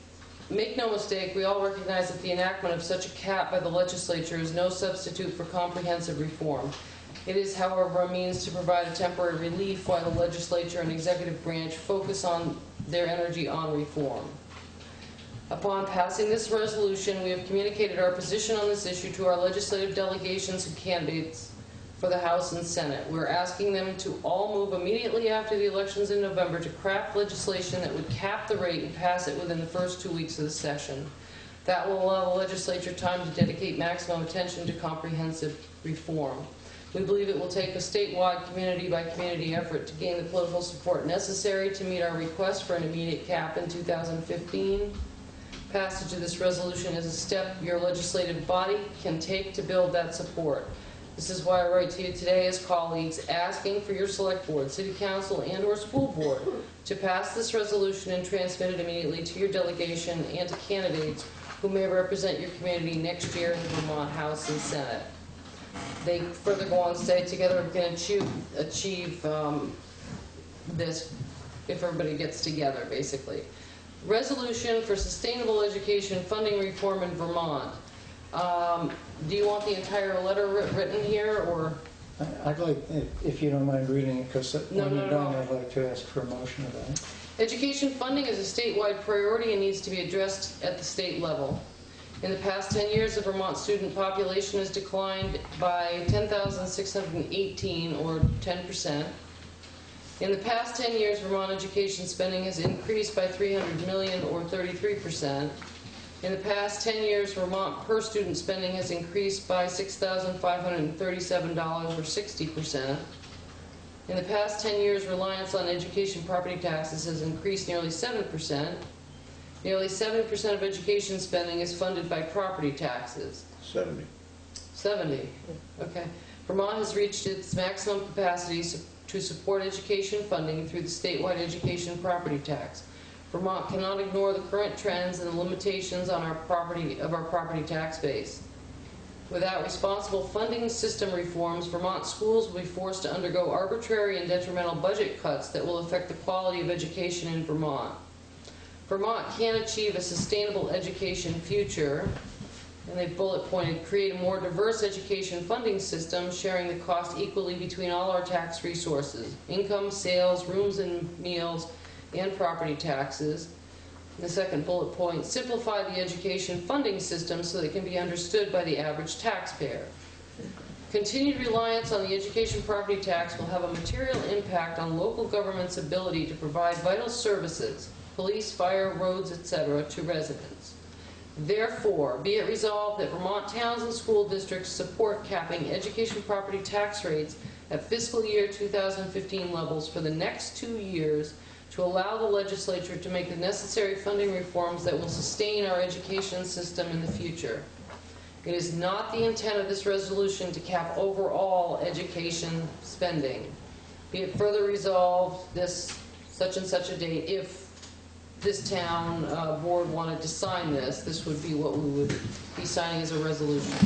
make no mistake, we all recognize that the enactment of such a cap by the legislature is no substitute for comprehensive reform. It is, however, a means to provide a temporary relief while the legislature and executive branch focus on their energy on reform. Upon passing this resolution, we have communicated our position on this issue to our legislative delegations and candidates for the House and Senate. We're asking them to all move immediately after the elections in November to craft legislation that would cap the rate and pass it within the first 2 weeks of the session. That will allow the legislature time to dedicate maximum attention to comprehensive reform. We believe it will take a statewide, community-by-community effort to gain the political support necessary to meet our request for an immediate cap in 2015. Passage of this resolution is a step your legislative body can take to build that support. This is why I write to you today as colleagues, asking for your select board, city council, and/or school board to pass this resolution and transmit it immediately to your delegation and to candidates who may represent your community next year in the Vermont House and Senate. They further go on to say, together we can achieve this if everybody gets together, basically. Resolution for sustainable education funding reform in Vermont. Do you want the entire letter written here, or? I'd like, if you don't mind reading it, because No, when no, you're no. done, I'd like to ask for a motion of that. Education funding is a statewide priority and needs to be addressed at the state level. In the past 10 years, the Vermont student population has declined by 10,618, or 10%. In the past 10 years, Vermont education spending has increased by 300 million, or 33%. In the past 10 years, Vermont per student spending has increased by $6,537, or 60%. In the past 10 years, reliance on education property taxes has increased nearly 7%. Nearly 70% of education spending is funded by property taxes. 70. 70, okay. Vermont has reached its maximum capacity to support education funding through the statewide education property tax. Vermont cannot ignore the current trends and the limitations on our property tax base. Without responsible funding system reforms, Vermont schools will be forced to undergo arbitrary and detrimental budget cuts that will affect the quality of education in Vermont. Vermont can achieve a sustainable education future, and they bullet pointed, create a more diverse education funding system, sharing the cost equally between all our tax resources, income, sales, rooms and meals, and property taxes. The second bullet point, simplify the education funding system so that it can be understood by the average taxpayer. Continued reliance on the education property tax will have a material impact on local government's ability to provide vital services, police, fire, roads, etc., to residents. Therefore, be it resolved that Vermont towns and school districts support capping education property tax rates at fiscal year 2015 levels for the next 2 years to allow the legislature to make the necessary funding reforms that will sustain our education system in the future. It is not the intent of this resolution to cap overall education spending. Be it further resolved this such and such a date, if this town board wanted to sign this, this would be what we would be signing as a resolution.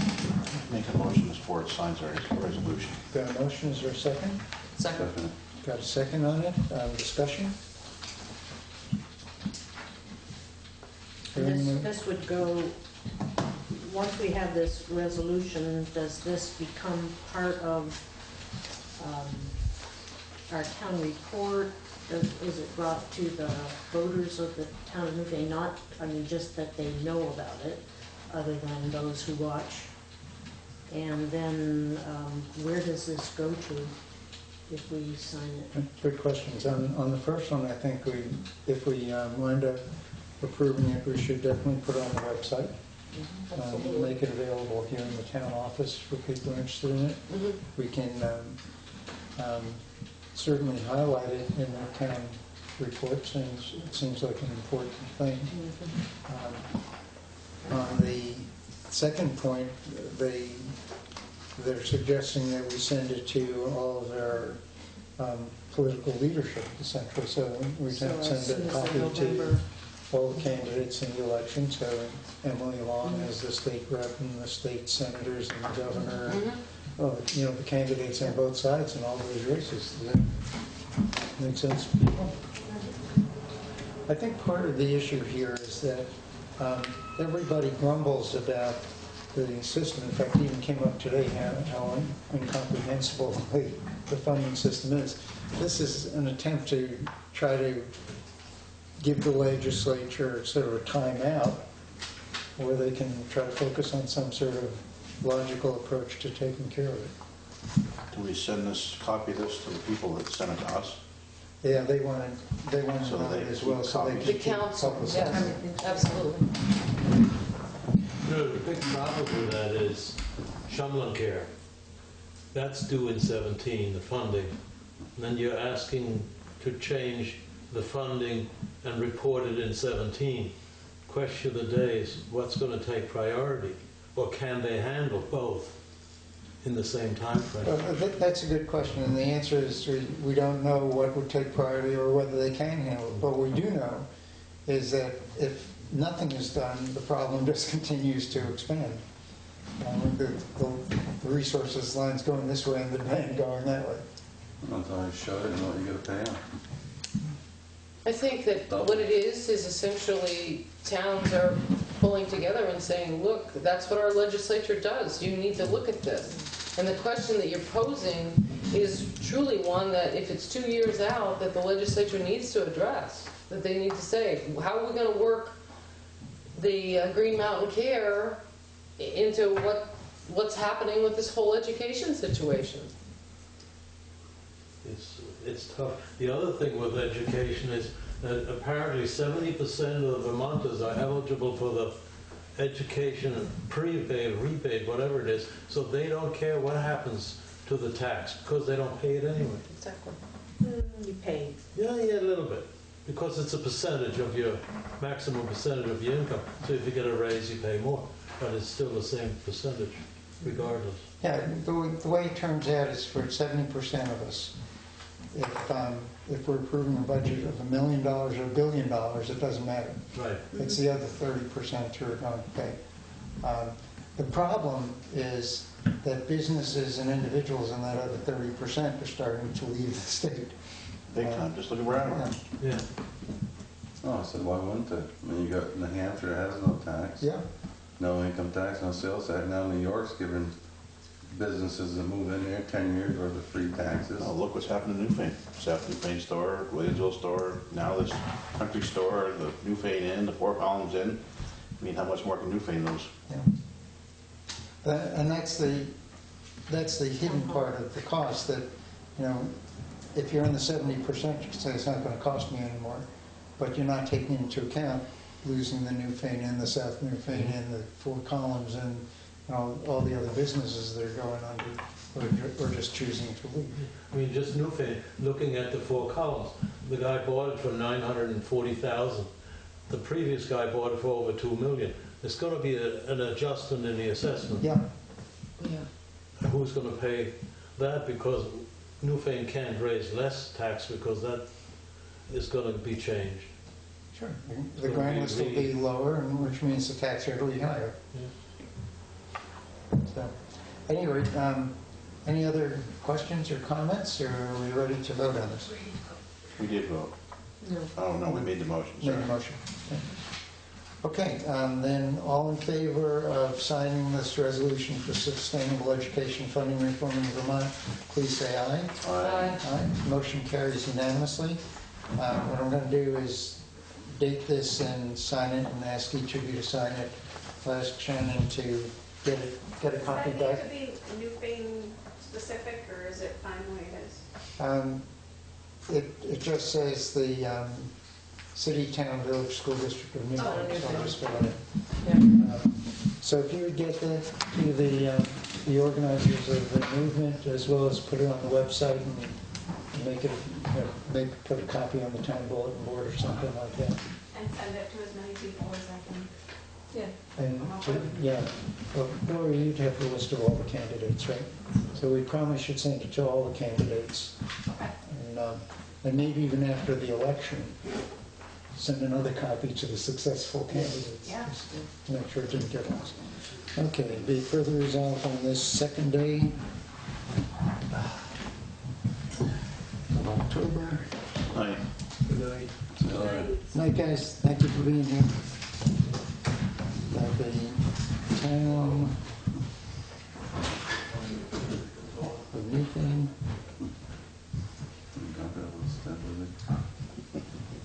Make a motion, this board signs our resolution. Got a motion, is there a second? Second. Got a second on it, discussion? This would go, once we have this resolution, does this become part of our town report? Is it brought to the voters of the town of Newfane? Not, I mean, just that they know about it, other than those who watch. And then where does this go to if we sign it? Good questions. On the first one, I think if we wind up approving it, we should definitely put it on the website. Make it available here in the town office for people interested in it. We can certainly highlight it in the town report, since it seems like an important thing. On the second point, they're suggesting that we send it to all of our political leadership, essentially. So we can send a copy to all the candidates in the election. So Emily Long as the state rep and the state senators and the governor, you know, the candidates on both sides in all those races. Does that make sense to people? I think part of the issue here is that everybody grumbles about the system. In fact, it even came up today how incomprehensible the funding system is. This is an attempt to try to give the legislature sort of a timeout where they can try to focus on some sort of logical approach to taking care of it. Do we send this, copy this to the people that sent it to us? Yeah, they want to So know they it as well, so they keep can The keep council, publicizing yes, it. absolutely. No, the big problem with that is Shumlin Care. That's due in 17, the funding. And then you're asking to change the funding and report it in 17. Question of the day is what's going to take priority? Or can they handle both? in the same time frame. That's a good question, and the answer is we don't know what would take priority or whether they can handle it. What we do know is that if nothing is done, the problem just continues to expand. The resources line's going this way and the demand going that way. Until you shut it and what you gotta pay them. I think that what it is essentially towns are pulling together and saying, look, that's what our legislature does. You need to look at this. And the question that you're posing is truly one that if it's 2 years out, that the legislature needs to address. That they need to say, how are we going to work the Green Mountain Care into what's happening with this whole education situation? It's tough. The other thing with education is that apparently 70% of the Vermonters are eligible for the education prepaid, rebate, whatever it is, so they don't care what happens to the tax because they don't pay it anyway. Exactly. You pay. Yeah, a little bit. Because it's a percentage of your, maximum percentage of your income. So if you get a raise, you pay more. But it's still the same percentage, regardless. Yeah, the way it turns out is for 70% of us, if we're approving a budget of $1 million or $1 billion, it doesn't matter. Right. It's the other 30% who are going to pay. The problem is that businesses and individuals in that other 30% are starting to leave the state. Big time, just look around. Yeah. Oh, I said, why wouldn't they? I mean, you got New Hampshire has no tax. Yeah. No income tax, no sales tax. Now New York's giving businesses that move in there 10 years worth of free taxes. Oh, look what's happened to Newfane. South Newfane store, Williamsville store, now this country store, the Newfane Inn, the Four Columns Inn. I mean, how much more can Newfane lose? Yeah. And that's the hidden part of the cost that, you know, if you're in the 70%, you can say it's not going to cost me anymore, but you're not taking into account losing the Newfane Inn, the South Newfane Inn, the Four Columns Inn, all the other businesses that are going under or just choosing to leave. I mean, just Newfane, looking at the Four Columns, the guy bought it for $940,000. The previous guy bought it for over $2 million. There's going to be an adjustment in the assessment. Yeah. Yeah. Who's going to pay that? Because Newfane can't raise less tax because that is going to be changed. Sure. The grand list will be lower, which means the tax rate will be higher. Yeah. So, anyway, any other questions or comments, or are we ready to vote on this? We did vote. No. Oh, no, we made the motion, Made sorry. a motion. Okay, then all in favor of signing this resolution for sustainable education funding reform in Vermont, please say aye. Aye. Aye. Motion carries unanimously. What I'm going to do is date this and sign it and ask each of you to sign it. I'll ask Shannon to get a copy Does back. that need to be Newfane specific, or is it fine the way it is? It just says the City, Town, Village, School District of Newfane, so I'll just fill it in. Yeah. So if you would get that to the organizers of the movement, as well as put it on the website and make it, maybe put a copy on the town bulletin board or something like that. And send it to as many people as I can. Yeah. And, yeah, well, Gloria, you'd have the list of all the candidates, right? So we probably should send it to all the candidates. Okay. And maybe even after the election, send another copy to the successful candidates. Yeah. Just to make sure it didn't get lost. Okay, be further resolved on this second day of October. Aye. Good night. All right. Night, guys. Thank you for being here. The town of Newfane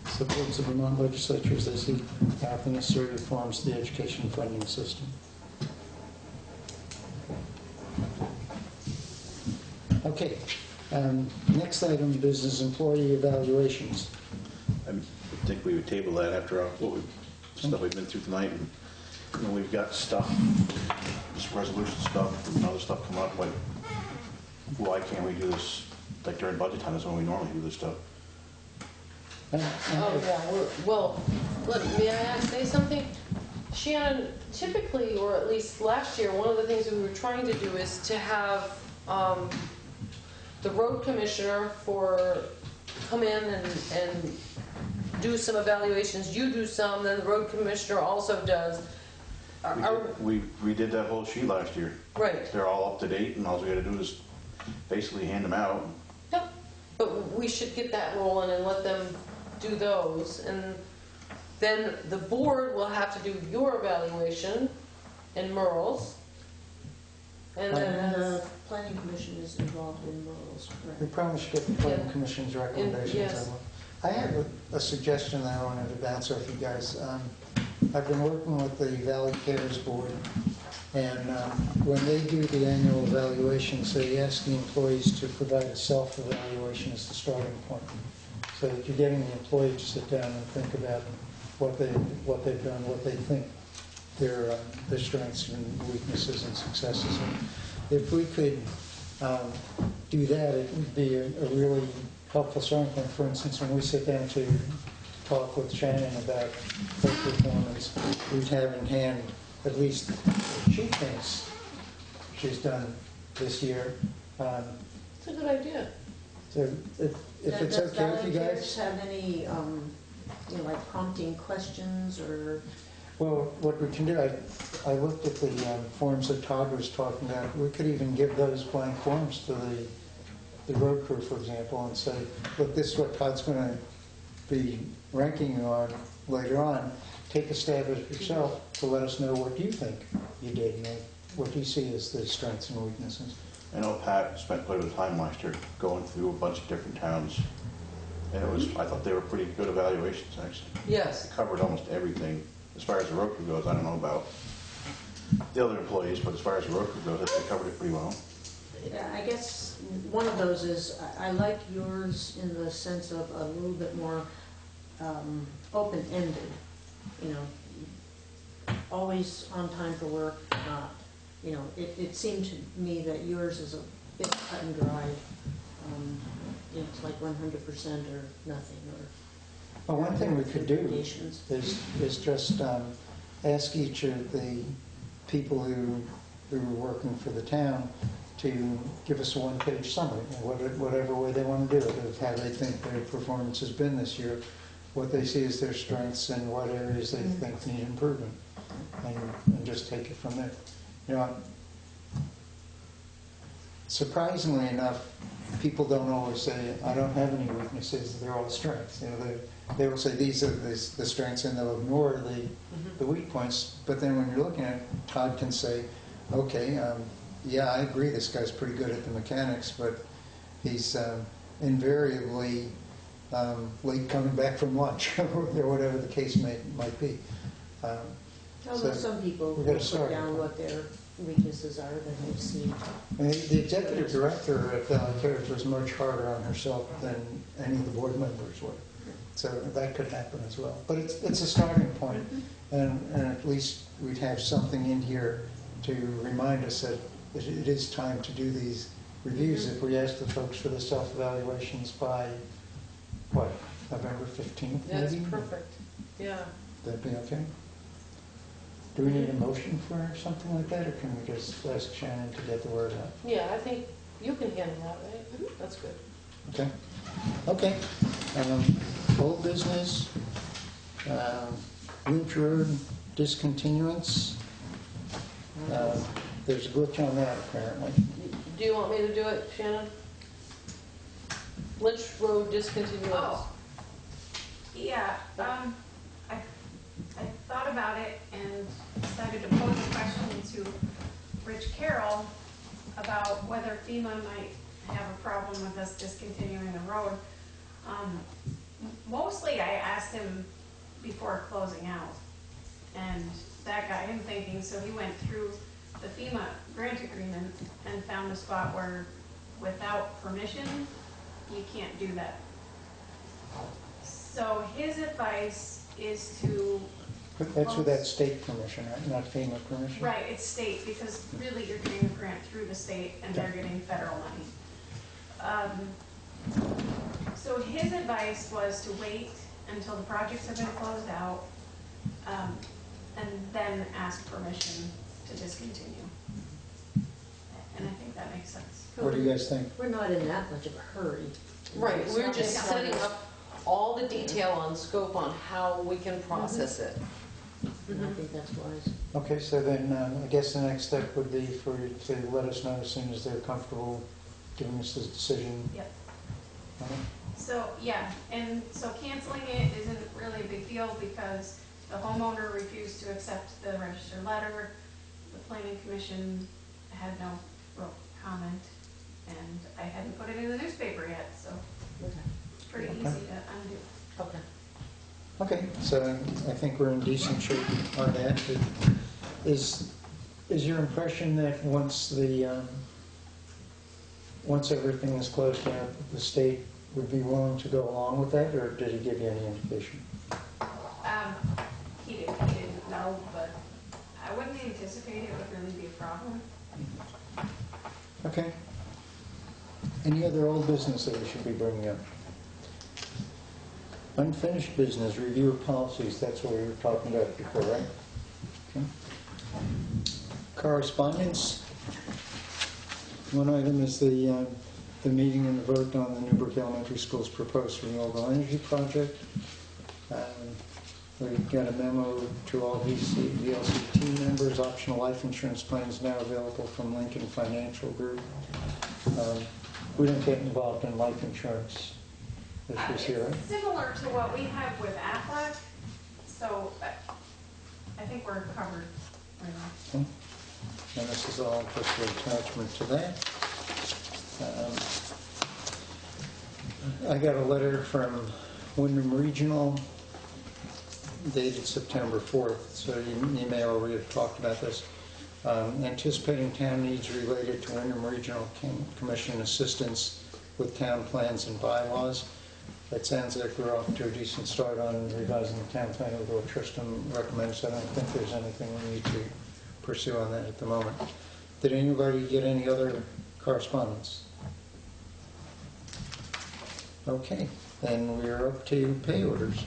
supports the Vermont legislature as they seek out the necessary reforms to the education funding system. Okay, next item, business employee evaluations. I think we would table that after stuff we've been through tonight. And, you know, we've got stuff, this resolution stuff, and other stuff come up, like, why can't we do this, like during budget time is when we normally do this stuff. Oh, yeah, well, look, may I say something? Shannon, typically, or at least last year, one of the things we were trying to do is to have the road commissioner come in and do some evaluations. You do some, then the road commissioner also does. We redid that whole sheet last year. Right. They're all up to date, and all we gotta do is basically hand them out. Yep. But we should get that rolling and let them do those. And then the board will have to do your evaluation and Merle's. And And then the planning commission is involved in Merle's, We right? probably should get the planning Yeah. commission's recommendations. yes. I have a suggestion that I wanted to bounce off you guys. I've been working with the Valley Cares Board, and when they do the annual evaluations, they ask the employees to provide a self-evaluation as the starting point, so that you're getting the employee to sit down and think about what they've done, what they think their strengths and weaknesses and successes are. If we could do that, it would be a really helpful starting point. For instance, when we sit down to talk with Shannon about her performance, we'd have in hand at least what she thinks she's done this year. It's a good idea. So if it's Does okay with you Valley Cares guys? have any, like prompting questions or? Well, what we can do, I looked at the forms that Todd was talking about. We could even give those blank forms to the road crew, for example, and say, look, this is what Todd's going to be ranking you on later on. Take a stab at it yourself to let us know what you think you did, what you see as the strengths and weaknesses. I know Pat spent quite a bit of time last year going through a bunch of different towns, and I thought they were pretty good evaluations, actually. Yes. They covered almost everything. As far as the road crew goes, I don't know about the other employees, but as far as the road crew goes, they covered it pretty well. Yeah, I guess one of those is, I like yours in the sense of a little bit more open-ended, you know, always on time for work, not, you know, it seemed to me that yours is a bit cut and dried. You know, it's like 100% or nothing, or. Well, one thing we could do recommendations. is just ask each of the people who were working for the town to give us a one-page summary, whatever way they want to do it, of how they think their performance has been this year, what they see as their strengths, and what areas they think need improvement, and just take it from there. You know, surprisingly enough, people don't always say, I don't have any weaknesses, they're all strengths. You know, they will say these are the strengths, and they'll ignore the weak points. But then when you're looking at it, Todd can say, okay, yeah, I agree this guy's pretty good at the mechanics, but he's invariably late coming back from lunch, or whatever the case might be. Although some people we're will gonna put start. down what their weaknesses are that they've seen. And the executive director at Valley Cares was much harder on herself than any of the board members were. So that could happen as well. But it's a starting point, and at least we'd have something in here to remind us that it is time to do these reviews. If we ask the folks for the self-evaluations by, what, November 15th, That's maybe? perfect. Yeah. That'd be okay? Do we need a motion for something like that, or can we just ask Shannon to get the word out? Yeah, I think you can handle that, right? That's good. Okay. Okay. Old business, Lynch Road discontinuance. There's a glitch on that apparently. Do you want me to do it, Shannon? Lynch Road discontinuance. Oh, yeah, I thought about it and decided to pose a question to Rich Carroll about whether FEMA might have a problem with us discontinuing the road. Mostly I asked him before closing out, and that got him thinking, so he went through the FEMA grant agreement and found a spot where without permission, you can't do that. So his advice is to... But that's with that state permission, right? Not FEMA permission? Right, it's state, because really you're getting a grant through the state and they're getting federal money. So his advice was to wait until the projects have been closed out, and then ask permission to discontinue. And I think that makes sense. What do you guys think? We're not in that much of a hurry. Right, It's we're not just gonna setting help us. up all the detail on scope on how we can process it. And I think that's wise. Okay, so then I guess the next step would be for you to let us know as soon as they're comfortable giving us this decision. Yep. Alright. So, yeah, and so canceling it isn't really a big deal because the homeowner refused to accept the register letter. The planning commission had no real comment, and I hadn't put it in the newspaper yet, so Okay. it's pretty Okay. easy to undo. Okay. Okay, so I think we're in decent shape on that. Is your impression that once everything is closed down, the state would be willing to go along with that, or did he give you any indication? He didn't know, but I wouldn't anticipate it would really be a problem. Okay. Any other old business that we should be bringing up? Unfinished business, review of policies, that's what we were talking about before, right? Okay. Correspondence. One item is the meeting and the vote on the Newburgh Elementary School's proposed renewable energy project. We got a memo to all VLCT members. Optional life insurance plans now available from Lincoln Financial Group. We don't get involved in life insurance issues here, right? It's similar to what we have with Aflac, so I think we're covered right now. Okay. And this is all just an attachment to that. I got a letter from Wyndham Regional dated September 4th, so you may already have talked about this. Anticipating town needs related to Wyndham Regional Commission assistance with town plans and bylaws. It sounds like we're off to a decent start on revising the town plan, although Tristan recommends. I don't think there's anything we need to pursue on that at the moment. Did anybody get any other correspondence? Okay, then we're up to pay orders.